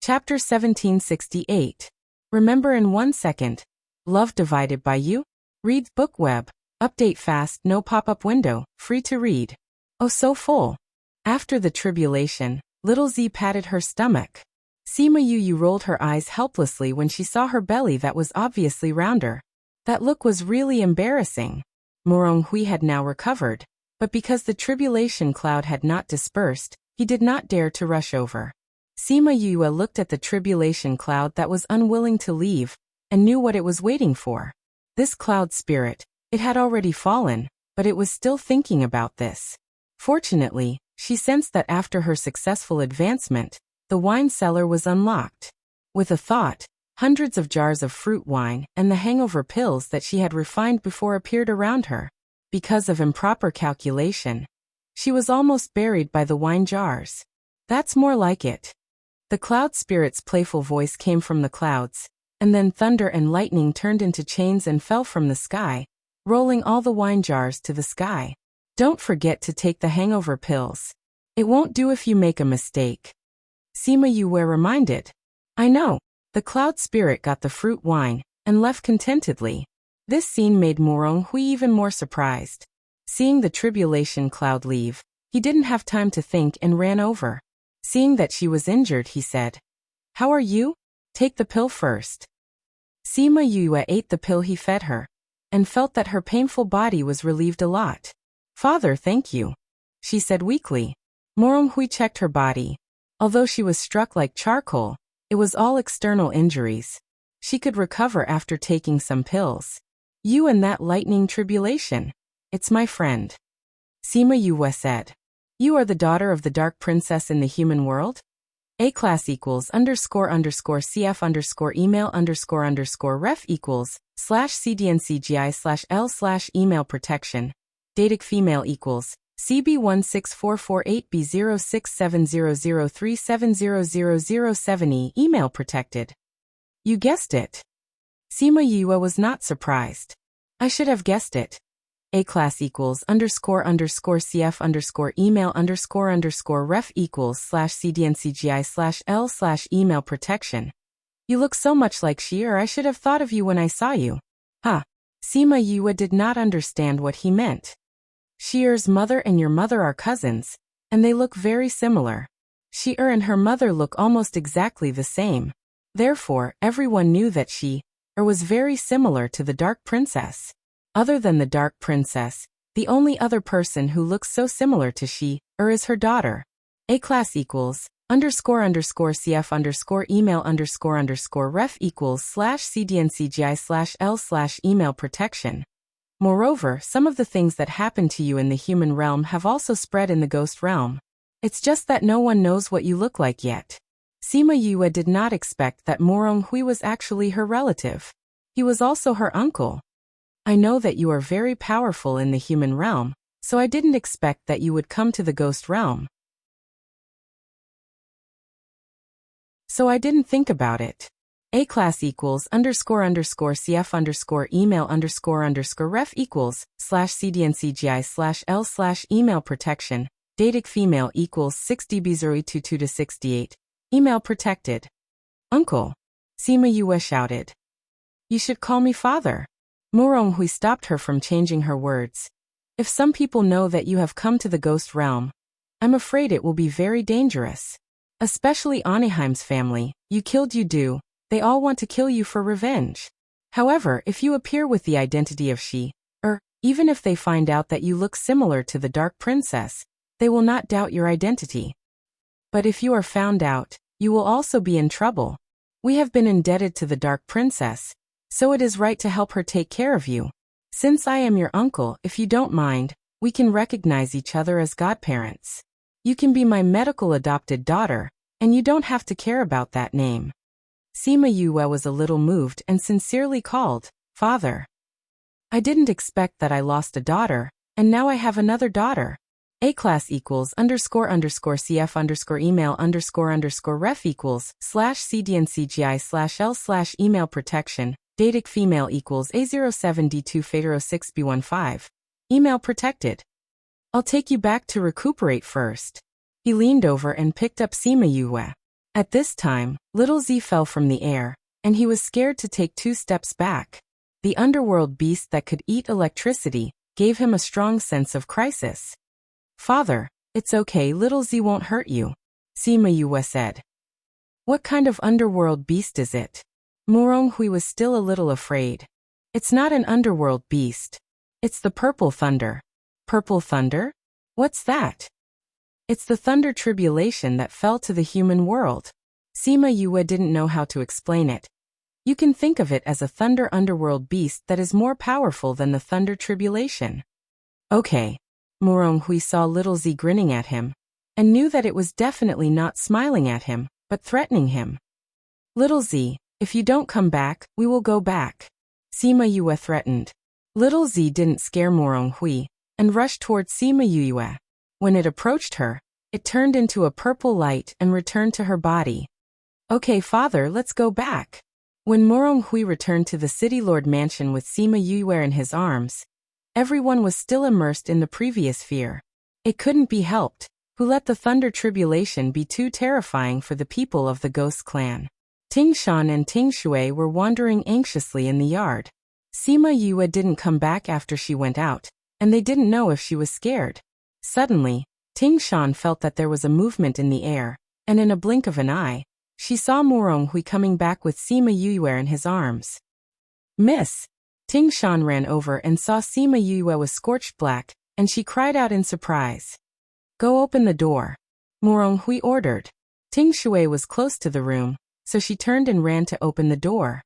Chapter 1768. Remember in 1 second. Love divided by you? Read Book Web. Update fast, no pop-up window, free to read. Oh, so full. After the tribulation, little Z patted her stomach. Sima Yu rolled her eyes helplessly when she saw her belly that was obviously rounder. That look was really embarrassing. Morong Hui had now recovered, but because the tribulation cloud had not dispersed, he did not dare to rush over. Sima Yue looked at the tribulation cloud that was unwilling to leave, and knew what it was waiting for. This cloud spirit, it had already fallen, but it was still thinking about this. Fortunately, she sensed that after her successful advancement, the wine cellar was unlocked. With a thought, hundreds of jars of fruit wine and the hangover pills that she had refined before appeared around her. Because of improper calculation, she was almost buried by the wine jars. That's more like it. The cloud spirit's playful voice came from the clouds, and then thunder and lightning turned into chains and fell from the sky, rolling all the wine jars to the sky. Don't forget to take the hangover pills. It won't do if you make a mistake. Sima Yue reminded. I know. The cloud spirit got the fruit wine and left contentedly. This scene made Morong Hui even more surprised. Seeing the tribulation cloud leave, he didn't have time to think and ran over. Seeing that she was injured, he said, How are you? Take the pill first. Sima Yue ate the pill he fed her, and felt that her painful body was relieved a lot. Father, thank you, she said weakly. Morong Hui checked her body. Although she was struck like charcoal, it was all external injuries. She could recover after taking some pills. You and that lightning tribulation. It's my friend. Sima Yue said. You are the daughter of the dark princess in the human world? A class equals __CF email _ref equals /CDNCGI/L/ email protection. Datic female equals CB16448B067003700070 email protected. You guessed it. Sima Yue was not surprised. I should have guessed it. A class equals __CF email _ref equals /CDNCGI/L/ email protection. You look so much like she, or I should have thought of you when I saw you. Huh. Sima Yue did not understand what he meant. Sheer's mother and your mother are cousins, and they look very similar. Sheer and her mother look almost exactly the same. Therefore, everyone knew that she was very similar to the Dark Princess. Other than the Dark Princess, the only other person who looks so similar to she is her daughter. A class equals __CF email _ref equals /CDNCGI/L/ email protection. Moreover, some of the things that happened to you in the human realm have also spread in the ghost realm. It's just that no one knows what you look like yet. Sima Yue did not expect that Morong Hui was actually her relative. He was also her uncle. I know that you are very powerful in the human realm, so I didn't expect that you would come to the ghost realm. So I didn't think about it. A class equals __CF email _ref equals /CDNCGI/L/ email protection. Datic female equals 6DB022-68. Email protected. Uncle. Sima Yue shouted. You should call me father. Morong Hui stopped her from changing her words. If some people know that you have come to the ghost realm, I'm afraid it will be very dangerous. Especially Anaheim's family. You killed Yudu. They all want to kill you for revenge. However, if you appear with the identity of she, even if they find out that you look similar to the Dark Princess, they will not doubt your identity. But if you are found out, you will also be in trouble. We have been indebted to the Dark Princess, so it is right to help her take care of you. Since I am your uncle, if you don't mind, we can recognize each other as godparents. You can be my medical adopted daughter, and you don't have to care about that name. Sima Yue was a little moved and sincerely called, Father. I didn't expect that I lost a daughter, and now I have another daughter. A class equals __CF email _ref equals /CDNCGI/L/ email protection. Datic female equals A07D2F6B15. Email protected. I'll take you back to recuperate first. He leaned over and picked up Sima Yue. At this time, little Z fell from the air, and he was scared to take 2 steps back. The underworld beast that could eat electricity gave him a strong sense of crisis. Father, it's okay, little Z won't hurt you, Sima Yue said. What kind of underworld beast is it? Moronhui was still a little afraid. It's not an underworld beast. It's the purple thunder. Purple thunder? What's that? It's the thunder tribulation that fell to the human world. Sima Yue didn't know how to explain it. You can think of it as a thunder underworld beast that is more powerful than the thunder tribulation. Okay. Moronhui saw little Z grinning at him, and knew that it was definitely not smiling at him, but threatening him. Little Z, if you don't come back, we will go back, Sima Yue threatened. Little Z didn't scare Moronhui, and rushed towards Sima Yue. When it approached her, it turned into a purple light and returned to her body. Okay, father, let's go back. When Moronhui returned to the city lord mansion with Sima Yue in his arms, everyone was still immersed in the previous fear. It couldn't be helped. Who let the thunder tribulation be too terrifying for the people of the ghost clan? Ting Shan and Ting Shui were wandering anxiously in the yard. Sima Yue didn't come back after she went out, and they didn't know if she was scared. Suddenly, Ting Shan felt that there was a movement in the air, and in a blink of an eye, she saw Moronhui coming back with Sima Yue in his arms. Miss! Ting Shan ran over and saw Sima Yue was scorched black, and she cried out in surprise. Go open the door, Moronhui ordered. Ting Shui was close to the room, so she turned and ran to open the door.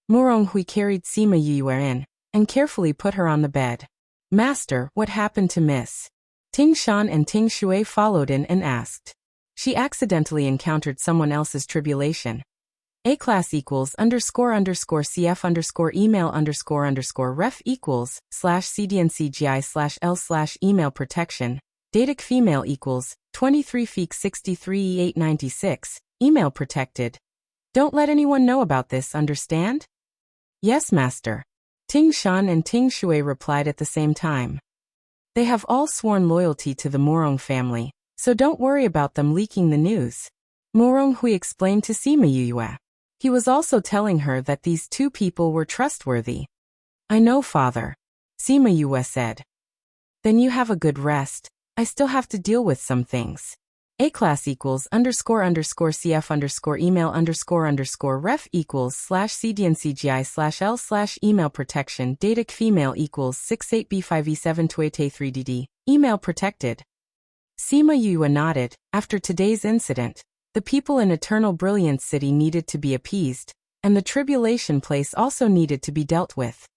Moronhui carried Sima Yue in, and carefully put her on the bed. Master, what happened to Miss? Ting Shan and Ting Shui followed in and asked. She accidentally encountered someone else's tribulation. A-class equals __CF email _ref equals /CDNCGI/L/email protection. Datic female equals 23 feek 63 896. Email protected. Don't let anyone know about this, understand? Yes, master. Ting Shan and Ting Shui replied at the same time. They have all sworn loyalty to the Morong family, so don't worry about them leaking the news. Moronhui explained to Sima Yue. He was also telling her that these two people were trustworthy. I know, father, Sima Yue said. Then you have a good rest. I still have to deal with some things. A-class equals __CF email _ref equals /CDNCGI/L/email protection. Datic female equals 68B5E728A3DD. Email protected. Sima Yue nodded. After today's incident, the people in Eternal Brilliance City needed to be appeased, and the tribulation place also needed to be dealt with.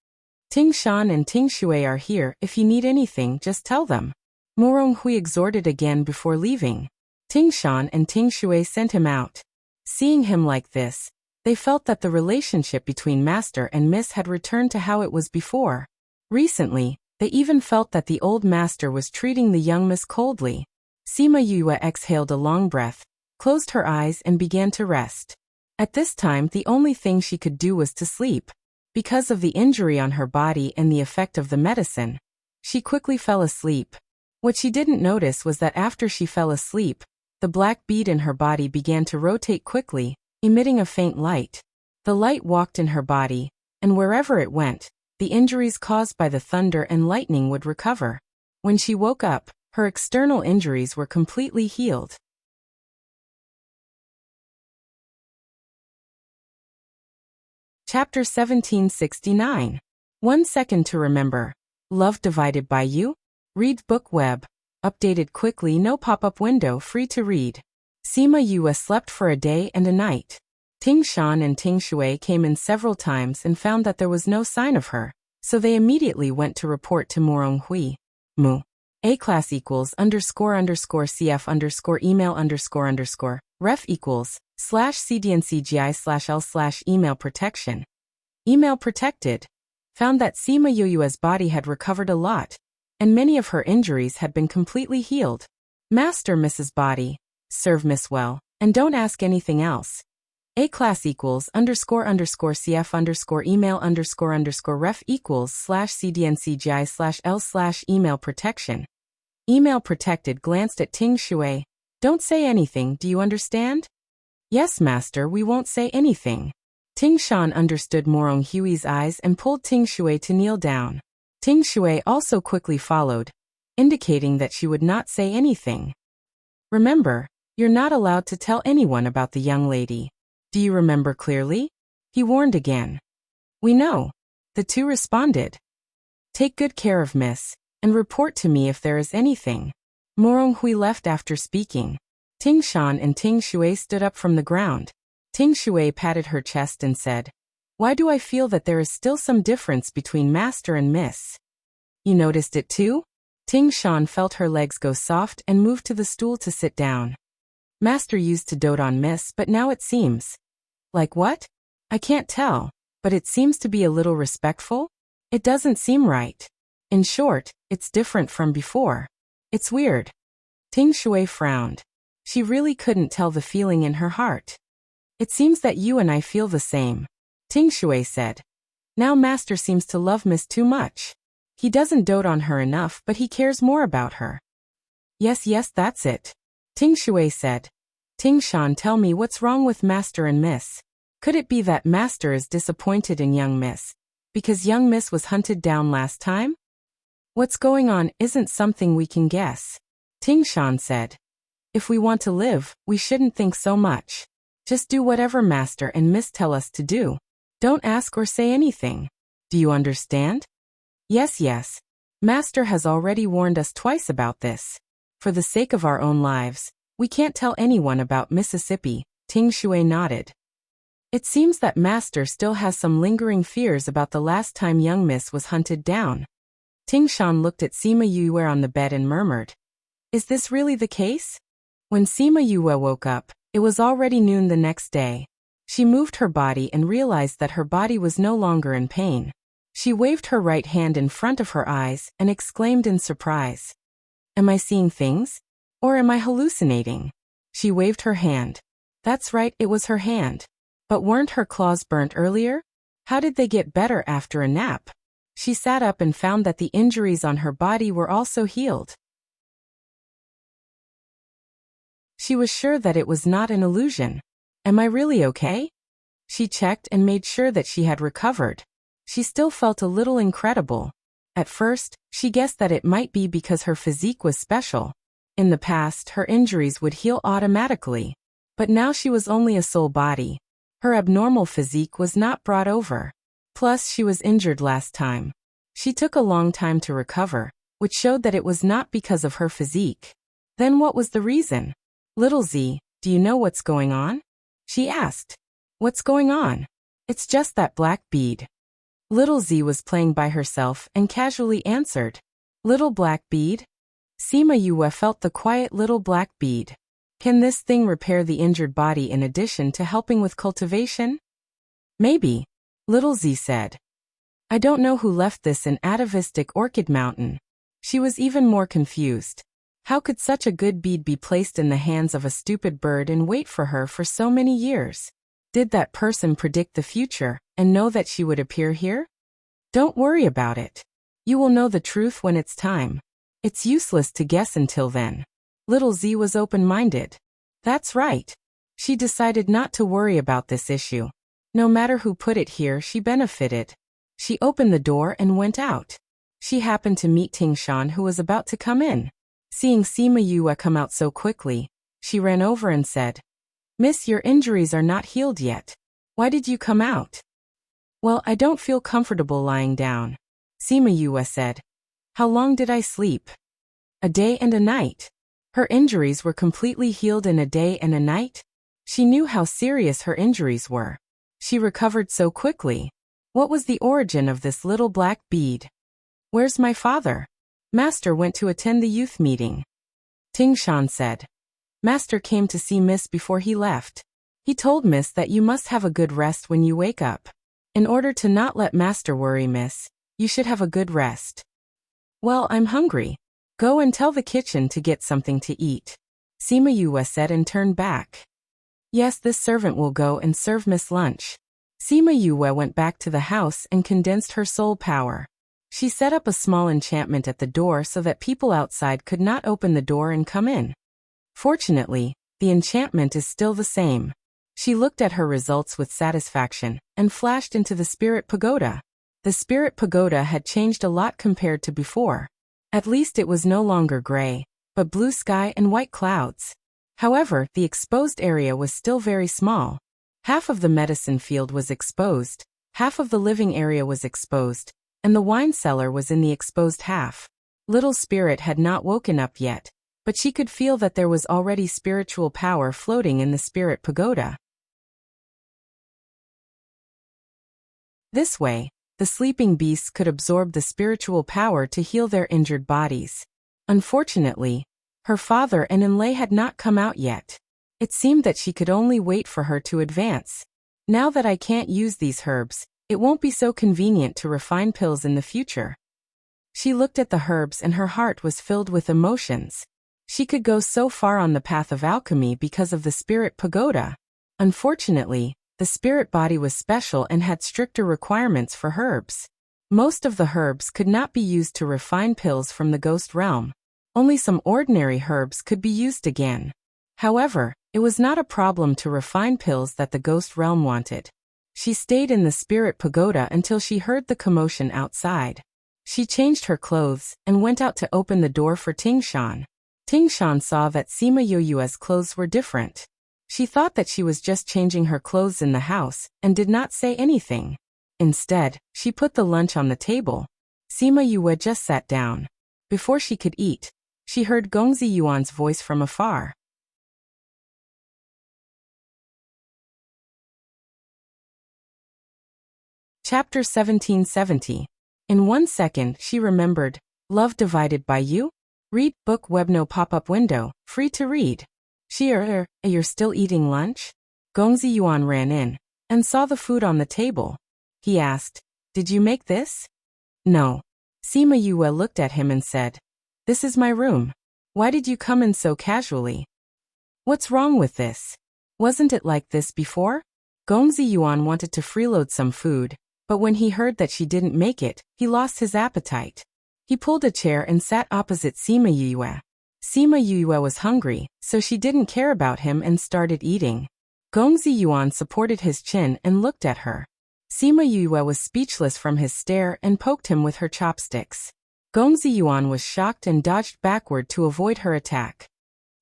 Ting Shan and Ting Shui are here. If you need anything, just tell them. Moronhui exhorted again before leaving. Ting Shan and Ting Shui sent him out. Seeing him like this, they felt that the relationship between master and miss had returned to how it was before. Recently, they even felt that the old master was treating the young miss coldly. Sima Yue exhaled a long breath, closed her eyes and began to rest. At this time, the only thing she could do was to sleep. Because of the injury on her body and the effect of the medicine, she quickly fell asleep. What she didn't notice was that after she fell asleep, the black bead in her body began to rotate quickly, emitting a faint light. The light walked in her body, and wherever it went, the injuries caused by the thunder and lightning would recover. When she woke up, her external injuries were completely healed. Chapter 1769. 1 second to remember. Love divided by you? Read book web. Updated quickly, no pop-up window, free to read. Sima Yue slept for a day and a night. Ting Shan and Ting Shui came in several times and found that there was no sign of her, so they immediately went to report to Moronhui. Mu. A-class equals __CF email ref equals /CDNCGI/L/email protection. Email protected. Found that Sima Yue's body had recovered a lot, and many of her injuries had been completely healed. Master Mrs. Body, serve Miss well, and don't ask anything else. A-class equals __CF email _ref equals /CDNCGI/L/email protection. Email protected glanced at Ting Shui. Don't say anything, do you understand? Yes, master, we won't say anything. Ting Shan understood Morong Hui's eyes and pulled Ting Shui to kneel down. Ting Shui also quickly followed, indicating that she would not say anything. Remember, you're not allowed to tell anyone about the young lady. Do you remember clearly? He warned again. We know. The two responded. Take good care of Miss, and report to me if there is anything. Morong Hui left after speaking. Ting Shan and Ting Shui stood up from the ground. Ting Shui patted her chest and said, Why do I feel that there is still some difference between Master and Miss? You noticed it too? Ting Shan felt her legs go soft and moved to the stool to sit down. Master used to dote on Miss, but now it seems. Like what? I can't tell, but it seems to be a little respectful. It doesn't seem right. In short, it's different from before. It's weird. Ting Shui frowned. She really couldn't tell the feeling in her heart. It seems that you and I feel the same. Ting Shui said. Now Master seems to love Miss too much. He doesn't dote on her enough, but he cares more about her. Yes, that's it. Ting Shui said. Ting Shan, tell me what's wrong with Master and Miss. Could it be that Master is disappointed in young Miss, because young Miss was hunted down last time? What's going on isn't something we can guess. Ting Shan said. If we want to live, we shouldn't think so much. Just do whatever Master and Miss tell us to do. Don't ask or say anything. Do you understand? Yes. Master has already warned us twice about this. For the sake of our own lives, we can't tell anyone about Mississippi. Ting Shui nodded. It seems that Master still has some lingering fears about the last time young Miss was hunted down. Ting Shan looked at Sima Yue on the bed and murmured. Is this really the case? When Sima Yue woke up, it was already noon the next day. She moved her body and realized that her body was no longer in pain. She waved her right hand in front of her eyes and exclaimed in surprise. Am I seeing things? Or am I hallucinating? She waved her hand. That's right, it was her hand. But weren't her claws burnt earlier? How did they get better after a nap? She sat up and found that the injuries on her body were also healed. She was sure that it was not an illusion. Am I really okay? She checked and made sure that she had recovered. She still felt a little incredible. At first, she guessed that it might be because her physique was special. In the past, her injuries would heal automatically. But now she was only a soul body. Her abnormal physique was not brought over. Plus, she was injured last time. She took a long time to recover, which showed that it was not because of her physique. Then what was the reason? Little Z, do you know what's going on? She asked. What's going on? It's just that black bead. Little Z was playing by herself and casually answered. Little black bead? Sima Yue felt the quiet little black bead. Can this thing repair the injured body in addition to helping with cultivation? Maybe. Little Z said. I don't know who left this in atavistic Orchid Mountain. She was even more confused. How could such a good bead be placed in the hands of a stupid bird and wait for her for so many years? Did that person predict the future and know that she would appear here? Don't worry about it. You will know the truth when it's time. It's useless to guess until then. Little Z was open-minded. That's right. She decided not to worry about this issue. No matter who put it here, she benefited. She opened the door and went out. She happened to meet Ting Shan, who was about to come in. Seeing Sima Yue come out so quickly, she ran over and said, Miss, your injuries are not healed yet. Why did you come out? Well, I don't feel comfortable lying down. Sima Yue said. How long did I sleep? A day and a night. Her injuries were completely healed in a day and a night? She knew how serious her injuries were. She recovered so quickly. What was the origin of this little black bead? Where's my father? Master went to attend the youth meeting. Ting Shan said. Master came to see Miss before he left. He told Miss that you must have a good rest when you wake up. In order to not let Master worry, Miss, you should have a good rest. Well, I'm hungry. Go and tell the kitchen to get something to eat. Sima Yue said and turned back. Yes, this servant will go and serve Miss lunch. Sima Yue went back to the house and condensed her soul power. She set up a small enchantment at the door so that people outside could not open the door and come in. Fortunately, the enchantment is still the same. She looked at her results with satisfaction and flashed into the spirit pagoda. The spirit pagoda had changed a lot compared to before. At least it was no longer gray, but blue sky and white clouds. However, the exposed area was still very small. Half of the medicine field was exposed, half of the living area was exposed, and the wine cellar was in the exposed half. Little Spirit had not woken up yet, but she could feel that there was already spiritual power floating in the spirit pagoda. This way, the sleeping beasts could absorb the spiritual power to heal their injured bodies. Unfortunately, her father and Enlay had not come out yet. It seemed that she could only wait for her to advance. Now that I can't use these herbs, it won't be so convenient to refine pills in the future. She looked at the herbs and her heart was filled with emotions. She could go so far on the path of alchemy because of the spirit pagoda. Unfortunately, the spirit body was special and had stricter requirements for herbs. Most of the herbs could not be used to refine pills from the ghost realm. Only some ordinary herbs could be used again. However, it was not a problem to refine pills that the ghost realm wanted. She stayed in the spirit pagoda until she heard the commotion outside. She changed her clothes and went out to open the door for Tingshan. Tingshan saw that Sima Yoyue's clothes were different. She thought that she was just changing her clothes in the house and did not say anything. Instead, she put the lunch on the table. Sima Yue just sat down. Before she could eat, she heard Gongzi Yuan's voice from afar. Chapter 1770. In 1 second, she remembered, Love Divided by You? Read book Webno pop-up window, free to read. You're still eating lunch? Gongzi Yuan ran in and saw the food on the table. He asked, Did you make this? No. Sima Yue looked at him and said, This is my room. Why did you come in so casually? What's wrong with this? Wasn't it like this before? Gongzi Yuan wanted to freeload some food, but when he heard that she didn't make it, he lost his appetite. He pulled a chair and sat opposite Sima Yue. Sima Yue was hungry, so she didn't care about him and started eating. Gongzi Yuan supported his chin and looked at her. Sima Yue was speechless from his stare and poked him with her chopsticks. Gongzi Yuan was shocked and dodged backward to avoid her attack.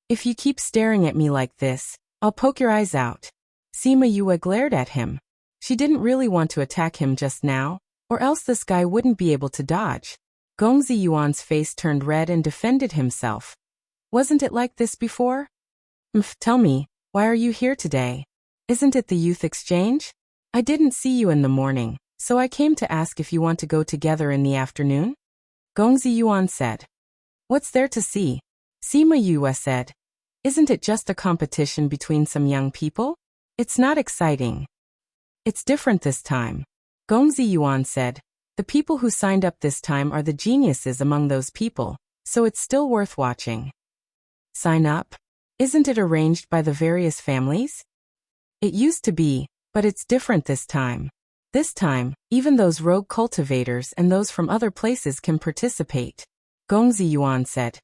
If you keep staring at me like this, I'll poke your eyes out. Sima Yue glared at him. She didn't really want to attack him just now, or else this guy wouldn't be able to dodge. Gongzi Yuan's face turned red and defended himself. Wasn't it like this before? Tell me, why are you here today? Isn't it the youth exchange? I didn't see you in the morning, so I came to ask if you want to go together in the afternoon? Gongzi Yuan said. What's there to see? Sima Yue said. Isn't it just a competition between some young people? It's not exciting. It's different this time. Gongzi Yuan said. The people who signed up this time are the geniuses among those people, so it's still worth watching. Sign up? Isn't it arranged by the various families? It used to be, but it's different this time. This time, even those rogue cultivators and those from other places can participate. Gongzi Yuan said.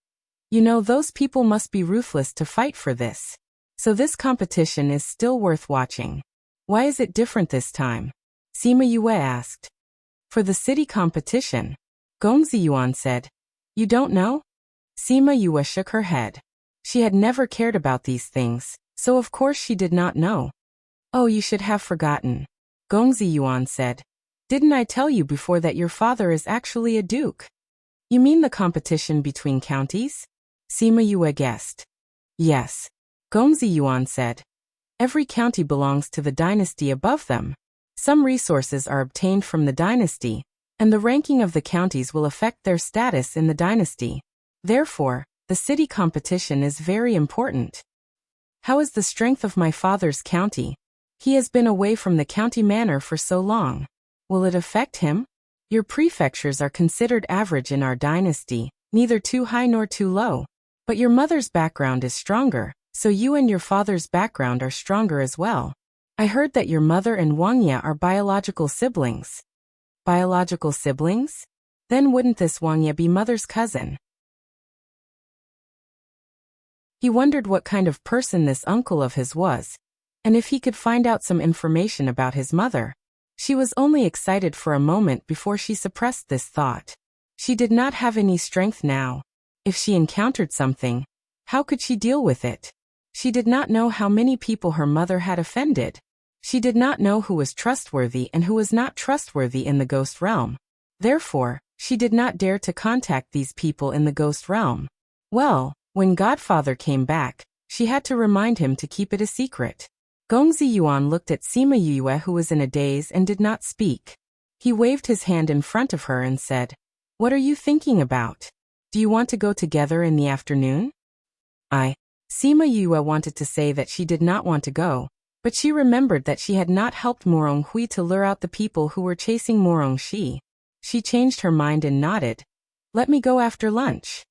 You know, those people must be ruthless to fight for this. So this competition is still worth watching. Why is it different this time? Sima Yue asked. For the city competition. Gongzi Yuan said. You don't know? Sima Yue shook her head. She had never cared about these things, so of course she did not know. Oh, you should have forgotten. Gongzi Yuan said. Didn't I tell you before that your father is actually a duke? You mean the competition between counties? Sima Yue guessed. Yes. Gongzi Yuan said. Every county belongs to the dynasty above them. Some resources are obtained from the dynasty, and the ranking of the counties will affect their status in the dynasty. Therefore, the city competition is very important. How is the strength of my father's county? He has been away from the county manor for so long. Will it affect him? Your prefectures are considered average in our dynasty, neither too high nor too low. But your mother's background is stronger, so you and your father's background are stronger as well. I heard that your mother and Wuxia are biological siblings. Biological siblings? Then wouldn't this Wuxia be mother's cousin? He wondered what kind of person this uncle of his was. And if he could find out some information about his mother. She was only excited for a moment before she suppressed this thought. She did not have any strength now. If she encountered something, how could she deal with it? She did not know how many people her mother had offended. She did not know who was trustworthy and who was not trustworthy in the ghost realm. Therefore, she did not dare to contact these people in the ghost realm. Well, when Godfather came back, she had to remind him to keep it a secret. Gongzi Yuan looked at Sima Yue, who was in a daze and did not speak. He waved his hand in front of her and said, "What are you thinking about? Do you want to go together in the afternoon?" Sima Yue wanted to say that she did not want to go, but she remembered that she had not helped Morong Hui to lure out the people who were chasing Morong Shi. She changed her mind and nodded. "Let me go after lunch."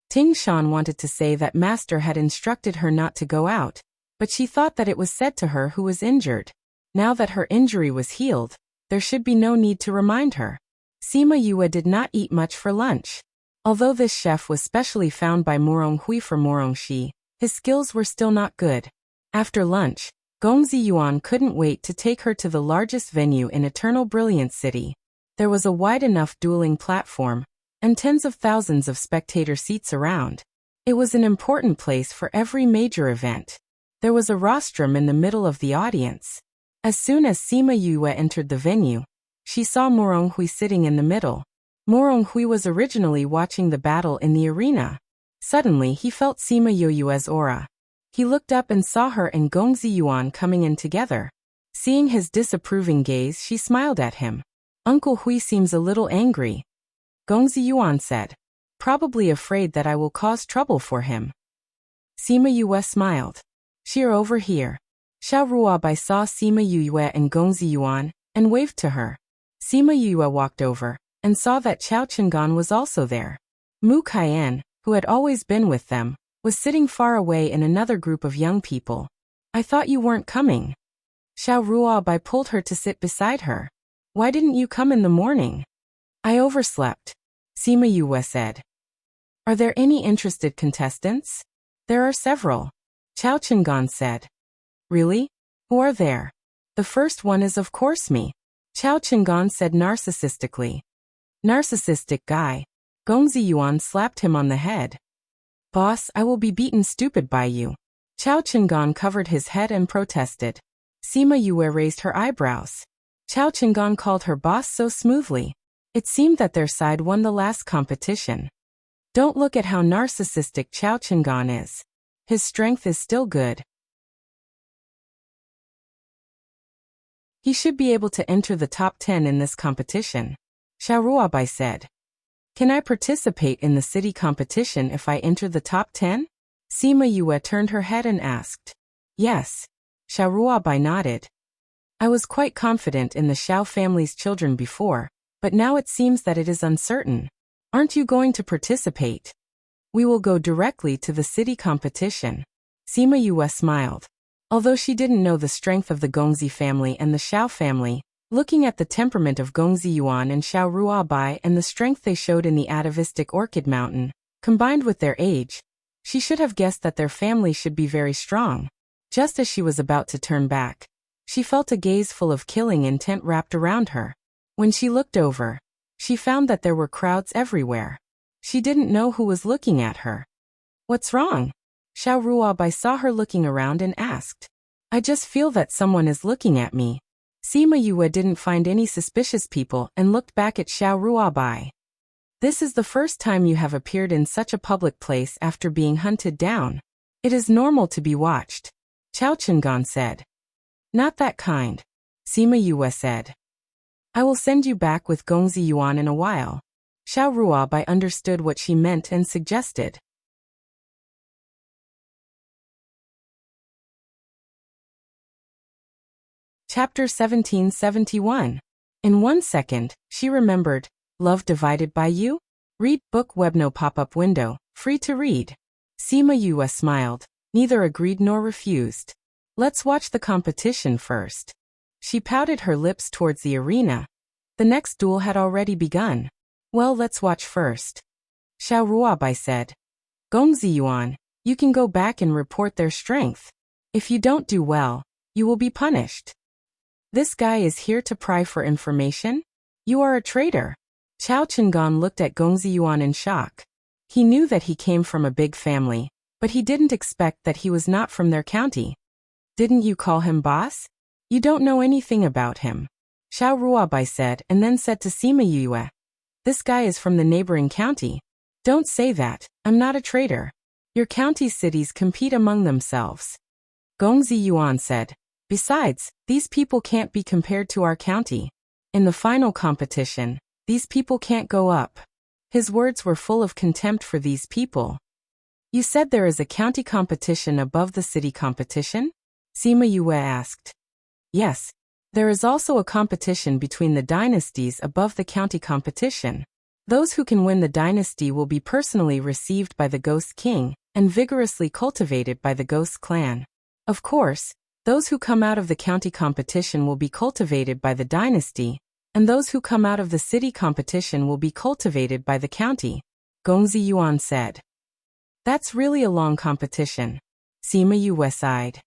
Ting Shan wanted to say that Master had instructed her not to go out, but she thought that it was said to her who was injured. Now that her injury was healed, there should be no need to remind her. Sima Yue did not eat much for lunch. Although this chef was specially found by Morong Hui for Morong Shi, his skills were still not good. After lunch, Gongzi Yuan couldn't wait to take her to the largest venue in Eternal Brilliance City. There was a wide enough dueling platform, and tens of thousands of spectator seats around. It was an important place for every major event. There was a rostrum in the middle of the audience. As soon as Sima Yue entered the venue, she saw Morong Hui sitting in the middle. Morong Hui was originally watching the battle in the arena. Suddenly he felt Sima Yue's aura. He looked up and saw her and Gongzi Yuan coming in together. Seeing his disapproving gaze, she smiled at him. "Uncle Hui seems a little angry," Gongzi Yuan said. "Probably afraid that I will cause trouble for him." Sima Yue smiled. "She's over here." Xiao Ruabai saw Sima Yue and Gongzi Yuan, and waved to her. Sima Yue walked over, and saw that Chao Chengan was also there. Mu Kaian, who had always been with them, was sitting far away in another group of young people. "I thought you weren't coming." Xiao Ruabai pulled her to sit beside her. "Why didn't you come in the morning?" "I overslept," Sima Yue said. "Are there any interested contestants?" "There are several," Chao Chengan said. "Really? Who are there?" "The first one is of course me," Chao Chengan said narcissistically. "Narcissistic guy." Gongzi Yuan slapped him on the head. "Boss, I will be beaten stupid by you." Chao Chengan covered his head and protested. Sima Yue raised her eyebrows. Chao Chengan called her boss so smoothly. It seemed that their side won the last competition. Don't look at how narcissistic Chao Chengan is. His strength is still good. He should be able to enter the top 10 in this competition, Xiao Ruabai said. "Can I participate in the city competition if I enter the top 10? Sima Yue turned her head and asked. "Yes." Xiao Ruabai nodded. "I was quite confident in the Xiao family's children before, but now it seems that it is uncertain. Aren't you going to participate?" "We will go directly to the city competition." Sima Yue smiled. Although she didn't know the strength of the Gongzi family and the Xiao family, looking at the temperament of Gongzi Yuan and Xiao Ruabai and the strength they showed in the atavistic Orchid Mountain, combined with their age, she should have guessed that their family should be very strong. Just as she was about to turn back, she felt a gaze full of killing intent wrapped around her. When she looked over, she found that there were crowds everywhere. She didn't know who was looking at her. "What's wrong?" Xiao Ruabai saw her looking around and asked. "I just feel that someone is looking at me." Sima Yue didn't find any suspicious people and looked back at Xiao Ruabai. "This is the first time you have appeared in such a public place after being hunted down. It is normal to be watched," Chao Chengan said. "Not that kind," Sima Yue said. "I will send you back with Gongzi Yuan in a while." Xiao Ruabai understood what she meant and suggested. Chapter 1771. In 1 second, she remembered, "Love divided by you?" Read book Webno pop-up window, free to read. Sima Yue smiled, neither agreed nor refused. "Let's watch the competition first." She pouted her lips towards the arena. The next duel had already begun. "Well, let's watch first," Xiao Ruabai said. "Gongzi Yuan, you can go back and report their strength. If you don't do well, You will be punished. This guy is here to pry for information? You are a traitor. Chao Chengan looked at Gong Ziyuan in shock. He knew that he came from a big family, but he didn't expect that he was not from their county. Didn't you call him boss? You don't know anything about him. Xiao Ruobai said, and then said to Sima Yue, this guy is from the neighboring county. Don't say that, I'm not a traitor. Your county cities compete among themselves. Gong Ziyuan said, besides, these people can't be compared to our county. In the final competition, these people can't go up. His words were full of contempt for these people. You said there is a county competition above the city competition? Sima Yue asked. Yes. There is also a competition between the dynasties above the county competition. Those who can win the dynasty will be personally received by the Ghost King and vigorously cultivated by the Ghost Clan. Of course, those who come out of the county competition will be cultivated by the dynasty, and those who come out of the city competition will be cultivated by the county, Gong Ziyuan said. That's really a long competition. Sima Yue sighed.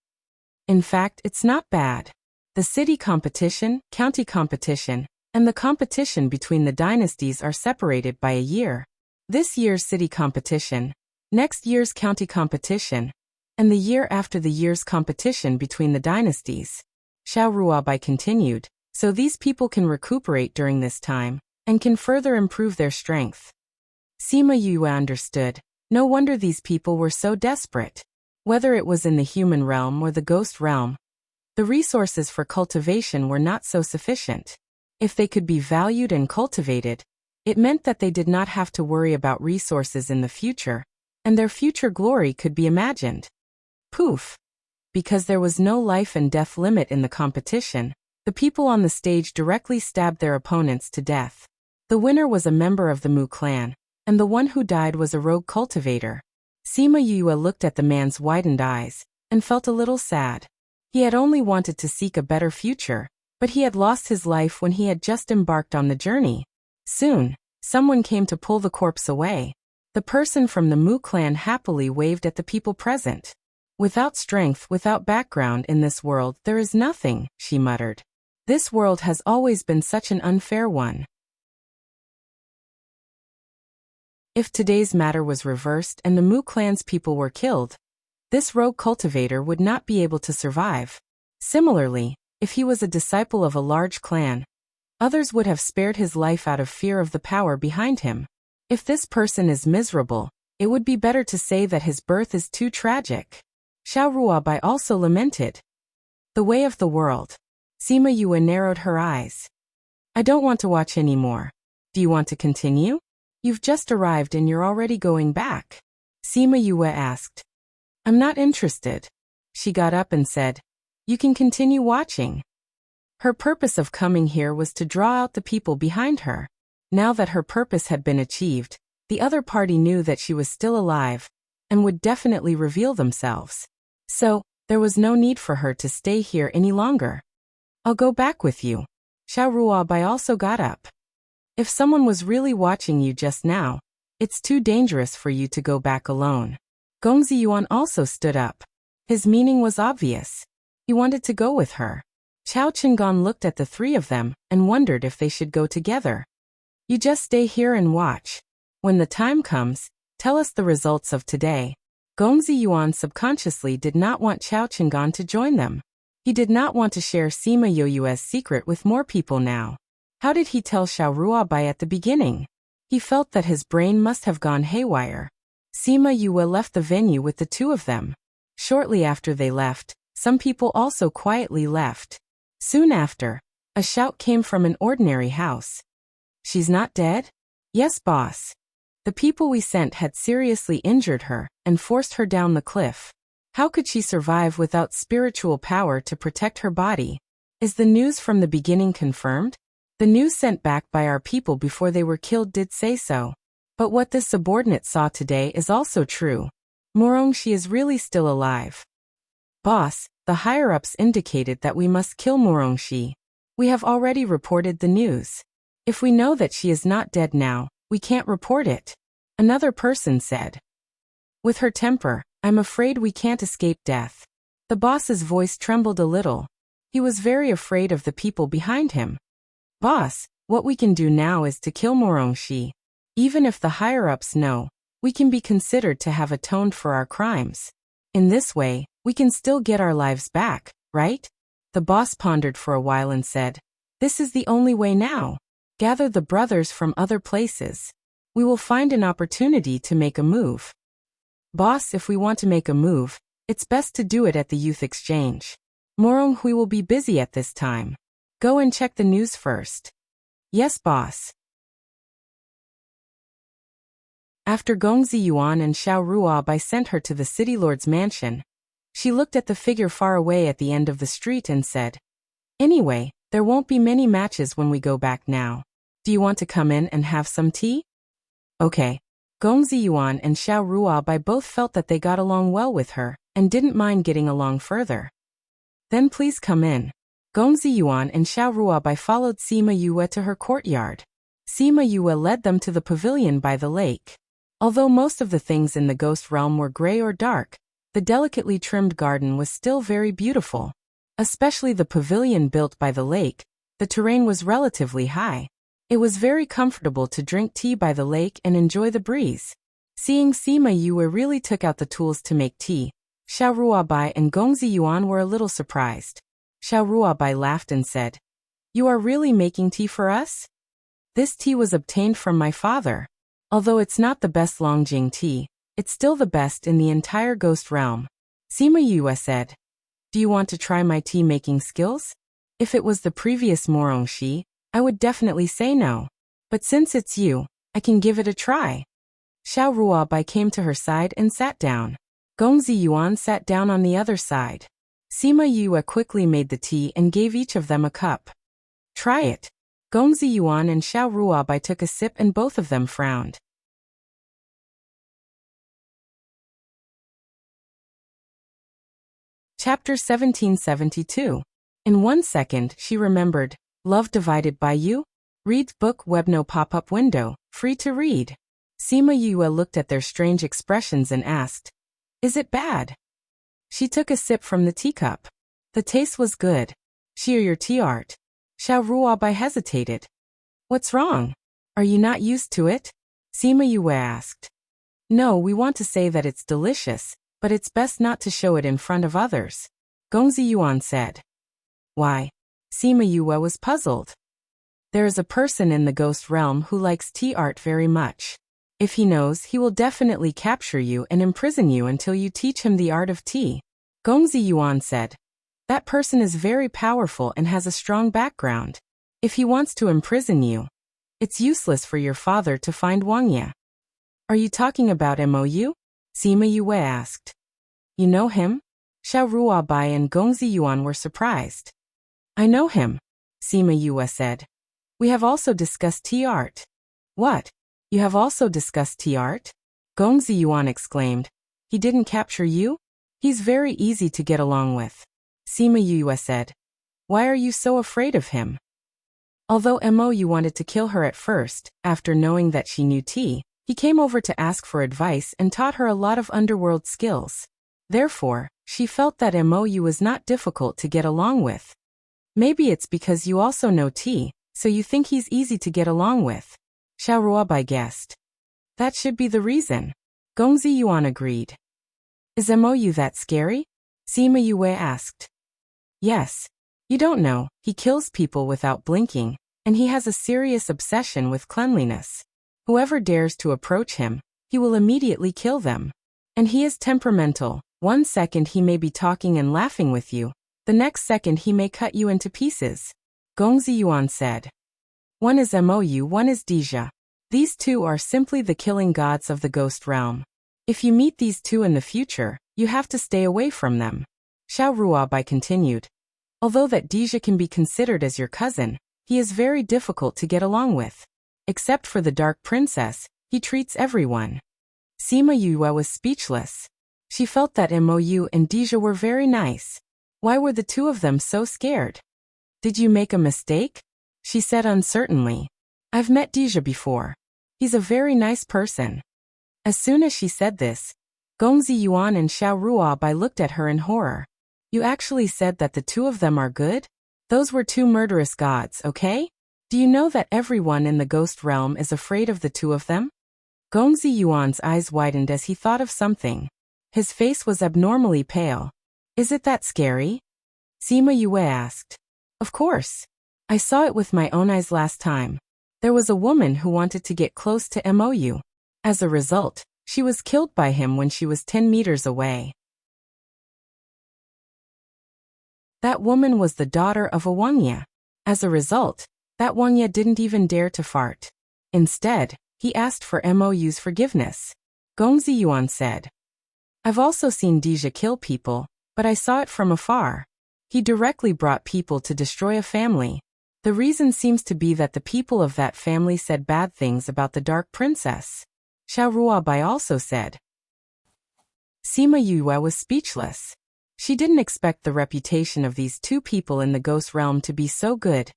In fact, it's not bad. The city competition, county competition, and the competition between the dynasties are separated by a year. This year's city competition, next year's county competition, and the year after the year's competition between the dynasties. Xiao Ruobai continued, so these people can recuperate during this time, and can further improve their strength. Sima Yue understood. No wonder these people were so desperate. Whether it was in the human realm or the ghost realm, the resources for cultivation were not so sufficient. If they could be valued and cultivated, it meant that they did not have to worry about resources in the future, and their future glory could be imagined. Poof! Because there was no life and death limit in the competition, the people on the stage directly stabbed their opponents to death. The winner was a member of the Mu clan, and the one who died was a rogue cultivator. Sima Yue looked at the man's widened eyes, and felt a little sad. He had only wanted to seek a better future, but he had lost his life when he had just embarked on the journey. Soon, someone came to pull the corpse away. The person from the Mu clan happily waved at the people present. Without strength, without background in this world, there is nothing, she muttered. This world has always been such an unfair one. If today's matter was reversed and the Mu clan's people were killed, this rogue cultivator would not be able to survive. Similarly, if he was a disciple of a large clan, others would have spared his life out of fear of the power behind him. If this person is miserable, it would be better to say that his birth is too tragic. Xiao Ruobai also lamented. The way of the world. Sima Yue narrowed her eyes. I don't want to watch anymore. Do you want to continue? You've just arrived and you're already going back. Sima Yue asked. I'm not interested. She got up and said, you can continue watching. Her purpose of coming here was to draw out the people behind her. Now that her purpose had been achieved, the other party knew that she was still alive, and would definitely reveal themselves. So, there was no need for her to stay here any longer. I'll go back with you. Xiao Ruobai also got up. If someone was really watching you just now, it's too dangerous for you to go back alone. Gong Ziyuan also stood up. His meaning was obvious. He wanted to go with her. Chao Chengan looked at the three of them and wondered if they should go together. You just stay here and watch. When the time comes, tell us the results of today. Gong Ziyuan subconsciously did not want Chao Chengan to join them. He did not want to share Sima Yue's secret with more people now. How did he tell Xiao Ruobai at the beginning? He felt that his brain must have gone haywire. Sima Yue left the venue with the two of them. Shortly after they left, some people also quietly left. Soon after, a shout came from an ordinary house. She's not dead? Yes, boss. The people we sent had seriously injured her and forced her down the cliff. How could she survive without spiritual power to protect her body? Is the news from the beginning confirmed? The news sent back by our people before they were killed did say so. But what this subordinate saw today is also true. Murongxi is really still alive. Boss, the higher-ups indicated that we must kill Murongxi. We have already reported the news. If we know that she is not dead now, we can't report it. Another person said. With her temper, I'm afraid we can't escape death. The boss's voice trembled a little. He was very afraid of the people behind him. Boss, what we can do now is to kill Morongshi. Even if the higher-ups know, we can be considered to have atoned for our crimes. In this way, we can still get our lives back, right? The boss pondered for a while and said, this is the only way now. Gather the brothers from other places. We will find an opportunity to make a move. Boss, if we want to make a move, it's best to do it at the youth exchange. Moronghui will be busy at this time. Go and check the news first. Yes, boss. After Gongzi Yuan and Xiao Ruobai sent her to the city lord's mansion, she looked at the figure far away at the end of the street and said, anyway, there won't be many matches when we go back now. Do you want to come in and have some tea? Okay. Gongzi Yuan and Xiao Ruobai both felt that they got along well with her and didn't mind getting along further. Then please come in. Gongzi Yuan and Xiao Ruobai followed Sima Yue to her courtyard. Sima Yue led them to the pavilion by the lake. Although most of the things in the ghost realm were gray or dark, the delicately trimmed garden was still very beautiful. Especially the pavilion built by the lake, the terrain was relatively high. It was very comfortable to drink tea by the lake and enjoy the breeze. Seeing Sima Yue really took out the tools to make tea, Xiao Ruobai and Gongzi Yuan were a little surprised. Xiao Ruobai laughed and said, you are really making tea for us? This tea was obtained from my father. Although it's not the best Longjing tea, it's still the best in the entire ghost realm. Sima Yue said, do you want to try my tea-making skills? If it was the previous Morongshi, I would definitely say no. But since it's you, I can give it a try. Xiao Ruobai came to her side and sat down. Gongzi Yuan sat down on the other side. Sima Yue quickly made the tea and gave each of them a cup. Try it. Gongzi Yuan and Xiao Ruobai took a sip and both of them frowned. Chapter 1772. In 1 second, she remembered, Love Divided by You? Read book Webno pop-up window, free to read. Sima Yue looked at their strange expressions and asked, is it bad? She took a sip from the teacup. The taste was good. Share your tea art. Xiao Ruobai hesitated. What's wrong? Are you not used to it? Sima Yue asked. No, we want to say that it's delicious, but it's best not to show it in front of others. Gongzi Yuan said. Why? Sima Yue was puzzled. There is a person in the ghost realm who likes tea art very much. If he knows, he will definitely capture you and imprison you until you teach him the art of tea. Gongzi Yuan said. That person is very powerful and has a strong background. If he wants to imprison you, it's useless for your father to find Wangya. Are you talking about Mou? Sima Yue asked. You know him? Xiao Ruobai and Gongzi Yuan were surprised. I know him, Sima Yue said. We have also discussed tea art. What? You have also discussed tea art? Gongzi Yuan exclaimed. He didn't capture you? He's very easy to get along with. Sima Yue said. Why are you so afraid of him? Although Mou wanted to kill her at first, after knowing that she knew tea, he came over to ask for advice and taught her a lot of underworld skills. Therefore, she felt that Mou was not difficult to get along with. Maybe it's because you also know tea, so you think he's easy to get along with. Xiao Ruobai guessed. That should be the reason. Gongzi Yuan agreed. Is Mou that scary? Sima Yue asked. Yes. You don't know, he kills people without blinking, and he has a serious obsession with cleanliness. Whoever dares to approach him, he will immediately kill them. And he is temperamental. 1 second he may be talking and laughing with you, the next second he may cut you into pieces. Gongzi Yuan said. One is Mou, one is Deja. These two are simply the killing gods of the ghost realm. If you meet these two in the future, you have to stay away from them. Xiao Ruobai continued. Although that Deja can be considered as your cousin, he is very difficult to get along with. Except for the Dark Princess, he treats everyone. Sima Yue was speechless. She felt that Mou and Deja were very nice. Why were the two of them so scared? Did you make a mistake? She said uncertainly. I've met Deja before. He's a very nice person. As soon as she said this, Gongzi Yuan and Xiao Ruobai looked at her in horror. You actually said that the two of them are good? Those were two murderous gods, okay? Do you know that everyone in the ghost realm is afraid of the two of them? Gongzi Yuan's eyes widened as he thought of something. His face was abnormally pale. Is it that scary? Sima Yue asked. Of course. I saw it with my own eyes last time. There was a woman who wanted to get close to Mou. As a result, she was killed by him when she was 10 meters away. That woman was the daughter of a Wuxia. As a result, that Wuxia didn't even dare to fart. Instead, he asked for Mou's forgiveness. Gongzi Yuan said. I've also seen Deja kill people, but I saw it from afar. He directly brought people to destroy a family. The reason seems to be that the people of that family said bad things about the Dark Princess. Xiao Ruabai also said. Sima Yue was speechless. She didn't expect the reputation of these two people in the ghost realm to be so good.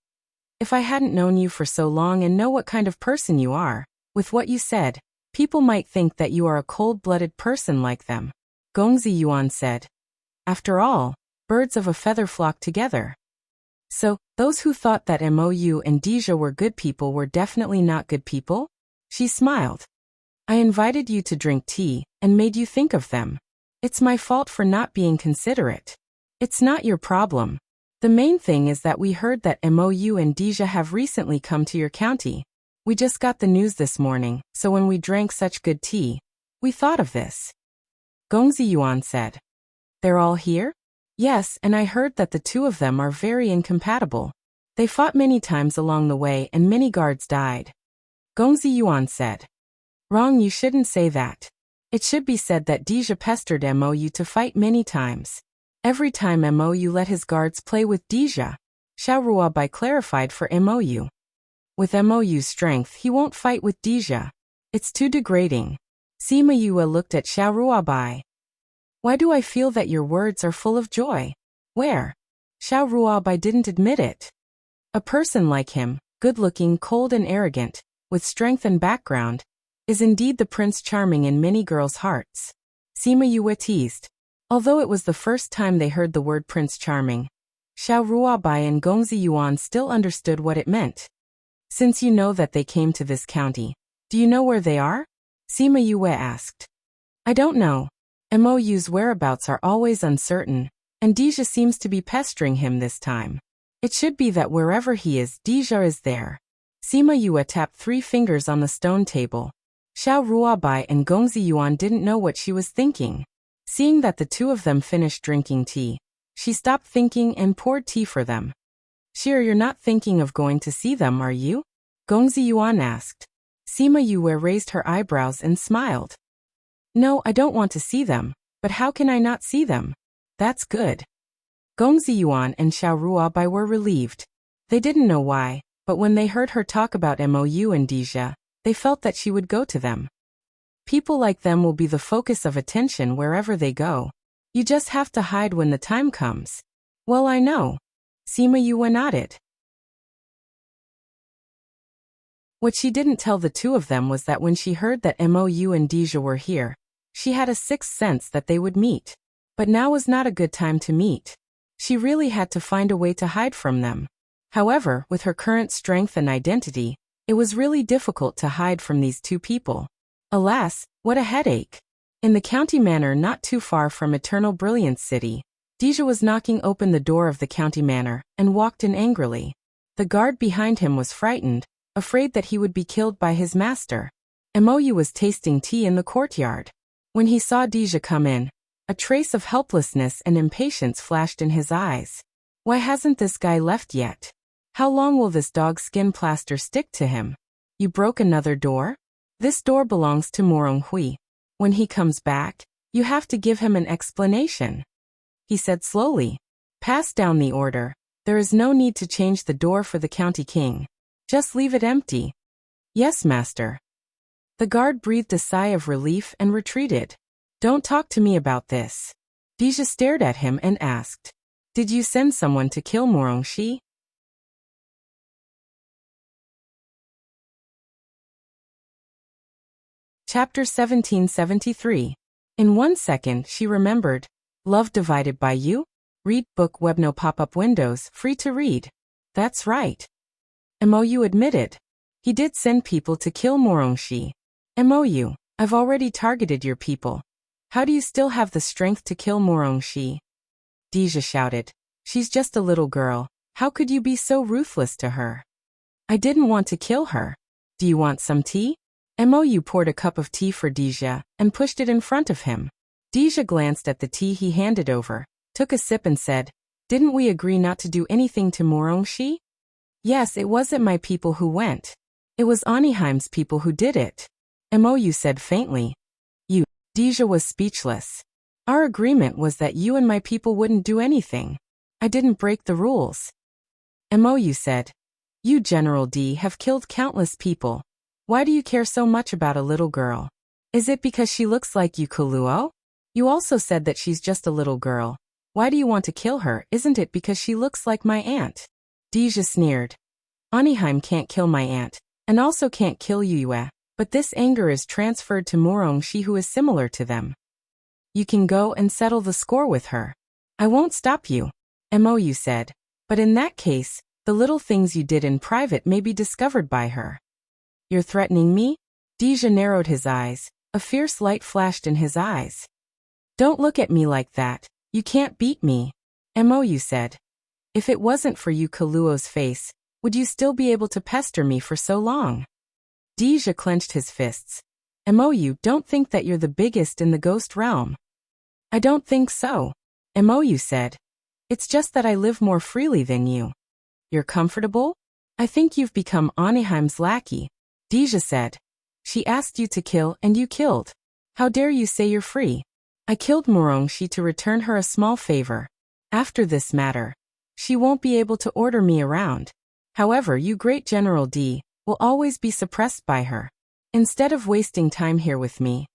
If I hadn't known you for so long and know what kind of person you are, with what you said, people might think that you are a cold-blooded person like them. Gongzi Yuan said. After all, birds of a feather flock together. So, those who thought that Mou and Deja were good people were definitely not good people? She smiled. I invited you to drink tea, and made you think of them. It's my fault for not being considerate. It's not your problem. The main thing is that we heard that Mou and Deja have recently come to your county. We just got the news this morning, so when we drank such good tea, we thought of this. Gongzi Yuan said. They're all here? Yes, and I heard that the two of them are very incompatible. They fought many times along the way and many guards died. Gongzi Yuan said. Wrong, you shouldn't say that. It should be said that Deja pestered Mou to fight many times. Every time Mou let his guards play with Deja. Xiao Ruabai clarified for Mou. With Mou's strength he won't fight with Deja. It's too degrading. Sima Yue looked at Xiao Ruabai. Why do I feel that your words are full of joy? Where? Xiao Ruabai didn't admit it. A person like him, good-looking, cold and arrogant, with strength and background, is indeed the Prince Charming in many girls' hearts. Sima Yue teased. Although it was the first time they heard the word Prince Charming, Xiao Ruabai and Gongzi Yuan still understood what it meant. Since you know that they came to this county, do you know where they are? Sima Yue asked. I don't know. Mou's whereabouts are always uncertain, and Deja seems to be pestering him this time. It should be that wherever he is, Deja is there. Sima Yue tapped 3 fingers on the stone table. Xiao Ruabai and Gongzi Yuan didn't know what she was thinking. Seeing that the two of them finished drinking tea, she stopped thinking and poured tea for them. Sure, you're not thinking of going to see them, are you? Gongzi Yuan asked. Sima Yue raised her eyebrows and smiled. No, I don't want to see them, but how can I not see them? That's good. Gongzi Yuan and Xiao Ruabai were relieved. They didn't know why, but when they heard her talk about Mou and Deja, they felt that she would go to them. People like them will be the focus of attention wherever they go. You just have to hide when the time comes. Well, I know. Sima Yue nodded. What she didn't tell the two of them was that when she heard that Mou and Deja were here, she had a sixth sense that they would meet. But now was not a good time to meet. She really had to find a way to hide from them. However, with her current strength and identity, it was really difficult to hide from these two people. Alas, what a headache. In the county manor not too far from Eternal Brilliance City, Deja was knocking open the door of the county manor and walked in angrily. The guard behind him was frightened, afraid that he would be killed by his master. Mou was tasting tea in the courtyard. When he saw Deja come in, a trace of helplessness and impatience flashed in his eyes. Why hasn't this guy left yet? How long will this dog skin plaster stick to him? You broke another door? This door belongs to Morong Hui. When he comes back, you have to give him an explanation. He said slowly. Pass down the order. There is no need to change the door for the county king. Just leave it empty. Yes, master. The guard breathed a sigh of relief and retreated. Don't talk to me about this. Deja stared at him and asked. Did you send someone to kill Morongxi? Chapter 1773. In 1 second she remembered. Love divided by you? Read book web no pop-up windows, free to read. That's right. MOU admitted. He did send people to kill Morongshi. MOU, I've already targeted your people. How do you still have the strength to kill Morongshi? Deja shouted. She's just a little girl. How could you be so ruthless to her? I didn't want to kill her. Do you want some tea? MOU poured a cup of tea for Deja and pushed it in front of him. Deja glanced at the tea he handed over, took a sip and said, "Didn't we agree not to do anything to Morongshi?" "Yes, it wasn't my people who went. It was Aniheim's people who did it," MOU said faintly. "You." Deja was speechless. "Our agreement was that you and my people wouldn't do anything. I didn't break the rules." MOU said, "You, General D, have killed countless people. Why do you care so much about a little girl? Is it because she looks like you, Kuluo? You also said that she's just a little girl. Why do you want to kill her? Isn't it because she looks like my aunt?" Deja sneered. "Aniheim can't kill my aunt, and also can't kill Yue, but this anger is transferred to Morongshi, who is similar to them. You can go and settle the score with her. I won't stop you," MOU said, "but in that case, the little things you did in private may be discovered by her." "You're threatening me?" Deja narrowed his eyes. A fierce light flashed in his eyes. "Don't look at me like that. You can't beat me," MOU said. "If it wasn't for you, Kuluo's face, would you still be able to pester me for so long?" Deja clenched his fists. "MOU, don't think that you're the biggest in the ghost realm." "I don't think so," MOU said. "It's just that I live more freely than you." "You're comfortable? I think you've become Aniheim's lackey," Deja said. "She asked you to kill and you killed. How dare you say you're free? I killed Morongshi to return her a small favor. After this matter, she won't be able to order me around. However, you, Great General D, will always be suppressed by her. Instead of wasting time here with me,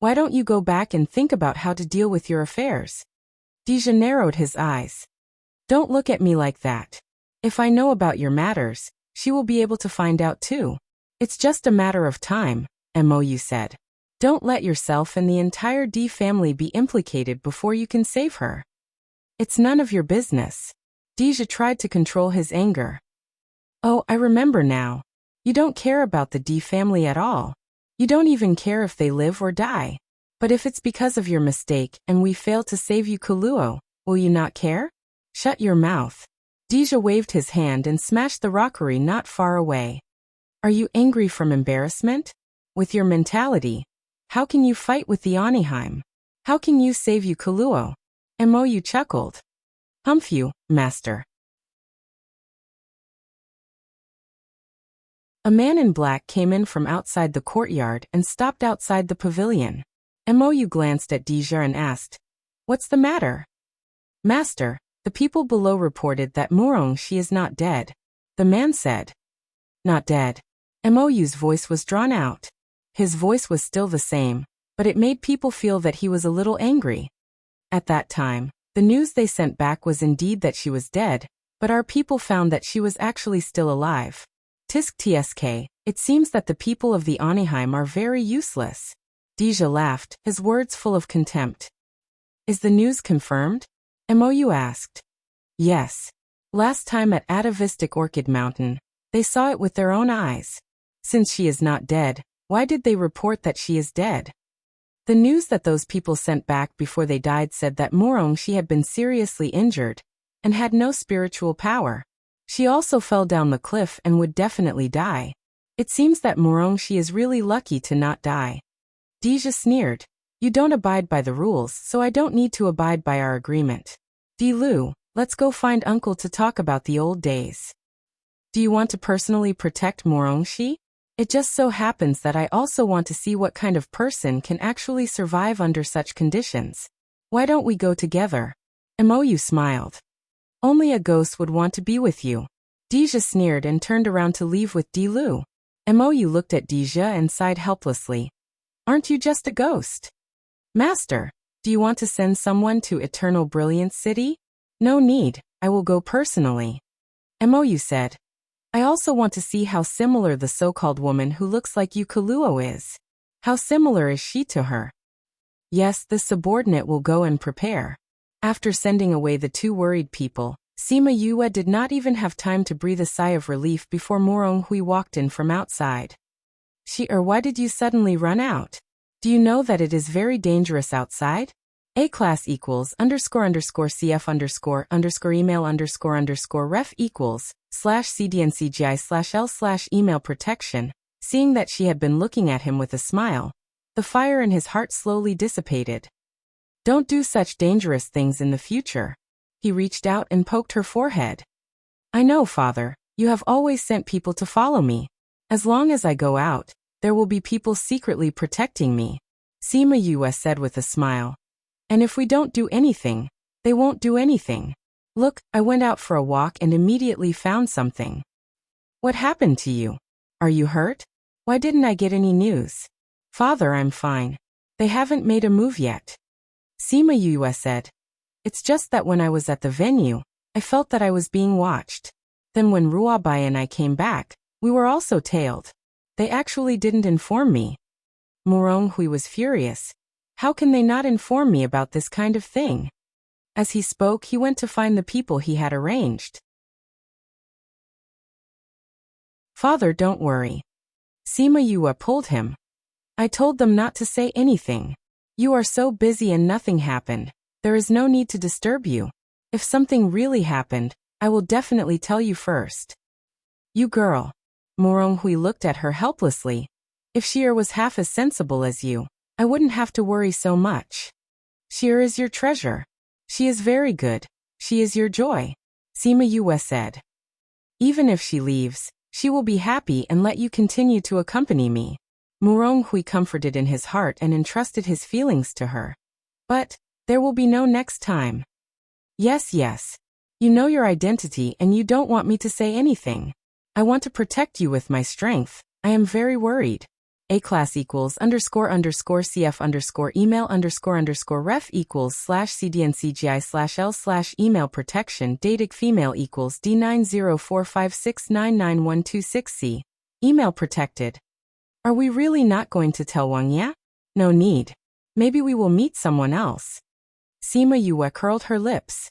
why don't you go back and think about how to deal with your affairs?" Deja narrowed his eyes. "Don't look at me like that. If I know about your matters, she will be able to find out too. It's just a matter of time," MOU said. "Don't let yourself and the entire D family be implicated before you can save her. It's none of your business." Deja tried to control his anger. "Oh, I remember now. You don't care about the D family at all. You don't even care if they live or die. But if it's because of your mistake and we fail to save you, Kuluo, will you not care? Shut your mouth." Deja waved his hand and smashed the rockery not far away. "Are you angry from embarrassment? With your mentality, how can you fight with the Aniheim? How can you save you, Kuluo?" MOU chuckled. "Humph you, master." A man in black came in from outside the courtyard and stopped outside the pavilion. MOU glanced at Deja and asked, "What's the matter?" "Master, the people below reported that Morongshi is not dead," the man said. "Not dead." MOU's voice was drawn out. His voice was still the same, but it made people feel that he was a little angry. At that time, the news they sent back was indeed that she was dead, but our people found that she was actually still alive. Tsk, it seems that the people of the Aniheim are very useless. Deja laughed, his words full of contempt. "Is the news confirmed?" MOU asked. "Yes. Last time at Atavistic Orchid Mountain, they saw it with their own eyes. Since she is not dead, why did they report that she is dead?" The news that those people sent back before they died said that Morongshi had been seriously injured and had no spiritual power. She also fell down the cliff and would definitely die. It seems that Morongshi is really lucky to not die. Deja sneered. "You don't abide by the rules, so I don't need to abide by our agreement. Lu, let's go find Uncle to talk about the old days." "Do you want to personally protect Morongshi? It just so happens that I also want to see what kind of person can actually survive under such conditions. Why don't we go together?" MOU smiled. "Only a ghost would want to be with you." Deja sneered and turned around to leave with Lu. MOU looked at Deja and sighed helplessly. "Aren't you just a ghost?" "Master, do you want to send someone to Eternal Brilliance City?" "No need, I will go personally," MOU said. "I also want to see how similar the so-called woman who looks like you, Kuluo, is. How similar is she to her?" "Yes, this subordinate will go and prepare." After sending away the two worried people, Sima Yue did not even have time to breathe a sigh of relief before Moronghui walked in from outside. Why did you suddenly run out? Do you know that it is very dangerous outside? A class equals __cf __email __ref equals /cdncgi/l/email protection. Seeing that she had been looking at him with a smile, the fire in his heart slowly dissipated. Don't do such dangerous things in the future. He reached out and poked her forehead. I know, father, you have always sent people to follow me. As long as I go out, there will be people secretly protecting me, Sima Yue said with a smile. And if we don't do anything, they won't do anything. Look, I went out for a walk and immediately found something. What happened to you? Are you hurt? Why didn't I get any news? Father, I'm fine. They haven't made a move yet. Sima Yue said. It's just that when I was at the venue, I felt that I was being watched. Then when Ruabai and I came back, we were also tailed. They actually didn't inform me. Moronghui was furious. How can they not inform me about this kind of thing? As he spoke, he went to find the people he had arranged. Father, don't worry. Sima Yue pulled him. I told them not to say anything. You are so busy and nothing happened. There is no need to disturb you. If something really happened, I will definitely tell you first. You girl. Moronghui looked at her helplessly. If Xi'er was half as sensible as you, I wouldn't have to worry so much. Xi'er is your treasure. She is very good. She is your joy, Sima Yue said. Even if she leaves, she will be happy and let you continue to accompany me. Moronghui comforted in his heart and entrusted his feelings to her. But there will be no next time. Yes. You know your identity and you don't want me to say anything. I want to protect you with my strength. I am very worried. A class equals __cf _email __ref equals /cdncgi/l/email protection. Datic female equals D9045699126C. Email protected. Are we really not going to tell Wang Ya? No need. Maybe we will meet someone else. Sima Yue curled her lips.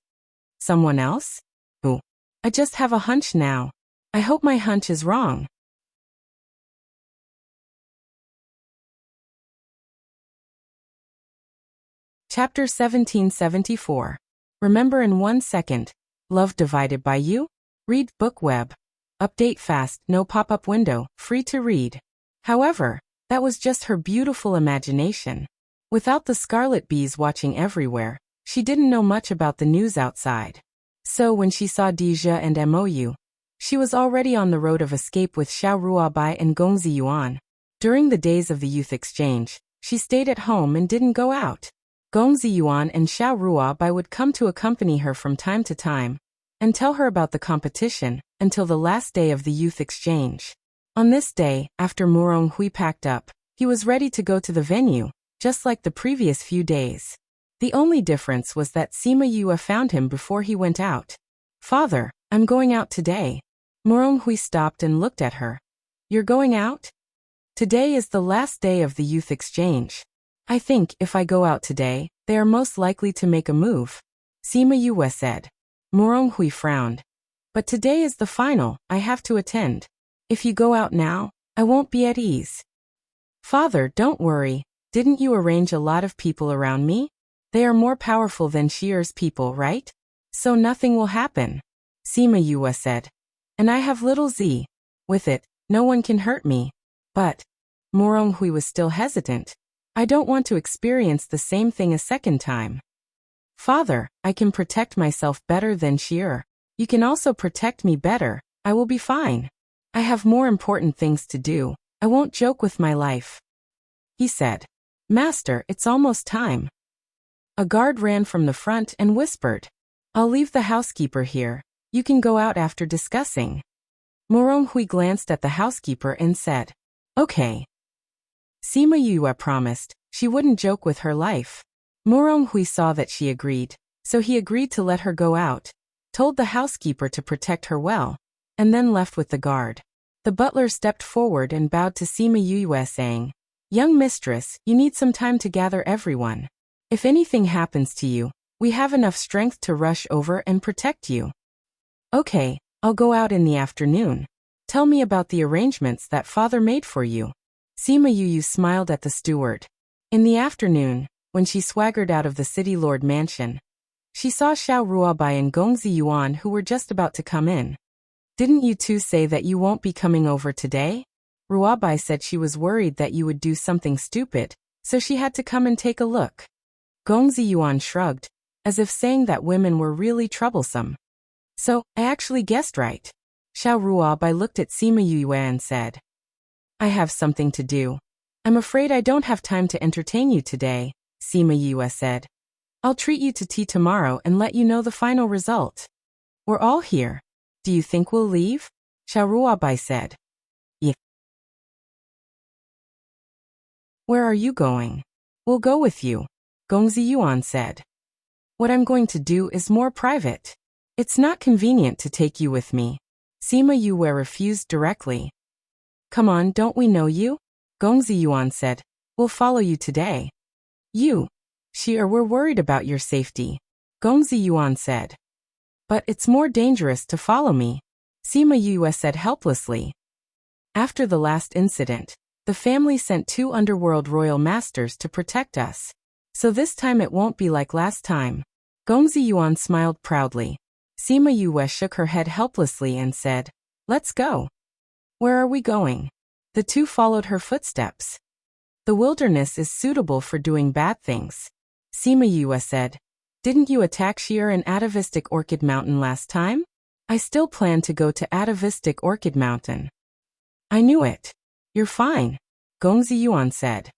Someone else? Ooh. I just have a hunch now. I hope my hunch is wrong. Chapter 1774. Remember in 1 second. Love divided by you? Read book web. Update fast, no pop-up window, free to read. However, that was just her beautiful imagination. Without the scarlet bees watching everywhere, she didn't know much about the news outside. So when she saw Deja and Mou, she was already on the road of escape with Xiao Ruabai and Gongzi Yuan. During the days of the youth exchange, she stayed at home and didn't go out. Gongzi Yuan and Xiao Ruabai would come to accompany her from time to time and tell her about the competition until the last day of the youth exchange. On this day, after Moronghui packed up, he was ready to go to the venue, just like the previous few days. The only difference was that Sima Yue found him before he went out. Father, I'm going out today. Moronghui stopped and looked at her. You're going out? Today is the last day of the youth exchange. I think if I go out today, they are most likely to make a move, Sima Yue said. Moronghui frowned. But today is the final, I have to attend. If you go out now, I won't be at ease. Father, don't worry. Didn't you arrange a lot of people around me? They are more powerful than Xi'er's people, right? So nothing will happen, Sima Yue said. And I have little Z. With it, no one can hurt me. But Moronghui was still hesitant. I don't want to experience the same thing a second time. Father, I can protect myself better than Xi'er. You can also protect me better. I will be fine. I have more important things to do. I won't joke with my life. He said. Master, it's almost time. A guard ran from the front and whispered. I'll leave the housekeeper here. You can go out after discussing. Moronghui glanced at the housekeeper and said, Okay. Sima Yue promised she wouldn't joke with her life. Moronghui saw that she agreed, so he agreed to let her go out, told the housekeeper to protect her well, and then left with the guard. The butler stepped forward and bowed to Sima Yue saying, Young mistress, you need some time to gather everyone. If anything happens to you, We have enough strength to rush over and protect you. Okay, I'll go out in the afternoon. Tell me about the arrangements that father made for you. Sima Yu smiled at the steward. In the afternoon, when she swaggered out of the city lord mansion, she saw Xiao Ruabai and Gongzi Yuan who were just about to come in. Didn't you two say that you won't be coming over today? Ruabai said she was worried that you would do something stupid, so she had to come and take a look. Gongzi Yuan shrugged, as if saying that women were really troublesome. So, I actually guessed right. Xiao Ruabai looked at Sima Yue and said, I have something to do. I'm afraid I don't have time to entertain you today, Sima Yue said. I'll treat you to tea tomorrow and let you know the final result. We're all here. Do you think we'll leave? Xiao Ruabai said. Yeah. Where are you going? We'll go with you, Gongzi Yuan said. What I'm going to do is more private. It's not convenient to take you with me. Sima Yue refused directly. Come on, don't we know you? Gongzi Yuan said. We'll follow you today. You. We're worried about your safety. Gongzi Yuan said. But it's more dangerous to follow me. Sima Yue said helplessly. After the last incident, the family sent 2 underworld royal masters to protect us. So this time it won't be like last time. Gongzi Yuan smiled proudly. Sima Yue shook her head helplessly and said, Let's go. Where are we going? The two followed her footsteps. The wilderness is suitable for doing bad things. Sima Yue said, Didn't you attack Sheer in Atavistic Orchid Mountain last time? I still plan to go to Atavistic Orchid Mountain. I knew it. You're fine, Gongzi Yuan said.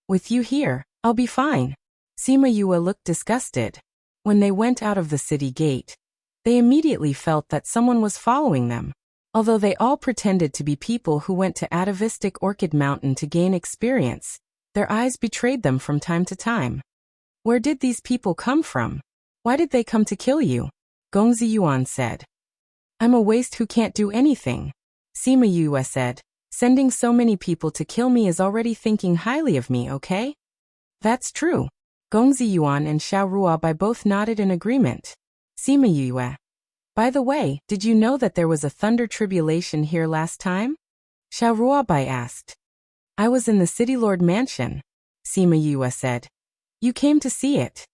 With you here, I'll be fine. Sima Yue looked disgusted. When they went out of the city gate, they immediately felt that someone was following them. Although they all pretended to be people who went to Atavistic Orchid Mountain to gain experience, their eyes betrayed them from time to time. Where did these people come from? Why did they come to kill you? Gongzi Yuan said. I'm a waste who can't do anything. Sima Yue said. Sending so many people to kill me is already thinking highly of me, okay? That's true. Gongzi Yuan and Xiao Ruabai both nodded in agreement. Sima Yue. By the way, did you know that there was a thunder tribulation here last time? Xiao Ruabai asked. I was in the City Lord Mansion. Sima Yue said. You came to see it.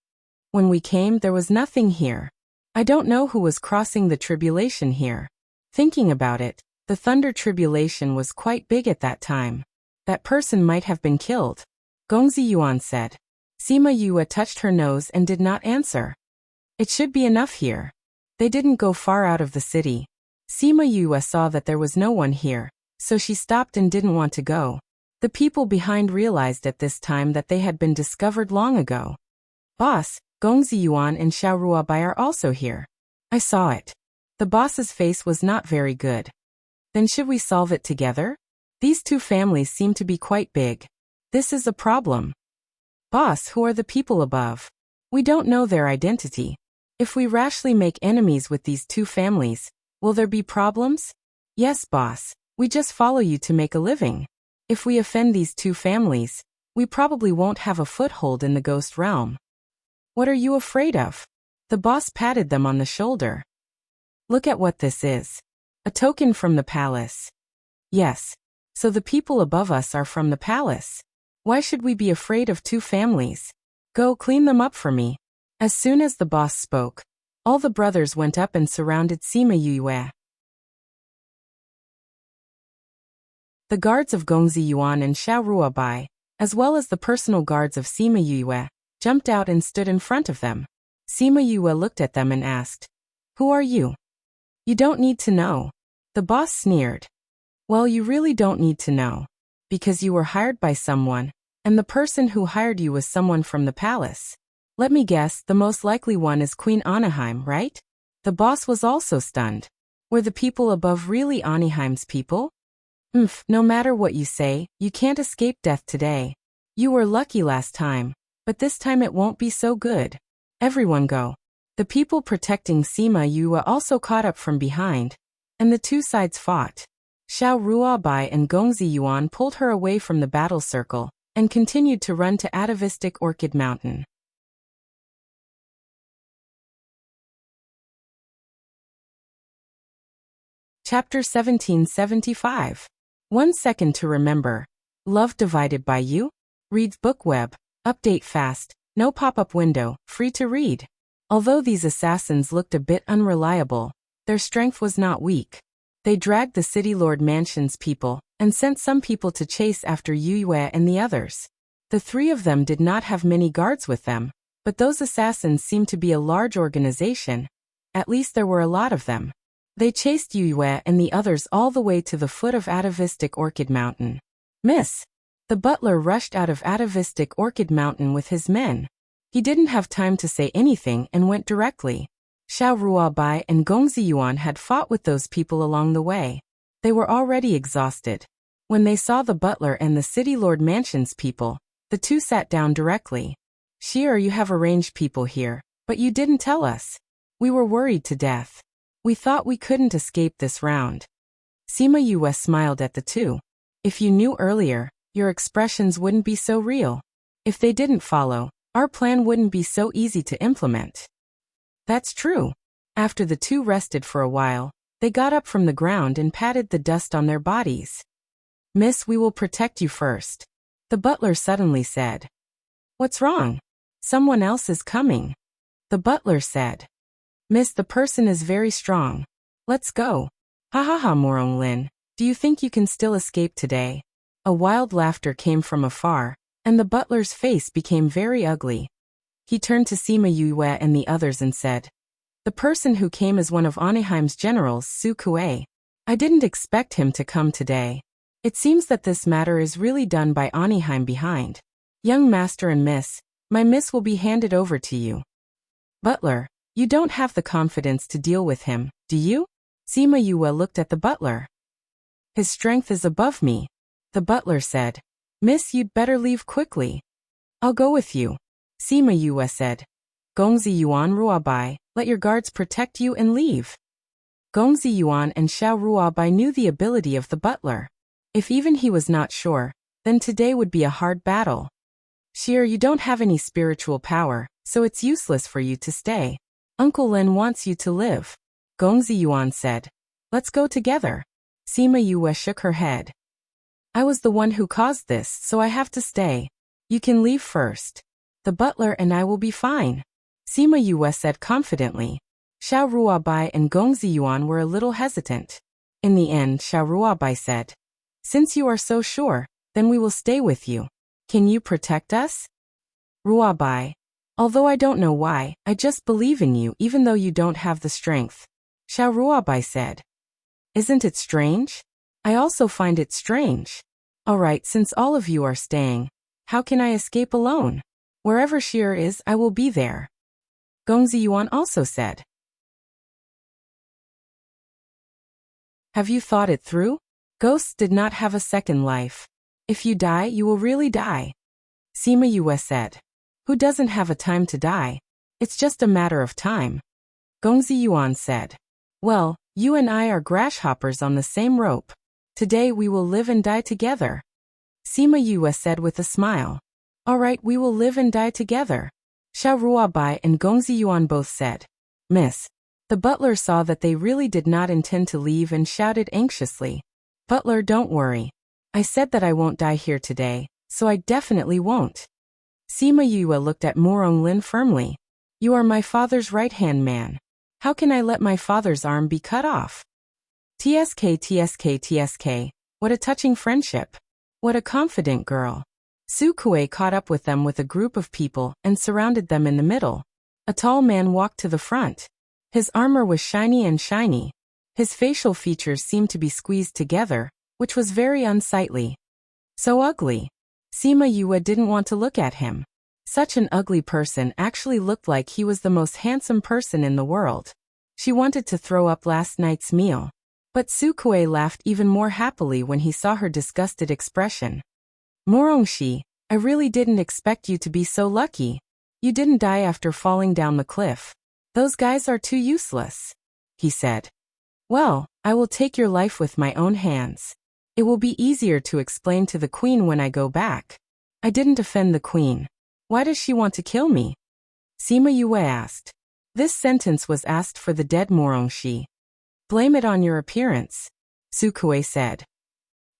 When we came, there was nothing here. I don't know who was crossing the tribulation here. Thinking about it, the thunder tribulation was quite big at that time. That person might have been killed. Gongzi Yuan said. Sima Yue touched her nose and did not answer. It should be enough here. They didn't go far out of the city. Sima Yue saw that there was no one here, so she stopped and didn't want to go. The people behind realized at this time that they had been discovered long ago. Boss, Gongzi Yuan and Xiao Ruabai are also here. I saw it. The boss's face was not very good. Then should we solve it together? These two families seem to be quite big. This is a problem. Boss, who are the people above? We don't know their identity. If we rashly make enemies with these two families, will there be problems? Yes, boss. We just follow you to make a living. If we offend these two families, we probably won't have a foothold in the ghost realm. What are you afraid of? The boss patted them on the shoulder. Look at what this is. A token from the palace. Yes. So the people above us are from the palace. Why should we be afraid of two families? Go clean them up for me. As soon as the boss spoke, all the brothers went up and surrounded Sima Yue. The guards of Gongzi Yuan and Xiao Ruabai, as well as the personal guards of Sima Yue, jumped out and stood in front of them. Sima Yue looked at them and asked, Who are you? You don't need to know. The boss sneered. Well, you really don't need to know. Because you were hired by someone, and the person who hired you was someone from the palace. Let me guess, the most likely one is Queen Anaheim, right? The boss was also stunned. Were the people above really Anaheim's people? No matter what you say, you can't escape death today. You were lucky last time, but this time it won't be so good. Everyone go. The people protecting Sima Yue also caught up from behind, and the two sides fought. Xiao Ruabai and Gongzi Yuan pulled her away from the battle circle, and continued to run to Atavistic Orchid Mountain. Chapter 1775. 1 second to remember. Love divided by you? Reads BookWeb. Update fast. No pop-up window. Free to read. Although these assassins looked a bit unreliable, their strength was not weak. They dragged the City Lord Mansion's people and sent some people to chase after Yue and the others. The three of them did not have many guards with them, but those assassins seemed to be a large organization. At least there were a lot of them. They chased Yue and the others all the way to the foot of atavistic Orchid Mountain. Miss! The butler rushed out of atavistic Orchid Mountain with his men. He didn't have time to say anything and went directly. Xiao Ruabai and Gongzi Yuan had fought with those people along the way. They were already exhausted. When they saw the butler and the City Lord Mansion's people, the two sat down directly. Sure, you have arranged people here, but you didn't tell us. We were worried to death. We thought we couldn't escape this round. Sima Yue smiled at the two. If you knew earlier, your expressions wouldn't be so real. If they didn't follow, our plan wouldn't be so easy to implement. That's true. After the two rested for a while, they got up from the ground and patted the dust on their bodies. Miss, we will protect you first. The butler suddenly said. What's wrong? Someone else is coming. The butler said. Miss, the person is very strong. Let's go. Ha ha ha, Morong Lin. Do you think you can still escape today? A wild laughter came from afar, and the butler's face became very ugly. He turned to Sima Yue and the others and said, the person who came is one of Aniheim's generals, Su Kuei. I didn't expect him to come today. It seems that this matter is really done by Aniheim behind. Young master and miss, my miss will be handed over to you. Butler, you don't have the confidence to deal with him, do you? Sima Yue looked at the butler. His strength is above me. The butler said. Miss, you'd better leave quickly. I'll go with you. Sima Yue said. Gongzi Yuan Ruabai, let your guards protect you and leave. Gongzi Yuan and Xiao Ruabai knew the ability of the butler. If even he was not sure, then today would be a hard battle. Sheer, you don't have any spiritual power, so it's useless for you to stay. Uncle Lin wants you to live. Gongzi Yuan said. Let's go together. Sima Yue shook her head. I was the one who caused this, so I have to stay. You can leave first. The butler and I will be fine. Sima Yue said confidently. Xiao Ruabai and Gongzi Yuan were a little hesitant. In the end, Xiao Ruabai said, since you are so sure, then we will stay with you. Can you protect us? Ruabai. Although I don't know why, I just believe in you even though you don't have the strength. Xiao Ruabai said. Isn't it strange? I also find it strange. Alright, since all of you are staying, how can I escape alone? Wherever Sheer is, I will be there. Gongzi Yuan also said. Have you thought it through? Ghosts did not have a second life. If you die, you will really die. Sima Yue said. Who doesn't have a time to die? It's just a matter of time. Gongzi Yuan said. Well, you and I are grasshoppers on the same rope. Today we will live and die together. Sima Yue said with a smile. Alright, we will live and die together. Xiao Ruabai and Gongzi Yuan both said. Miss. The butler saw that they really did not intend to leave and shouted anxiously. Butler, don't worry. I said that I won't die here today, so I definitely won't. Sima Yue looked at Morong Lin firmly. You are my father's right-hand man. How can I let my father's arm be cut off? TSK, TSK, TSK. What a touching friendship. What a confident girl. Su Kuei caught up with them with a group of people and surrounded them in the middle. A tall man walked to the front. His armor was shiny and shiny. His facial features seemed to be squeezed together, which was very unsightly. So ugly. Sima Yue didn't want to look at him. Such an ugly person actually looked like he was the most handsome person in the world. She wanted to throw up last night's meal. But Su Kuei laughed even more happily when he saw her disgusted expression. Morongshi, I really didn't expect you to be so lucky. You didn't die after falling down the cliff. Those guys are too useless, he said. Well, I will take your life with my own hands. It will be easier to explain to the queen when I go back. I didn't offend the queen. Why does she want to kill me? Sima Yue asked. This sentence was asked for the dead Morongshi. Blame it on your appearance, Sukue said.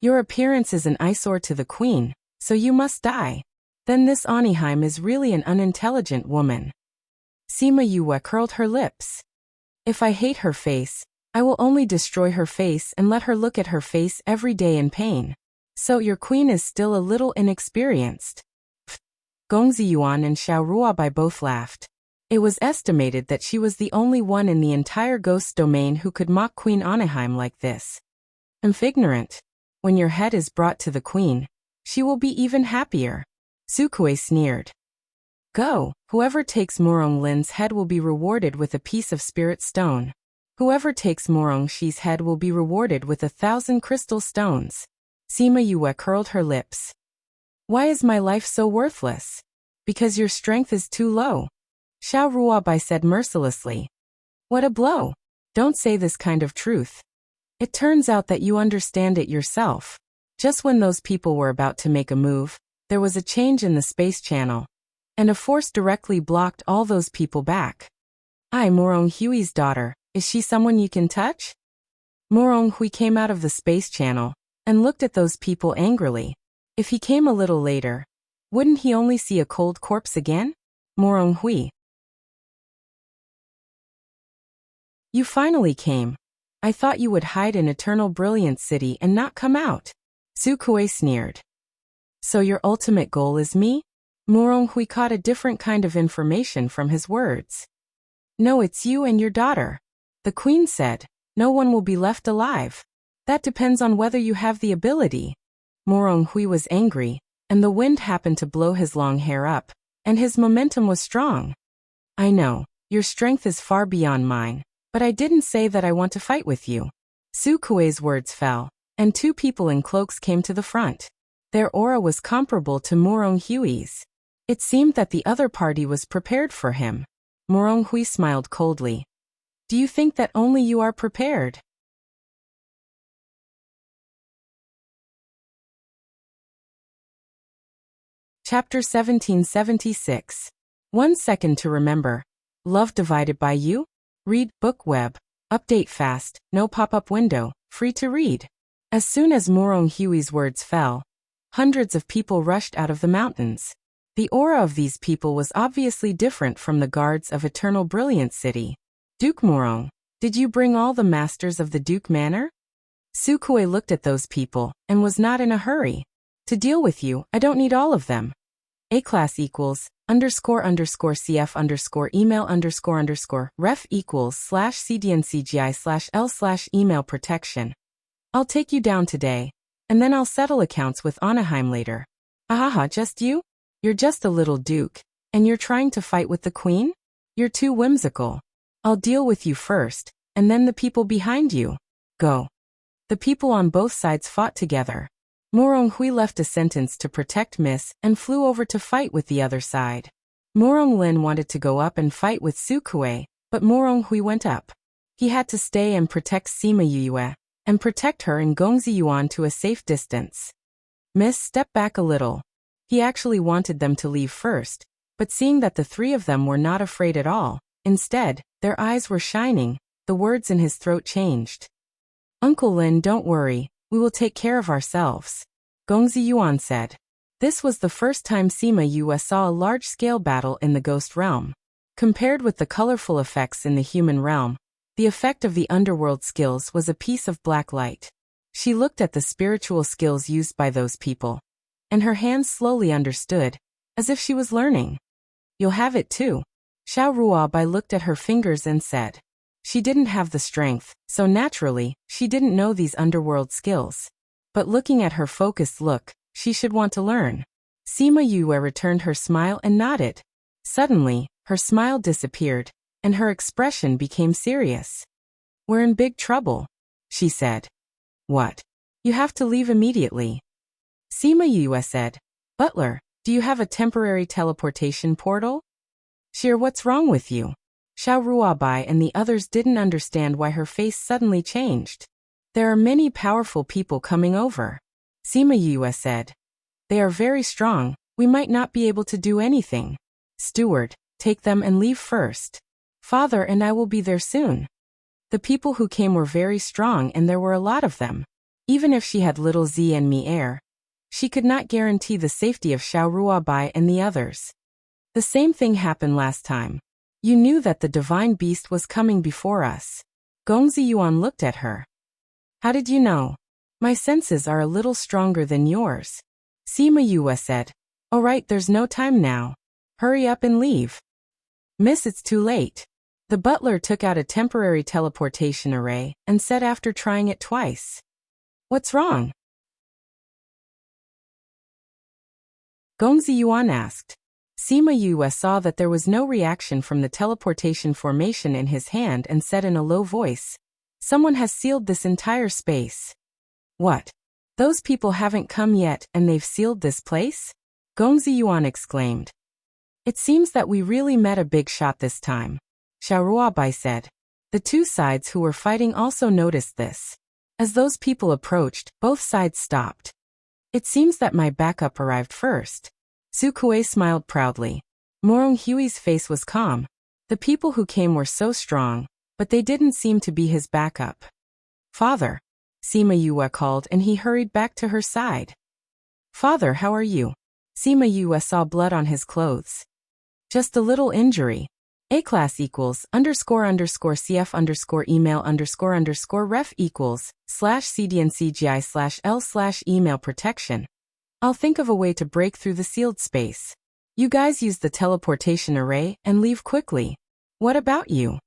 Your appearance is an eyesore to the queen, so you must die. Then this Oniheim is really an unintelligent woman. Sima Yue curled her lips. If I hate her face, I will only destroy her face and let her look at her face every day in pain. So your queen is still a little inexperienced. Gongzi Yuan and Xiao Ruabai both laughed. It was estimated that she was the only one in the entire ghost domain who could mock Queen Oniheim like this. Ignorant. When your head is brought to the queen, she will be even happier. Sukue sneered. Go, whoever takes Morong Lin's head will be rewarded with a piece of spirit stone. Whoever takes Morong Shi's head will be rewarded with 1,000 crystal stones. Sima Yue curled her lips. Why is my life so worthless? Because your strength is too low. Xiao Ruabai said mercilessly. What a blow. Don't say this kind of truth. It turns out that you understand it yourself. Just when those people were about to make a move, there was a change in the space channel, and a force directly blocked all those people back. Morong Hui's daughter, is she someone you can touch? Morong Hui came out of the space channel and looked at those people angrily. If he came a little later, wouldn't he only see a cold corpse again? Morong Hui. You finally came. I thought you would hide in Eternal Brilliance City and not come out. Sukue sneered. So your ultimate goal is me? Morong Hui caught a different kind of information from his words. No, it's you and your daughter. The queen said, no one will be left alive. That depends on whether you have the ability. Morong Hui was angry, and the wind happened to blow his long hair up, and his momentum was strong. I know, your strength is far beyond mine, but I didn't say that I want to fight with you. Sukue's words fell, and two people in cloaks came to the front. Their aura was comparable to Morong Hui's. It seemed that the other party was prepared for him. Morong Hui smiled coldly. Do you think that only you are prepared? Chapter 1776. 1 second to remember. Love divided by you? Read book web. Update fast, no pop-up window, free to read. As soon as Morong Hui's words fell, hundreds of people rushed out of the mountains. The aura of these people was obviously different from the guards of Eternal Brilliance City. Duke Morong, did you bring all the masters of the Duke Manor? Sukue looked at those people and was not in a hurry. To deal with you, I don't need all of them. A-class equals __CF email _ ref equals /CDNCGI /L email protection. I'll take you down today, and then I'll settle accounts with Oniheim later. Ahaha, just you? You're just a little duke, and you're trying to fight with the queen? You're too whimsical. I'll deal with you first, and then the people behind you. Go. The people on both sides fought together. Morong Hui left a sentence to protect Miss and flew over to fight with the other side. Morong Lin wanted to go up and fight with Sukue, but Morong Hui went up. He had to stay and protect Sima Yue, and protect her and Gongzi Yuan to a safe distance. Miss stepped back a little. He actually wanted them to leave first, but seeing that the three of them were not afraid at all, instead, their eyes were shining, the words in his throat changed. Uncle Lin, don't worry, we will take care of ourselves, Gongzi Yuan said. This was the first time Sima Yue saw a large-scale battle in the ghost realm. Compared with the colorful effects in the human realm, the effect of the underworld skills was a piece of black light. She looked at the spiritual skills used by those people, and her hands slowly understood, as if she was learning. You'll have it too. Xiao Ruabai looked at her fingers and said. She didn't have the strength, so naturally, she didn't know these underworld skills. But looking at her focused look, she should want to learn. Sima Yue returned her smile and nodded. Suddenly, her smile disappeared, and her expression became serious. We're in big trouble, she said. What? You have to leave immediately. Sima Yue said. Butler, do you have a temporary teleportation portal? Sheer, what's wrong with you? Xiao Ruabai and the others didn't understand why her face suddenly changed. There are many powerful people coming over. Sima Yue said. They are very strong, we might not be able to do anything. Steward, take them and leave first. Father and I will be there soon. The people who came were very strong and there were a lot of them. Even if she had little Z and me air, she could not guarantee the safety of Xiao Ruabai and the others. The same thing happened last time. You knew that the divine beast was coming before us. Gongzi Yuan looked at her. How did you know? My senses are a little stronger than yours. Sima Yue said. All right, there's no time now. Hurry up and leave. Miss, it's too late. The butler took out a temporary teleportation array and said after trying it twice. What's wrong? Gongzi Yuan asked. Sima Yue saw that there was no reaction from the teleportation formation in his hand and said in a low voice, Someone has sealed this entire space. What? Those people haven't come yet and they've sealed this place? Gongzi Yuan exclaimed. It seems that we really met a big shot this time. Xiao Ruabai said. The two sides who were fighting also noticed this. As those people approached, both sides stopped. It seems that my backup arrived first. Su Kuei smiled proudly. Morong Hui's face was calm. The people who came were so strong, but they didn't seem to be his backup. Father. Sima Yue called and he hurried back to her side. Father, how are you? Sima Yue saw blood on his clothes. Just a little injury. A-class equals __CF email _ref equals /CDNCGI/L/email protection. I'll think of a way to break through the sealed space. You guys use the teleportation array and leave quickly. What about you?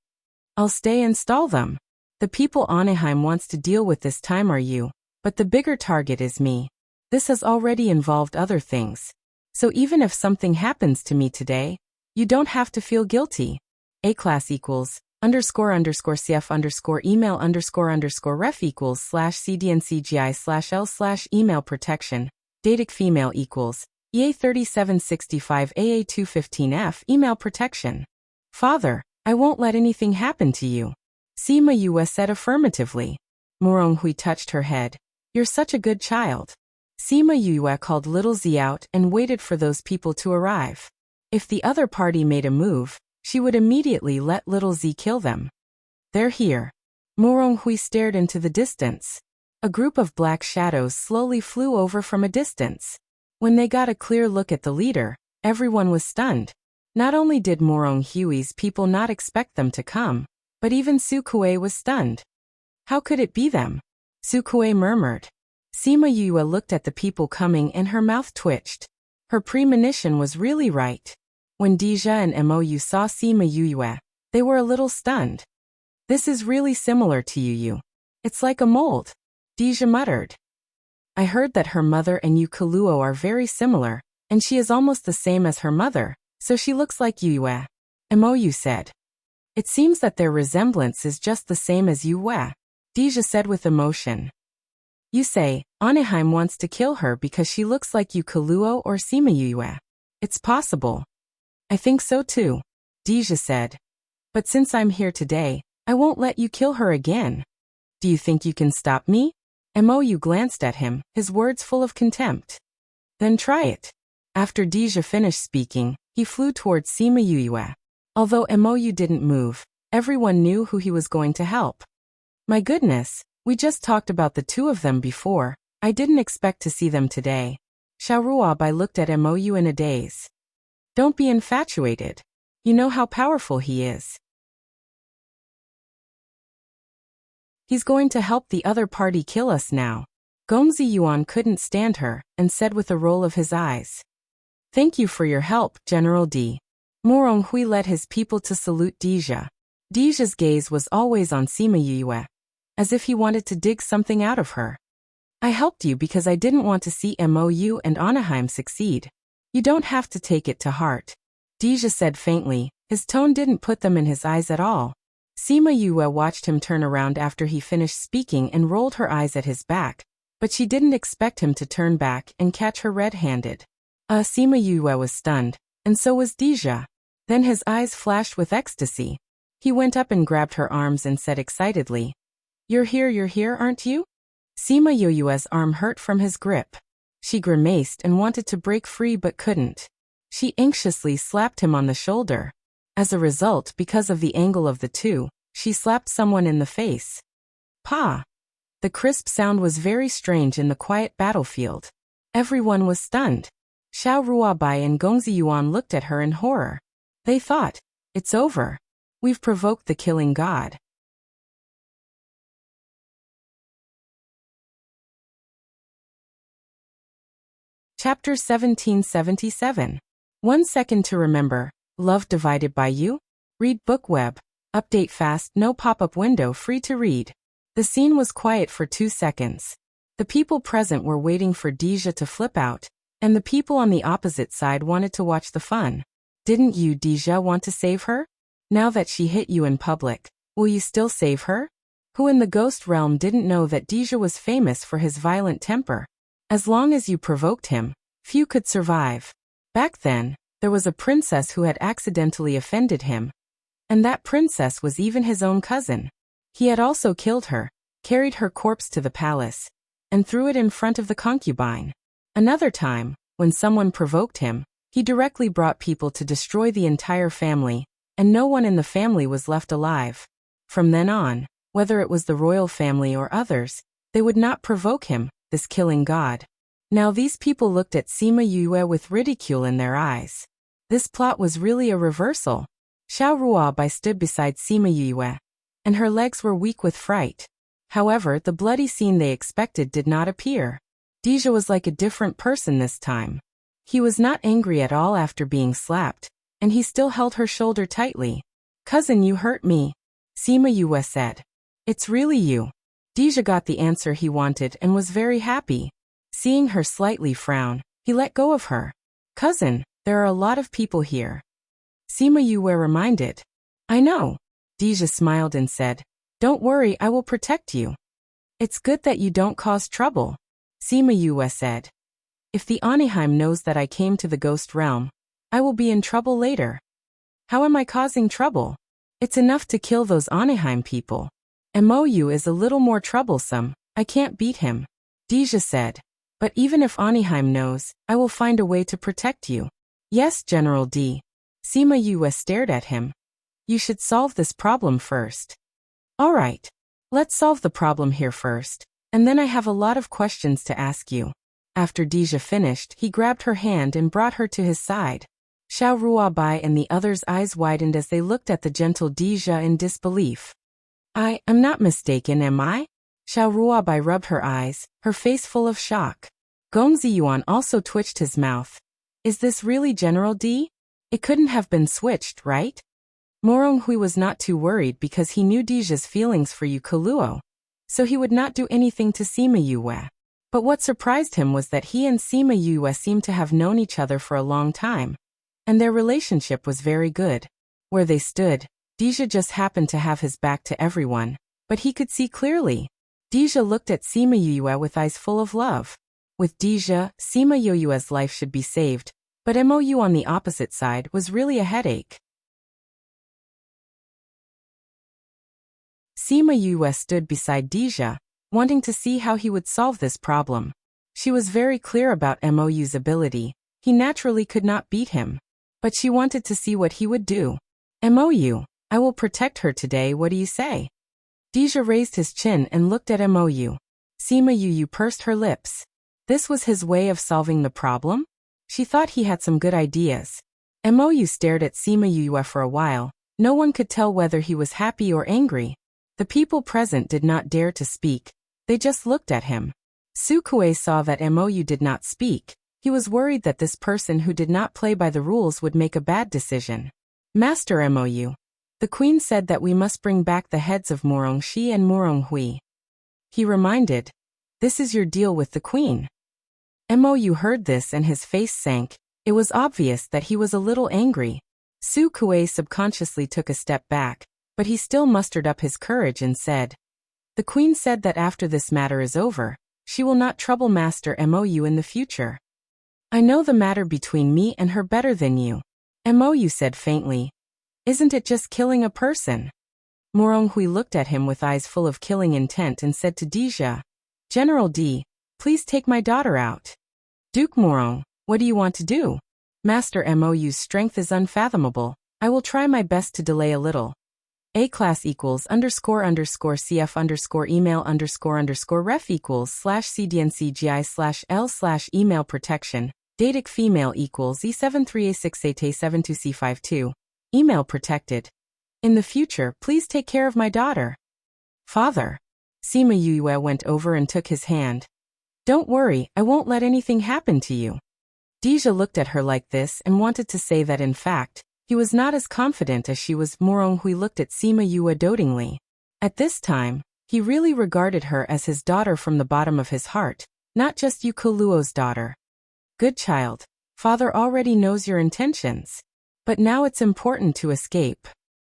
I'll stay and stall them. The people Anaheim wants to deal with this time are you, but the bigger target is me. This has already involved other things. So even if something happens to me today, you don't have to feel guilty. A-class equals __CF email __ref equals /CDNCGI/L/email protection. Datic female equals EA3765 AA215F email protection. Father, I won't let anything happen to you. Sima Yue said affirmatively. Morong Hui touched her head. You're such a good child. Sima Yue called Little Z out and waited for those people to arrive. If the other party made a move, she would immediately let Little Z kill them. They're here. Morong Hui stared into the distance. A group of black shadows slowly flew over from a distance. When they got a clear look at the leader, everyone was stunned. Not only did Morong Hui's people not expect them to come, but even Su Kuei was stunned. How could it be them? Su Kuei murmured. Sima Yue looked at the people coming and her mouth twitched. Her premonition was really right. When Deja and Mou saw Sima Yue, they were a little stunned. This is really similar to Yu. It's like a mold. Deja muttered. I heard that her mother and Yu Kaluo are very similar, and she is almost the same as her mother, so she looks like Yue. Mou said. It seems that their resemblance is just the same as Yue. Deja said with emotion. You say, Anaheim wants to kill her because she looks like Yu Kaluo or Sima Yue. It's possible. I think so too, Deja said. But since I'm here today, I won't let you kill her again. Do you think you can stop me? Mou glanced at him, his words full of contempt. Then try it. After Deja finished speaking, he flew towards Sima Yue. Although Mou didn't move, everyone knew who he was going to help. My goodness, we just talked about the two of them before. I didn't expect to see them today. Xiao Ruabai looked at Mou in a daze. Don't be infatuated. You know how powerful he is. He's going to help the other party kill us now. Gongzi Yuan couldn't stand her, and said with a roll of his eyes. Thank you for your help, General D. Morong Hui led his people to salute Deja. Deja's gaze was always on Sima Yue, as if he wanted to dig something out of her. I helped you because I didn't want to see Mou and Anaheim succeed. You don't have to take it to heart. Deja said faintly, his tone didn't put them in his eyes at all. Sima Yue watched him turn around after he finished speaking and rolled her eyes at his back, but she didn't expect him to turn back and catch her red-handed. Sima Yue was stunned, and so was Deja. Then his eyes flashed with ecstasy. He went up and grabbed her arms and said excitedly, you're here, aren't you? Sima Yue's arm hurt from his grip. She grimaced and wanted to break free but couldn't. She anxiously slapped him on the shoulder. As a result, because of the angle of the two, She slapped someone in the face. Pa! The crisp sound was very strange in the quiet battlefield. Everyone was stunned. Xiao Ruabai and Gongzi Yuan looked at her in horror. They thought, it's over. We've provoked the killing god. Chapter 1777. 1 second to remember. Love divided by you? Read book web. Update fast, no pop-up window, free to read. The scene was quiet for 2 seconds. The people present were waiting for Deja to flip out, and the people on the opposite side wanted to watch the fun. Didn't you, Deja, want to save her? Now that she hit you in public, will you still save her? Who in the ghost realm didn't know that Deja was famous for his violent temper? As long as you provoked him, few could survive. Back then, there was a princess who had accidentally offended him. And that princess was even his own cousin. He had also killed her, carried her corpse to the palace, and threw it in front of the concubine. Another time, when someone provoked him, he directly brought people to destroy the entire family, and no one in the family was left alive. From then on, whether it was the royal family or others, they would not provoke him, this killing god. Now these people looked at Sima Yue with ridicule in their eyes. This plot was really a reversal. Xiao Ruabai stood beside Sima Yue, and her legs were weak with fright. However, the bloody scene they expected did not appear. Deja was like a different person this time. He was not angry at all after being slapped, and he still held her shoulder tightly. Cousin, you hurt me, Sima Yue said. It's really you. Deja got the answer he wanted and was very happy. Seeing her slightly frown, he let go of her. Cousin, there are a lot of people here. Sima Yue reminded. I know. Deja smiled and said, don't worry, I will protect you. It's good that you don't cause trouble, Sima Yue said. If the Anaheim knows that I came to the ghost realm, I will be in trouble later. How am I causing trouble? It's enough to kill those Anaheim people. Mou is a little more troublesome, I can't beat him, Deja said. But even if Anaheim knows, I will find a way to protect you. Yes, General D. Sima Yue stared at him. You should solve this problem first. All right. Let's solve the problem here first, and then I have a lot of questions to ask you. After Deja finished, he grabbed her hand and brought her to his side. Xiao Ruabai and the others' eyes widened as they looked at the gentle Deja in disbelief. I am not mistaken, am I? Xiao Ruabai rubbed her eyes, her face full of shock. Gongzi Yuan also twitched his mouth. Is this really General D? It couldn't have been switched, right? Morong Hui was not too worried because he knew Deja's feelings for Yu Kaluo, so he would not do anything to Sima Yue. But what surprised him was that he and Sima Yue seemed to have known each other for a long time, and their relationship was very good. Where they stood, Deja just happened to have his back to everyone, but he could see clearly. Deja looked at Sima Yue with eyes full of love. With Deja, Sima Yue's life should be saved, but Mou on the opposite side was really a headache. Sima Yue stood beside Deja, wanting to see how he would solve this problem. She was very clear about Mou's ability. He naturally could not beat him. But she wanted to see what he would do. Mou, I will protect her today, what do you say? Deja raised his chin and looked at Mou. Sima Yue pursed her lips. This was his way of solving the problem? She thought he had some good ideas. Mou stared at Sima Yue for a while. No one could tell whether he was happy or angry. The people present did not dare to speak. They just looked at him. Su Kuei saw that Mou did not speak. He was worried that this person who did not play by the rules would make a bad decision. Master Mou, the queen said that we must bring back the heads of Morong Shi and Morong Hui. He reminded, this is your deal with the queen. Mou heard this and his face sank. It was obvious that he was a little angry. Su Kuei subconsciously took a step back, but he still mustered up his courage and said, the queen said that after this matter is over, she will not trouble Master Mou in the future. I know the matter between me and her better than you, Mou said faintly. Isn't it just killing a person? Morong Hui looked at him with eyes full of killing intent and said to Deja, General D, please take my daughter out. Duke Morong, what do you want to do? Master Mou's strength is unfathomable. I will try my best to delay a little. A-class equals underscore underscore CF underscore email underscore ref equals /CDNCGI/L/email protection. Datic female equals E73A6AT72C52. Email protected. In the future, please take care of my daughter. Father. Sima Yue went over and took his hand. Don't worry, I won't let anything happen to you. Deja looked at her like this and wanted to say that in fact, he was not as confident as she was. Moronghui looked at Sima Yue dotingly. At this time, he really regarded her as his daughter from the bottom of his heart, not just Yuko Luo's daughter. Good child. Father already knows your intentions. But now it's important to escape.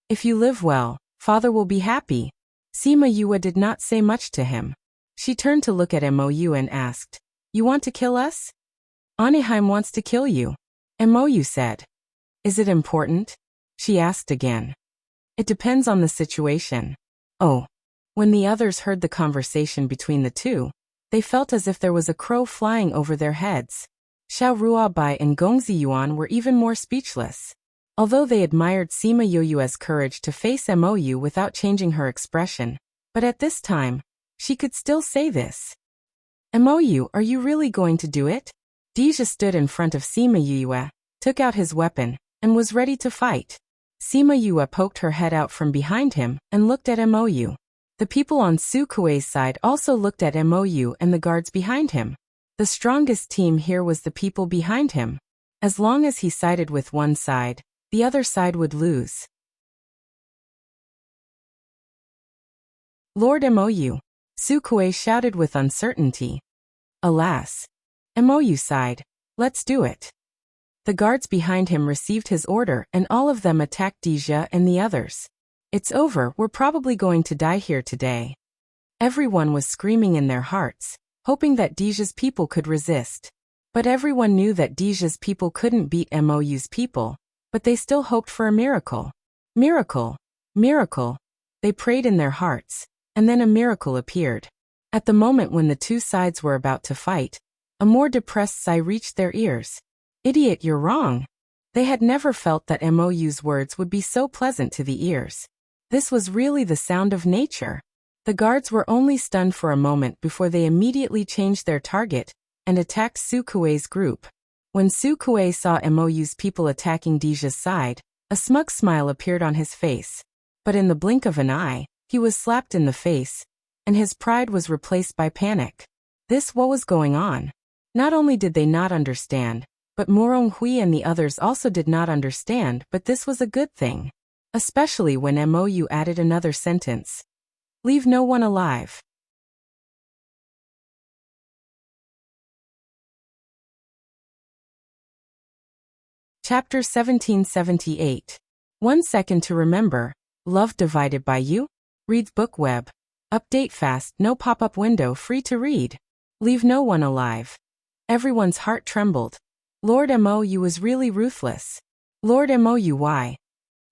If you live well, father will be happy. Sima Yue did not say much to him. She turned to look at Mou and asked, You want to kill us? Anaheim wants to kill you. Mou said. Is it important? She asked again. It depends on the situation. Oh. When the others heard the conversation between the two, they felt as if there was a crow flying over their heads. Xiao Ruobai and Gongzi Yuan were even more speechless. Although they admired Sima Yue's courage to face Mou without changing her expression, but at this time, she could still say this. Mou, are you really going to do it? Deja stood in front of Sima Yue, took out his weapon, and was ready to fight. Sima Yue poked her head out from behind him and looked at Mou. The people on Su Kuei's side also looked at Mou and the guards behind him. The strongest team here was the people behind him. As long as he sided with one side, the other side would lose. Lord Mou, Su Kuei shouted with uncertainty. Alas. Mou sighed. Let's do it. The guards behind him received his order and all of them attacked Deja and the others. It's over, we're probably going to die here today. Everyone was screaming in their hearts, hoping that Deja's people could resist. But everyone knew that Deja's people couldn't beat Mou's people, but they still hoped for a miracle. Miracle. Miracle. They prayed in their hearts, and then a miracle appeared. At the moment when the two sides were about to fight, a more depressed sigh reached their ears. Idiot, you're wrong. They had never felt that Mou's words would be so pleasant to the ears. This was really the sound of nature. The guards were only stunned for a moment before they immediately changed their target and attacked Su Kuei's group. When Su Kuei saw Mou's people attacking Deja's side, a smug smile appeared on his face. But in the blink of an eye, he was slapped in the face, and his pride was replaced by panic. What was going on? Not only did they not understand, but Moronghui and the others also did not understand, but this was a good thing. Especially when Mou added another sentence. Leave no one alive. Chapter 1778. 1 second to remember. Love divided by you? Reads Book Web. Update fast, no pop-up window, free to read. Leave no one alive. Everyone's heart trembled. Lord Mou was really ruthless. Lord Mou, why?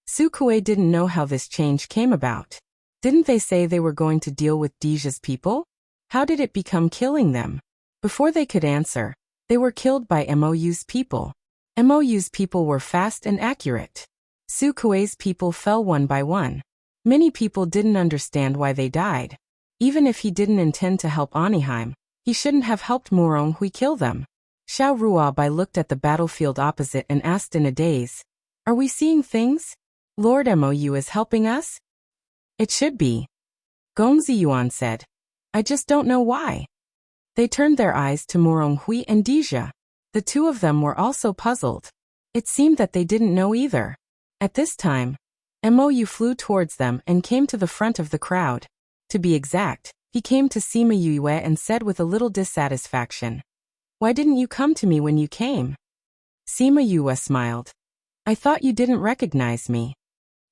Su Kuei didn't know how this change came about. Didn't they say they were going to deal with Deja's people? How did it become killing them? Before they could answer, they were killed by Mou's people. Mou's people were fast and accurate. Su Kuei's people fell one by one. Many people didn't understand why they died. Even if he didn't intend to help Anaheim, he shouldn't have helped Moronghui kill them. Xiao Ruobai looked at the battlefield opposite and asked in a daze, Are we seeing things? Lord Mou is helping us? It should be. Gongzi Yuan said. I just don't know why. They turned their eyes to Moronghui and Deja. The two of them were also puzzled. It seemed that they didn't know either. At this time, Mou flew towards them and came to the front of the crowd. To be exact, he came to Sima Yue and said with a little dissatisfaction, Why didn't you come to me when you came? Sima Yue smiled. I thought you didn't recognize me.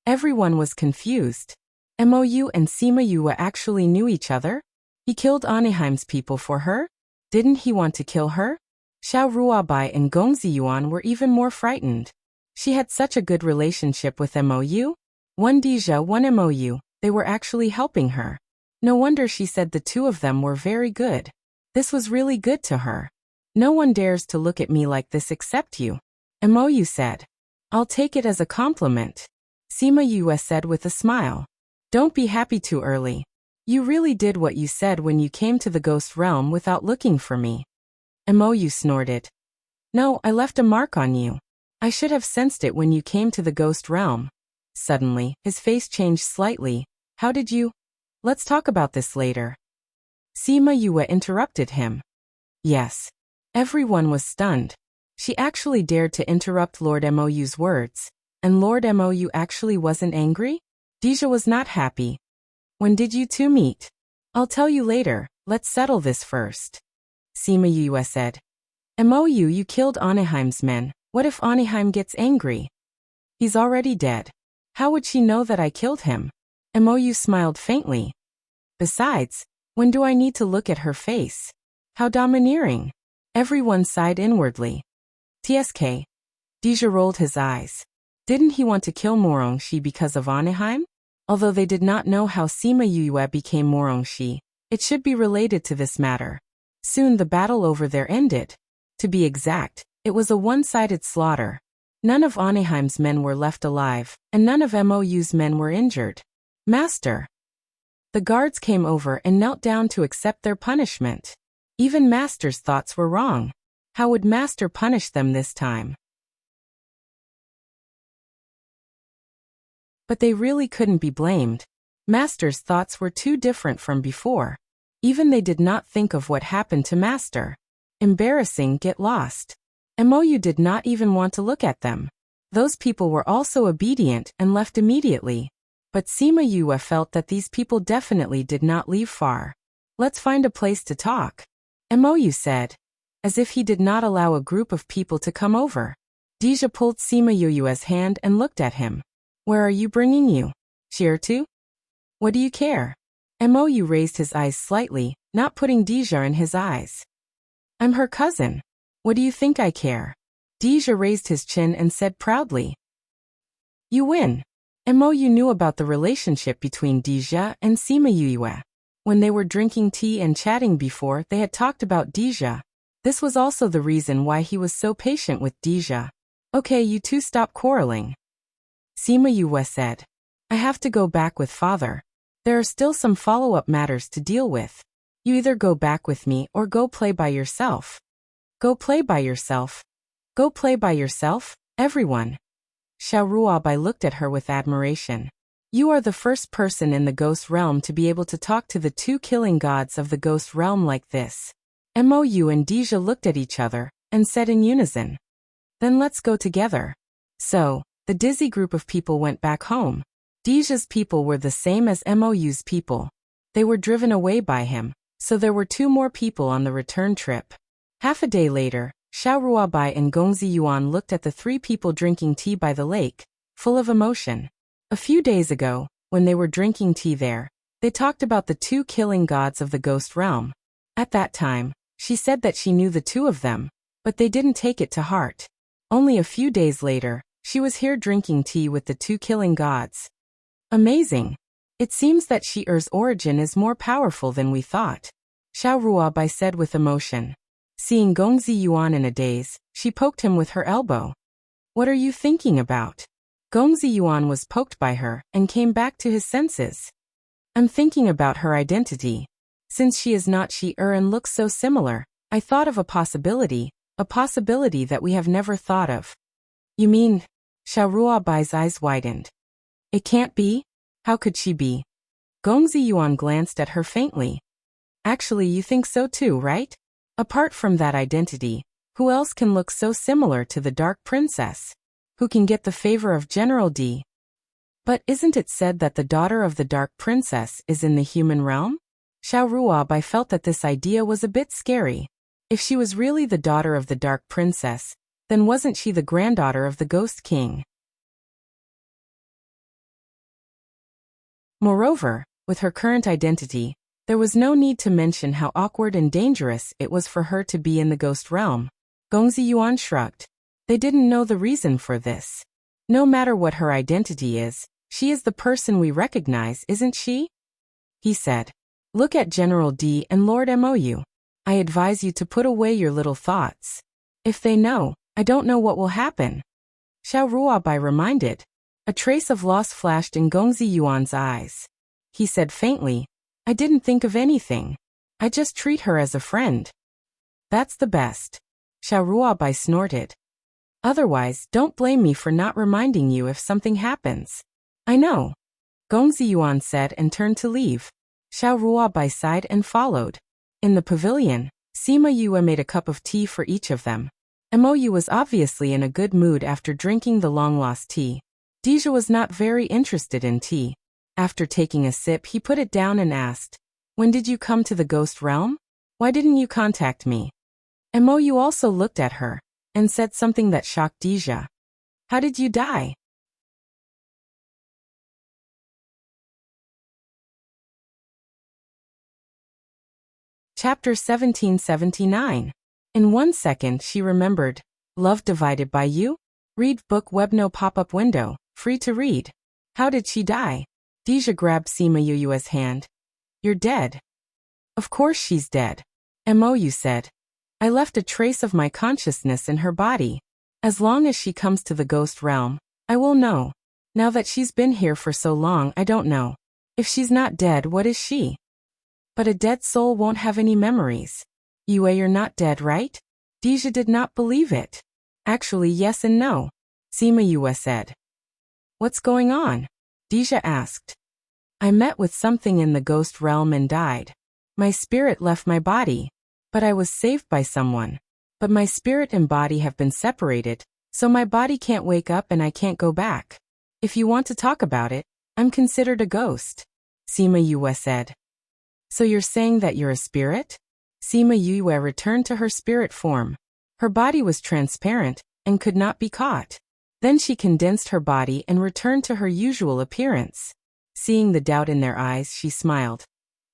Everyone was confused. Mou and Sima Yue actually knew each other? He killed Anaheim's people for her? Didn't he want to kill her? Xiao Ruobai and Gongzi Yuan were even more frightened. She had such a good relationship with Mou. One Deja, one Mou, they were actually helping her. No wonder she said the two of them were very good. This was really good to her. No one dares to look at me like this except you. Mou said. I'll take it as a compliment. Sima Yue said with a smile. Don't be happy too early. You really did what you said when you came to the ghost realm without looking for me. Mou snorted. No, I left a mark on you. I should have sensed it when you came to the ghost realm. Suddenly, his face changed slightly. How did you? Let's talk about this later. Sima Yue interrupted him. Yes. Everyone was stunned. She actually dared to interrupt Lord Mou's words. And Lord Mou actually wasn't angry? Deja was not happy. When did you two meet? I'll tell you later, let's settle this first. Sima Yue said. Mou, you killed Anaheim's men. What if Anaheim gets angry? He's already dead. How would she know that I killed him? Mou smiled faintly. Besides, when do I need to look at her face? How domineering. Everyone sighed inwardly. TSK. Deja rolled his eyes. Didn't he want to kill Morongxi because of Anaheim? Although they did not know how Sima Yue became Morongxi, it should be related to this matter. Soon the battle over there ended. To be exact, it was a one-sided slaughter. None of Anaheim's men were left alive, and none of Mou's men were injured. Master. The guards came over and knelt down to accept their punishment. Even Master's thoughts were wrong. How would Master punish them this time? But they really couldn't be blamed. Master's thoughts were too different from before. Even they did not think of what happened to Master. Embarrassing, get lost. Mou did not even want to look at them. Those people were also obedient and left immediately. But Sima Yue felt that these people definitely did not leave far. Let's find a place to talk. Mou said, as if he did not allow a group of people to come over. Deja pulled Sima Yue's hand and looked at him. Where are you bringing you? Shirtu? What do you care? Mou raised his eyes slightly, not putting Deja in his eyes. I'm her cousin. What do you think I care? Deja raised his chin and said proudly. You win. Mou knew about the relationship between Deja and Sima Yue. When they were drinking tea and chatting before, they had talked about Deja. This was also the reason why he was so patient with Deja. Okay, you two stop quarreling. Sima Yue said. I have to go back with father. There are still some follow-up matters to deal with. You either go back with me or go play by yourself. Go play by yourself. Go play by yourself, everyone. Xiao Ruobai looked at her with admiration. You are the first person in the ghost realm to be able to talk to the two killing gods of the ghost realm like this. Mou and Deja looked at each other and said in unison. Then let's go together. So, the dizzy group of people went back home. Deja's people were the same as Mou's people. They were driven away by him, so there were two more people on the return trip. Half a day later, Xiao Ruobai and Gongzi Yuan looked at the three people drinking tea by the lake, full of emotion. A few days ago, when they were drinking tea there, they talked about the two killing gods of the ghost realm. At that time, she said that she knew the two of them, but they didn't take it to heart. Only a few days later, she was here drinking tea with the two killing gods. Amazing. It seems that Shi-Er's origin is more powerful than we thought. Xiao Ruobai said with emotion. Seeing Gongzi Yuan in a daze, she poked him with her elbow. What are you thinking about? Gongzi Yuan was poked by her and came back to his senses. I'm thinking about her identity. Since she is not Shi-Er and looks so similar, I thought of a possibility that we have never thought of. You mean? Xiao Ruobai's eyes widened. It can't be? How could she be? Gongzi Yuan glanced at her faintly. Actually, you think so too, right? Apart from that identity, who else can look so similar to the Dark Princess? Who can get the favor of General D? But isn't it said that the daughter of the Dark Princess is in the human realm? Xiao Ruobai felt that this idea was a bit scary. If she was really the daughter of the Dark Princess, then wasn't she the granddaughter of the Ghost King? Moreover, with her current identity, there was no need to mention how awkward and dangerous it was for her to be in the ghost realm. Gongzi Yuan shrugged. They didn't know the reason for this. No matter what her identity is, she is the person we recognize, isn't she? He said. Look at General D and Lord Mou. I advise you to put away your little thoughts. If they know, I don't know what will happen. Xiao Ruobai reminded. A trace of loss flashed in Gongzi Yuan's eyes. He said faintly, I didn't think of anything. I just treat her as a friend. That's the best. Xiao Ruobai snorted. Otherwise, don't blame me for not reminding you if something happens. I know. Gong Ziyuan said and turned to leave. Xiao Ruobai sighed and followed. In the pavilion, Sima Yue made a cup of tea for each of them. Mou was obviously in a good mood after drinking the long-lost tea. Deja was not very interested in tea. After taking a sip, he put it down and asked, When did you come to the ghost realm? Why didn't you contact me? Mou also looked at her and said something that shocked Deja. How did you die? Chapter 1779. In 1 second she remembered. Love divided by you? Read book web no pop-up window, free to read. How did she die? Deja grabbed Sima Yue's hand. You're dead. Of course she's dead. Mou said. I left a trace of my consciousness in her body. As long as she comes to the ghost realm, I will know. Now that she's been here for so long, I don't know. If she's not dead, what is she? But a dead soul won't have any memories. Yue, you're not dead, right? Deja did not believe it. Actually, yes and no. Sima Yue said. What's going on? Deja asked. I met with something in the ghost realm and died. My spirit left my body. But I was saved by someone. But my spirit and body have been separated, so my body can't wake up and I can't go back. If you want to talk about it, I'm considered a ghost. Sima Yue said. So you're saying that you're a spirit? Sima Yue returned to her spirit form. Her body was transparent and could not be caught. Then she condensed her body and returned to her usual appearance. Seeing the doubt in their eyes, she smiled.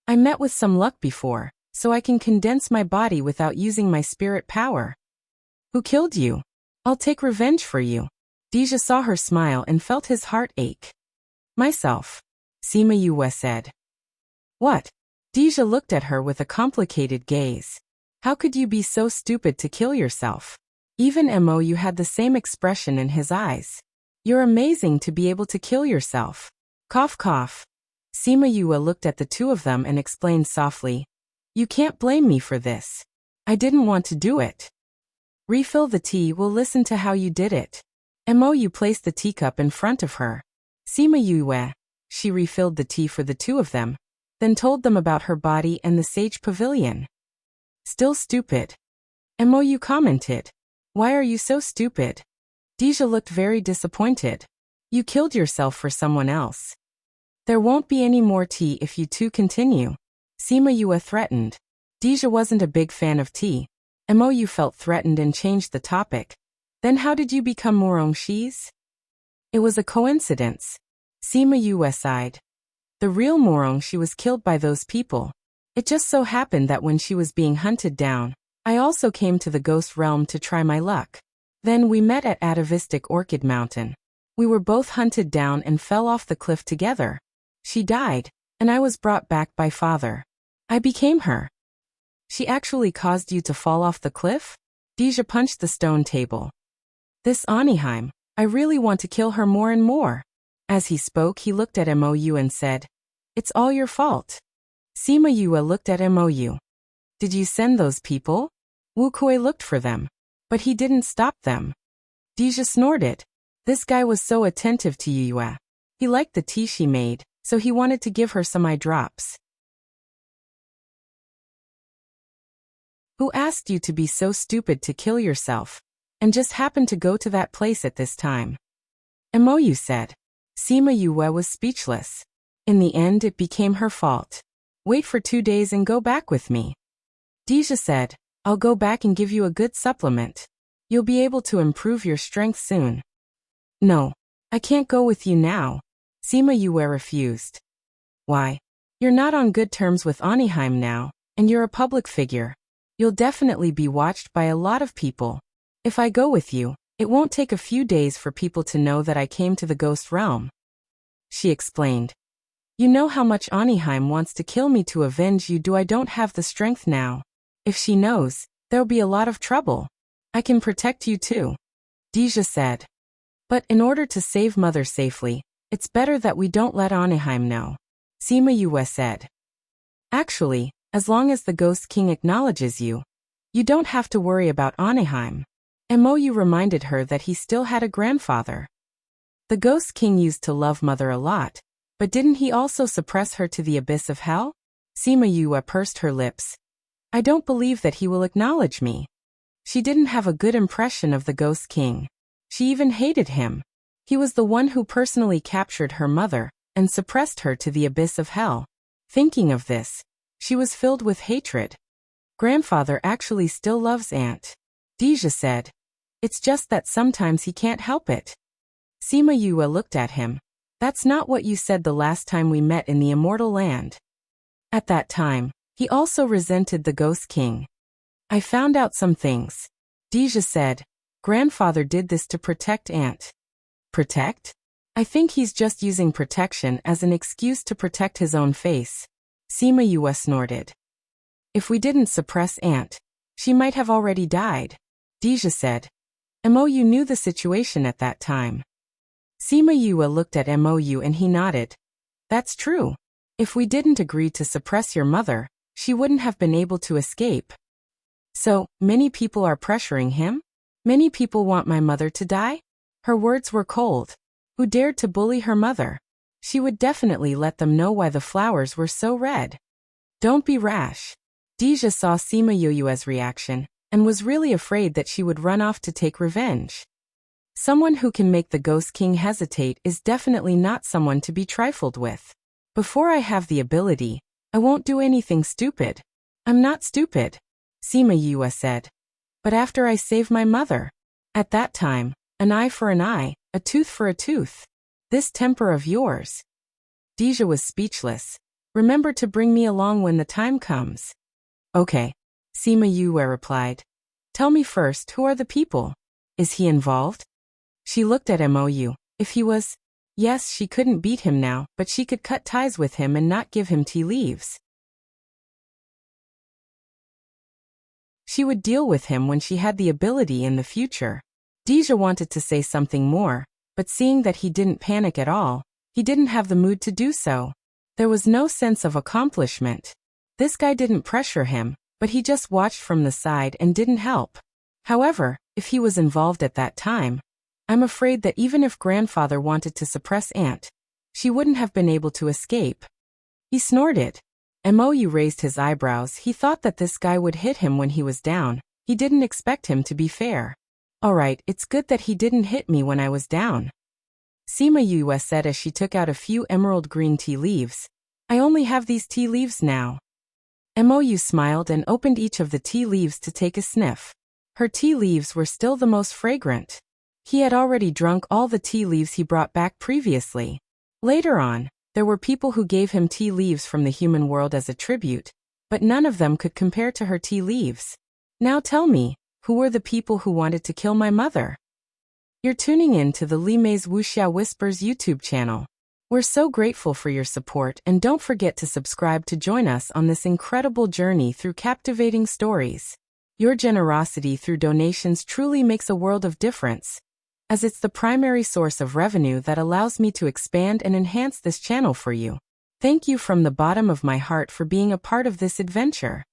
I met with some luck before, so I can condense my body without using my spirit power. Who killed you? I'll take revenge for you. Deja saw her smile and felt his heart ache. Myself. Sima Yue said. What? Deja looked at her with a complicated gaze. How could you be so stupid to kill yourself? Even Mou had the same expression in his eyes. You're amazing to be able to kill yourself. Cough cough. Sima Yue looked at the two of them and explained softly. You can't blame me for this. I didn't want to do it. Refill the tea, we'll listen to how you did it. Mou placed the teacup in front of her. Sima Yue. She refilled the tea for the two of them, then told them about her body and the sage pavilion. Still stupid. Mou commented. Why are you so stupid? Deja looked very disappointed. You killed yourself for someone else. There won't be any more tea if you two continue. Sima Yue threatened. Deja wasn't a big fan of tea. Mou felt threatened and changed the topic. Then how did you become Morongshis? It was a coincidence. Sima Yue sighed. The real Morongshi was killed by those people. It just so happened that when she was being hunted down, I also came to the ghost realm to try my luck. Then we met at Atavistic Orchid Mountain. We were both hunted down and fell off the cliff together. She died, and I was brought back by father. I became her. She actually caused you to fall off the cliff? Deja punched the stone table. This Aniheim, I really want to kill her more and more. As he spoke, he looked at Mou and said, It's all your fault. Sima Yue looked at Mou. Did you send those people? Wu Kuei looked for them, but he didn't stop them. Deja snorted. This guy was so attentive to Yue. He liked the tea she made, so he wanted to give her some eye drops. Who asked you to be so stupid to kill yourself, and just happened to go to that place at this time? Mou said. Sima Yue was speechless. In the end, it became her fault. Wait for 2 days and go back with me. Deja said, I'll go back and give you a good supplement. You'll be able to improve your strength soon. No, I can't go with you now. Sima Yue refused. Why? You're not on good terms with Aniheim now, and you're a public figure. You'll definitely be watched by a lot of people. If I go with you, it won't take a few days for people to know that I came to the ghost realm. She explained. You know how much Aniheim wants to kill me to avenge you. I don't have the strength now. If she knows, there'll be a lot of trouble. I can protect you too. Deja said. But in order to save Mother safely, it's better that we don't let Aniheim know. Sima Yue said. Actually, as long as the Ghost King acknowledges you, you don't have to worry about Anaheim. Mou reminded her that he still had a grandfather. The Ghost King used to love Mother a lot, but didn't he also suppress her to the abyss of hell? Sima Yue pursed her lips. I don't believe that he will acknowledge me. She didn't have a good impression of the Ghost King. She even hated him. He was the one who personally captured her mother and suppressed her to the abyss of hell. Thinking of this, she was filled with hatred. Grandfather actually still loves Aunt Deja said. It's just that sometimes he can't help it. Sima Yue looked at him. That's not what you said the last time we met in the Immortal Land. At that time, he also resented the Ghost King. I found out some things. Deja said. Grandfather did this to protect Aunt. Protect? I think he's just using protection as an excuse to protect his own face. Sima Yue snorted. If we didn't suppress Aunt, she might have already died. Deja said. Mou knew the situation at that time. Sima Yue looked at Mou and he nodded. That's true. If we didn't agree to suppress your mother, she wouldn't have been able to escape. So, many people are pressuring him? Many people want my mother to die? Her words were cold. Who dared to bully her mother? She would definitely let them know why the flowers were so red. Don't be rash. Deja saw Sima Yue's reaction and was really afraid that she would run off to take revenge. Someone who can make the Ghost King hesitate is definitely not someone to be trifled with. Before I have the ability, I won't do anything stupid. I'm not stupid, Sima Yue said. But after I save my mother, at that time, an eye for an eye, a tooth for a tooth. This temper of yours. Deja was speechless. Remember to bring me along when the time comes. Okay, Sima Yue replied. Tell me first, who are the people? Is he involved? She looked at Mou. If he was, yes, she couldn't beat him now, but she could cut ties with him and not give him tea leaves. She would deal with him when she had the ability in the future. Deja wanted to say something more, but seeing that he didn't panic at all, he didn't have the mood to do so. There was no sense of accomplishment. This guy didn't pressure him, but he just watched from the side and didn't help. However, if he was involved at that time, I'm afraid that even if grandfather wanted to suppress Aunt, she wouldn't have been able to escape. He snorted. Mou raised his eyebrows. He thought that this guy would hit him when he was down. He didn't expect him to be fair. Alright, it's good that he didn't hit me when I was down. Sima Yue said as she took out a few emerald green tea leaves. I only have these tea leaves now. Mou smiled and opened each of the tea leaves to take a sniff. Her tea leaves were still the most fragrant. He had already drunk all the tea leaves he brought back previously. Later on, there were people who gave him tea leaves from the human world as a tribute, but none of them could compare to her tea leaves. Now tell me, who were the people who wanted to kill my mother? You're tuning in to the Li Mei's Wuxia Whispers YouTube channel. We're so grateful for your support and don't forget to subscribe to join us on this incredible journey through captivating stories. Your generosity through donations truly makes a world of difference, as it's the primary source of revenue that allows me to expand and enhance this channel for you. Thank you from the bottom of my heart for being a part of this adventure.